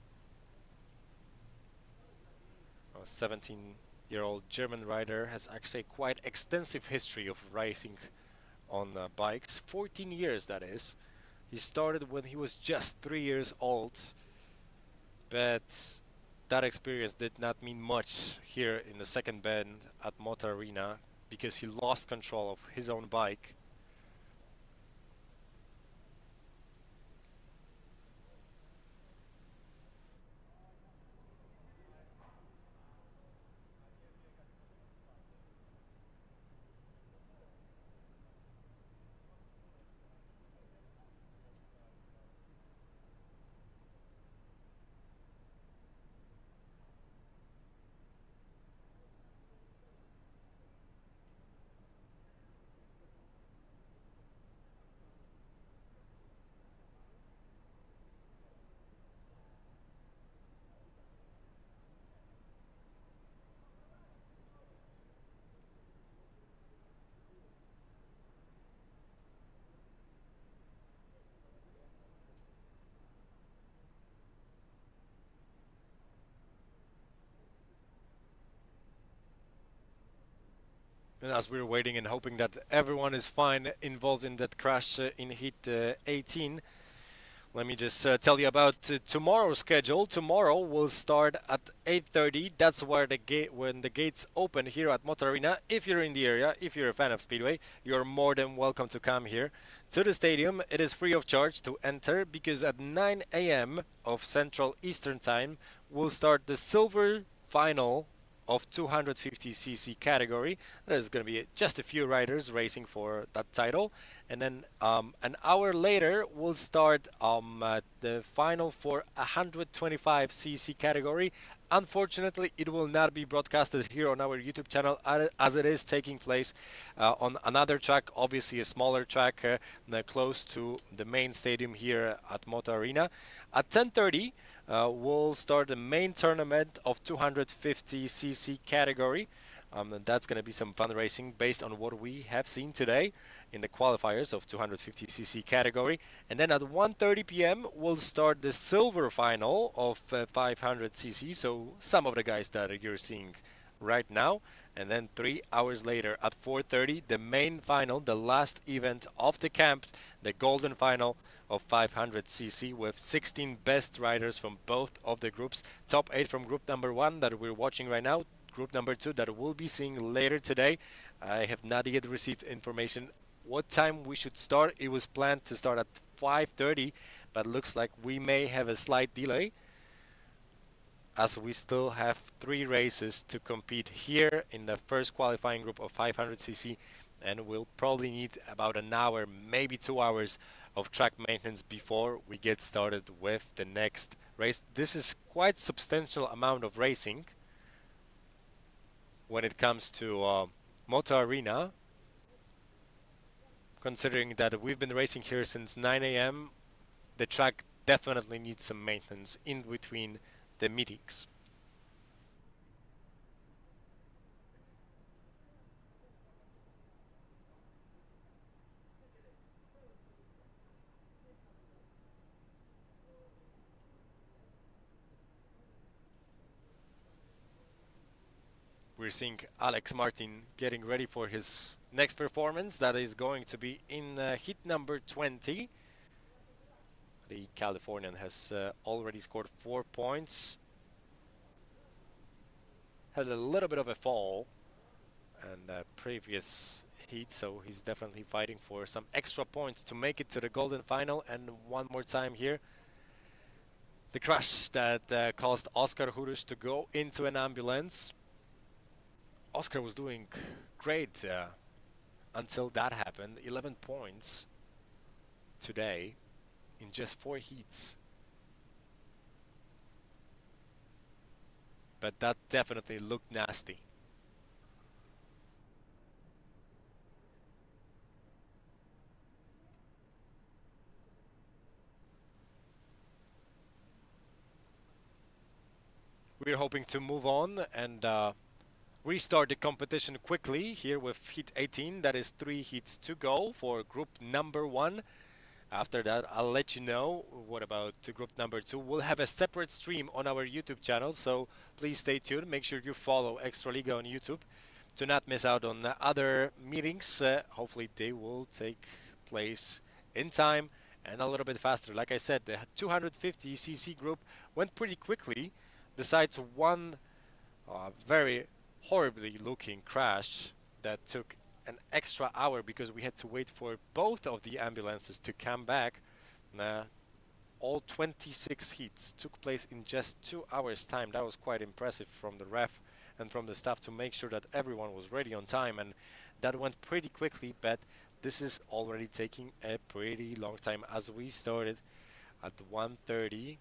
a 17-year-old German rider, has actually quite extensive history of racing on bikes. 14 years, that is. He started when he was just 3 years old, but that experience did not mean much here in the second bend at Motor Arena, because he lost control of his own bike. And as we're waiting and hoping that everyone is fine involved in that crash in heat 18, let me just tell you about tomorrow's schedule. Tomorrow will start at 8:30. That's where when the gates open here at Motor Arena. If you're in the area, if you're a fan of Speedway, you're more than welcome to come here to the stadium. It is free of charge to enter, because at 9 a.m. of Central Eastern Time will start the silver final of 250cc category. There's going to be just a few riders racing for that title. And then an hour later, we'll start the final for 125cc category. Unfortunately, it will not be broadcasted here on our YouTube channel as it is taking place on another track, obviously a smaller track close to the main stadium here at Moto Arena. At 10:30, we'll start the main tournament of 250cc category. And that's going to be some fun racing based on what we have seen today in the qualifiers of 250cc category. And then at 1:30 p.m. we'll start the silver final of 500cc, so some of the guys that you're seeing right now. And then 3 hours later at 4:30, the main final, the last event of the camp, the golden final of 500cc with 16 best riders from both of the groups. Top 8 from group number 1 that we're watching right now. Group number 2 that we'll be seeing later today. I have not yet received information what time we should start. It was planned to start at 5:30, but looks like we may have a slight delay as we still have 3 races to compete here in the first qualifying group of 500cc, and we'll probably need about an hour, maybe 2 hours of track maintenance before we get started with the next race. This is quite substantial amount of racing when it comes to Moto Arena, considering that we've been racing here since 9 a.m. The track definitely needs some maintenance in between the meetings. We're seeing Alex Martin getting ready for his next performance. That is going to be in heat number 20. The Californian has already scored 4 points. Had a little bit of a fall in the previous heat, so he's definitely fighting for some extra points to make it to the golden final. And one more time here, the crash that caused Oscar Hurush to go into an ambulance. Oscar was doing great until that happened. 11 points today in just 4 heats. But that definitely looked nasty. We're hoping to move on and restart the competition quickly here with heat 18. That is 3 heats to go for group number 1. After that, I'll let you know what about group number 2. We'll have a separate stream on our YouTube channel, so please stay tuned. Make sure you follow Ekstraliga on YouTube to not miss out on other meetings. Hopefully they will take place in time and a little bit faster. Like I said, the 250cc group went pretty quickly, besides one very horribly looking crash that took an extra hour because we had to wait for both of the ambulances to come back. All 26 heats took place in just 2 hours time. That was quite impressive from the ref and from the staff to make sure that everyone was ready on time, and that went pretty quickly, but this is already taking a pretty long time as we started at 1:30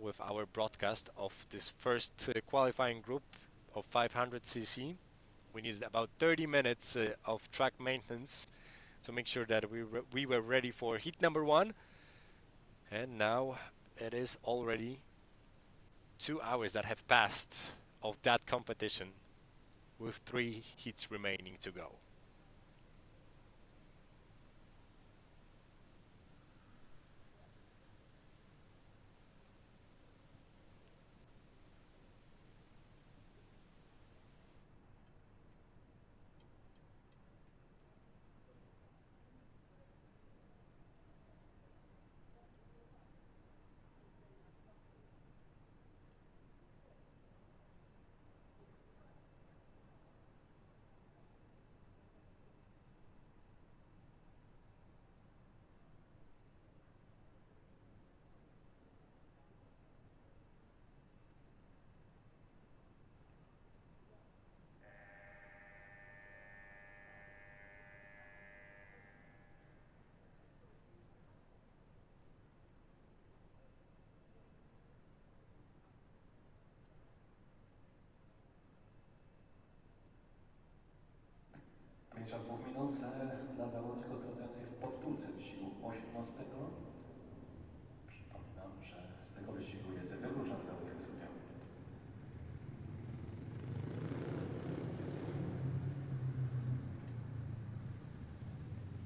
with our broadcast of this first qualifying group of 500cc. We needed about 30 minutes of track maintenance to make sure that we were ready for heat number 1. And now it is already 2 hours that have passed of that competition with 3 heats remaining to go.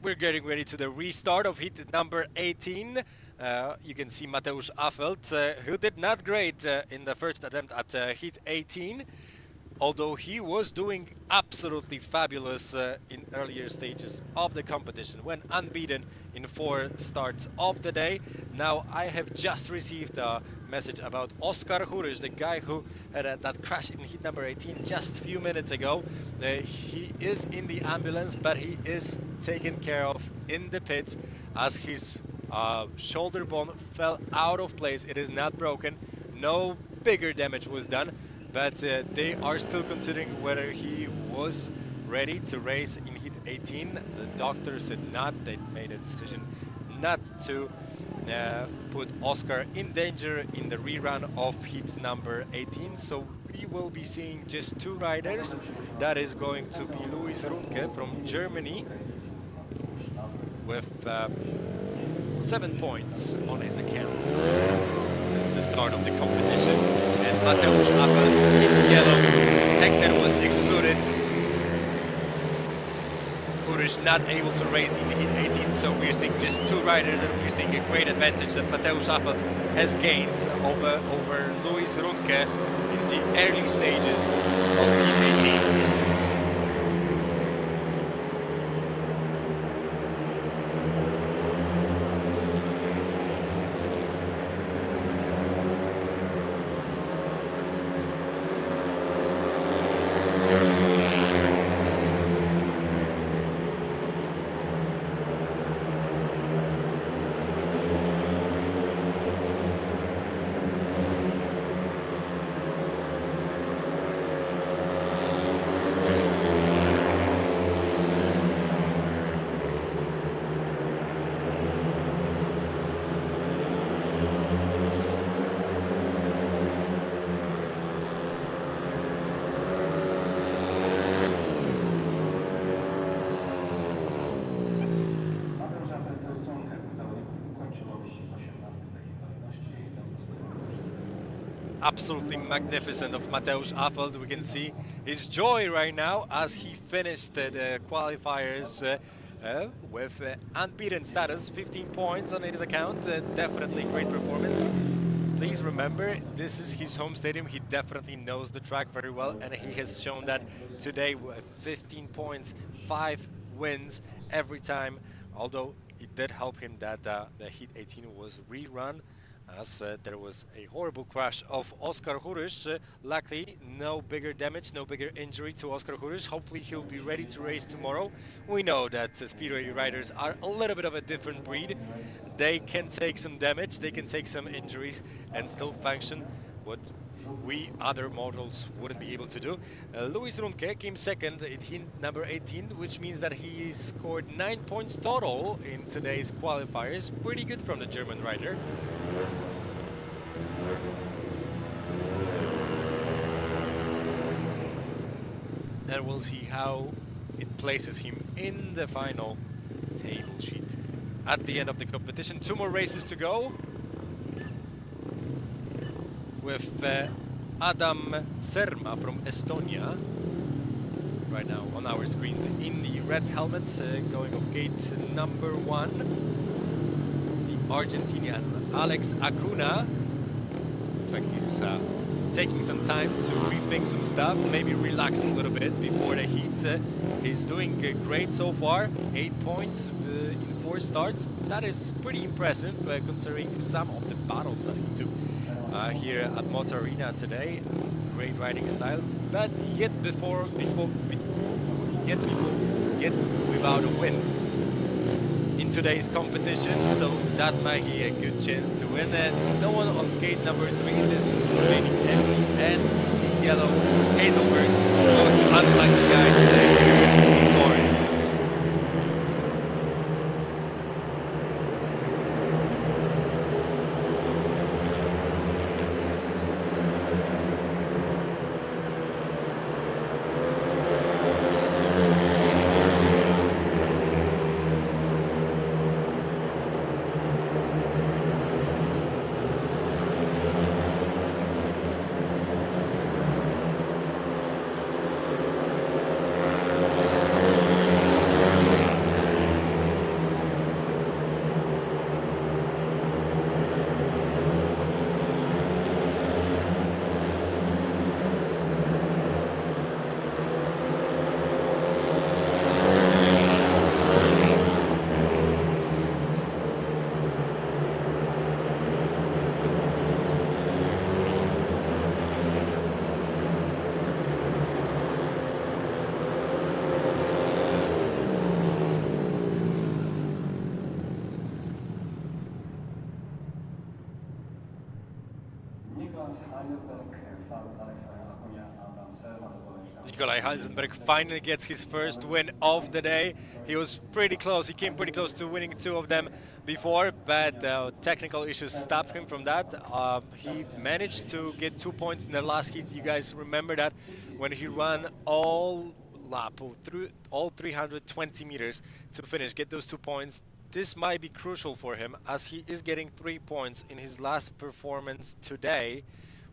we're getting ready to the restart of heat number 18. You can see Mateusz Affelt, who did not great in the first attempt at heat 18, although he was doing absolutely fabulous in earlier stages of the competition, went unbeaten in 4 starts of the day. Now I have just received a message about Oskar Hurys, the guy who had that crash in heat number 18 just a few minutes ago. He is in the ambulance, but he is taken care of in the pits as his shoulder bone fell out of place. It is not broken, no bigger damage was done, but they are still considering whether he was ready to race in heat 18. The doctor said not. They made a decision not to put Oskar in danger in the rerun of heat number 18. So we will be seeing just 2 riders. That is going to be Luis Runke from Germany with 7 points on his account since the start of the competition. And Mateusz Affelt in yellow. Heckner was excluded. Hurys not able to race in heat 18, so we're seeing just 2 riders, and we're seeing a great advantage that Mateusz Affelt has gained over Luis Runke in the early stages of heat 18. Absolutely magnificent of Mateusz Affelt. We can see his joy right now as he finished the qualifiers with unbeaten status, 15 points on his account. Definitely great performance. Please remember, this is his home stadium. He definitely knows the track very well, and he has shown that today with 15 points, 5 wins every time. Although it did help him that the heat 18 was rerun, as there was a horrible crash of Oskar Hurys. Luckily, no bigger damage, no bigger injury to Oskar Hurys. Hopefully he'll be ready to race tomorrow. We know that Speedway riders are a little bit of a different breed. They can take some damage, they can take some injuries and still function, what we other mortals wouldn't be able to do. Luis Runke came second in heat number 18, which means that he scored 9 points total in today's qualifiers. Pretty good from the German rider. And we'll see how it places him in the final table sheet at the end of the competition. 2 more races to go, with Adam Serma from Estonia right now on our screens in the red helmet, going off gate number 1. The Argentinian Alex Acuna. Looks like he's taking some time to rethink some stuff, maybe relax a little bit before the heat. He's doing great so far, 8 points in 4 starts. That is pretty impressive considering some of the battles that he took here at Motor Arena today. Great riding style, but yet without a win in today's competition, so that might be a good chance to win. And no one on gate number 3. This is remaining empty, and the yellow Hazelberg, most unlucky guy today, Torres. Nikolaj Heisenberg finally gets his first win of the day. He was pretty close, he came pretty close to winning 2 of them before, but technical issues stopped him from that. He managed to get 2 points in the last heat. You guys remember that when he ran all lap through all 320 meters to finish, get those 2 points. This might be crucial for him as he is getting 3 points in his last performance today,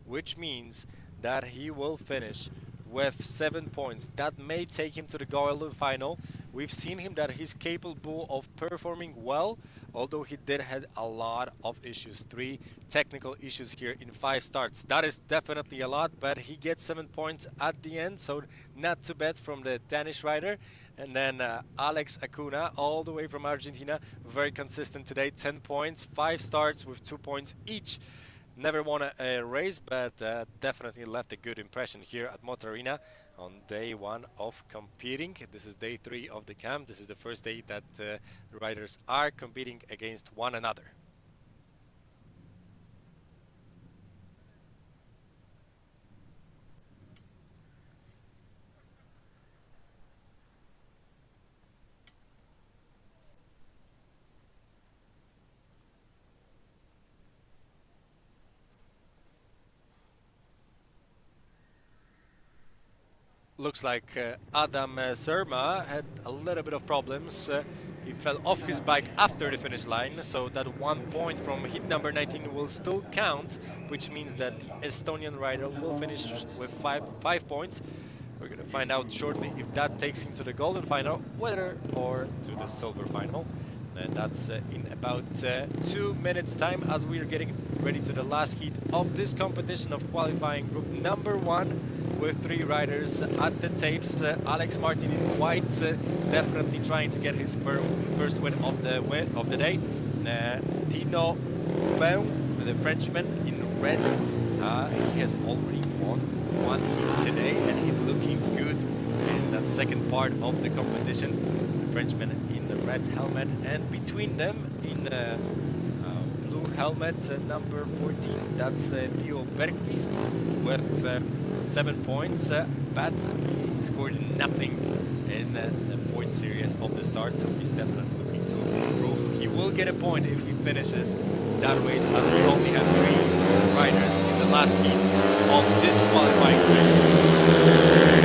which means that he will finish with 7 points. That may take him to the golden final. We've seen him that he's capable of performing well, although he did have a lot of issues. 3 technical issues here in 5 starts. That is definitely a lot, but he gets 7 points at the end, so not too bad from the Danish rider. And then Alex Acuna, all the way from Argentina, very consistent today, 10 points, 5 starts with 2 points each. Never won a race, but definitely left a good impression here at Motor Arena on day 1 of competing. This is day 3 of the camp. This is the first day that riders are competing against one another. Looks like Adam Serma had a little bit of problems. He fell off his bike after the finish line, so that 1 point from hit number 19 will still count, which means that the Estonian rider will finish with 5 points. We're going to find out shortly if that takes him to the golden final, whether or to the silver final. And that's in about 2 minutes time as we are getting ready to the last heat of this competition of qualifying group number 1 with 3 riders at the tapes. Alex Martin in white, definitely trying to get his first win of the day. Tino Bouin, the Frenchman, in red. He has already won 1 heat today and he's looking good in that second part of the competition. The Frenchman in the red helmet, and between them in blue helmet number 14, that's Theo Bergqvist with 7 points, but he scored nothing in the 4th series of the start, so he's definitely looking to improve. He will get a point if he finishes that race, as we only have 3 riders in the last heat of this qualifying session.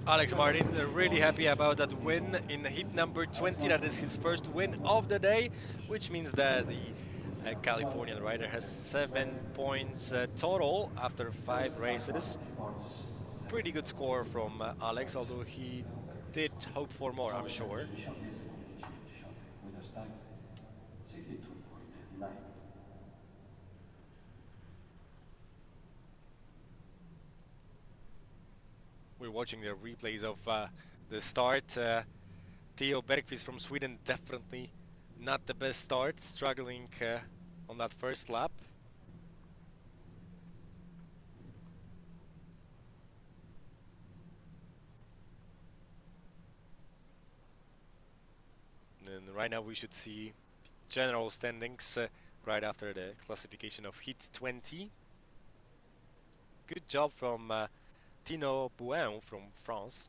Alex Martin really happy about that win in heat number 20. That is his first win of the day, which means that the Californian rider has 7 points total after 5 races. Pretty good score from Alex, although he did hope for more, I'm sure. We're watching the replays of the start. Theo Bergqvist from Sweden, definitely not the best start, struggling on that first lap. And right now we should see general standings right after the classification of heat 20. Good job from Tino Bouin from France.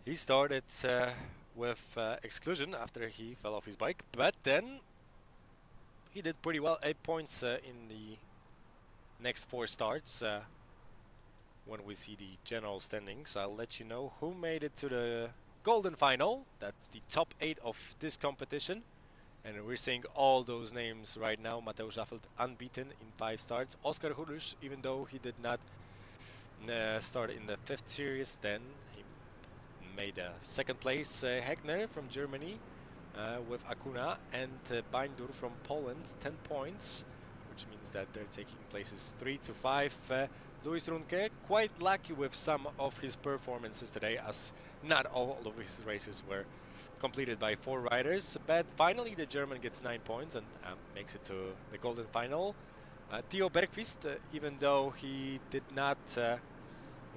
He started with exclusion after he fell off his bike, but then he did pretty well. 8 points in the next 4 starts. When we see the general standings, I'll let you know who made it to the golden final. That's the top 8 of this competition. And we're seeing all those names right now. Mateusz Raffelt unbeaten in 5 starts. Oskar Hurus, even though he did not start in the 5th series, then he made a 2nd place. Hegner from Germany with Akuna and Bindur from Poland, 10 points, which means that they're taking places 3 to 5. Luis Runke, quite lucky with some of his performances today, as not all of his races were completed by 4 riders, but finally the German gets 9 points and makes it to the golden final. Theo Bergqvist, even though he did not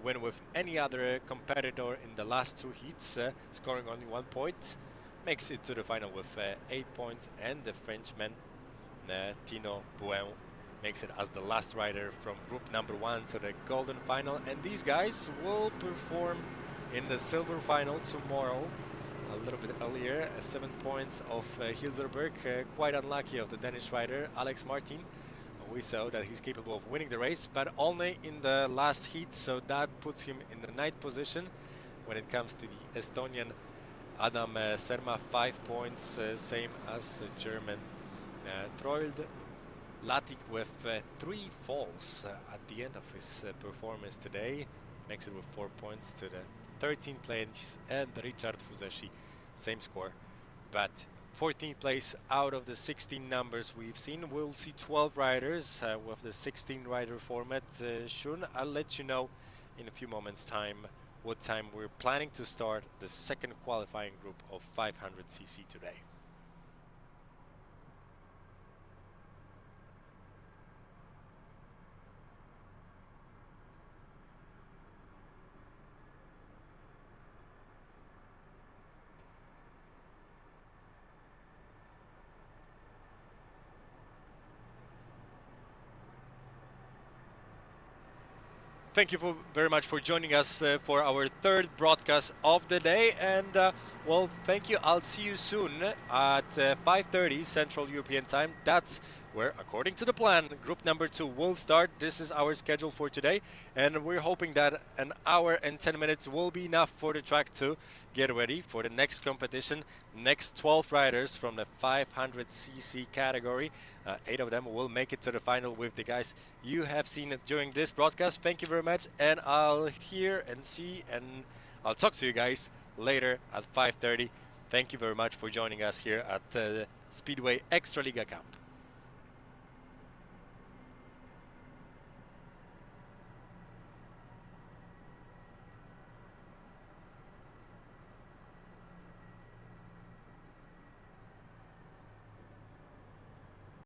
win with any other competitor in the last 2 heats, scoring only 1 point, makes it to the final with 8 points, and the Frenchman Tino Bouin makes it as the last rider from group number 1 to the golden final. And these guys will perform in the silver final tomorrow, a little bit earlier. 7 points of Hilserberg, quite unlucky of the Danish rider Alex Martin. We saw that he's capable of winning the race, but only in the last heat, so that puts him in the 9th position. When it comes to the Estonian Adam Serma, 5 points, same as German Troild Latik with 3 falls at the end of his performance today. Makes it with 4 points to the 13th place, and Richard Fuzeshi, same score, but 14th place out of the 16 numbers we've seen. We'll see 12 riders with the 16 rider format. Shun, I'll let you know in a few moments time what time we're planning to start the 2nd qualifying group of 500cc today. Thank you very much for joining us for our 3rd broadcast of the day, and well, thank you. I'll see you soon at 5:30 Central European Time. That's where, according to the plan, group number 2 will start. This is our schedule for today, and we're hoping that an hour and 10 minutes will be enough for the track to get ready for the next competition. Next 12 riders from the 500cc category. 8 of them will make it to the final with the guys you have seen during this broadcast. Thank you very much, and I'll hear and see, and I'll talk to you guys later at 5:30. Thank you very much for joining us here at Speedway Ekstraliga Camp.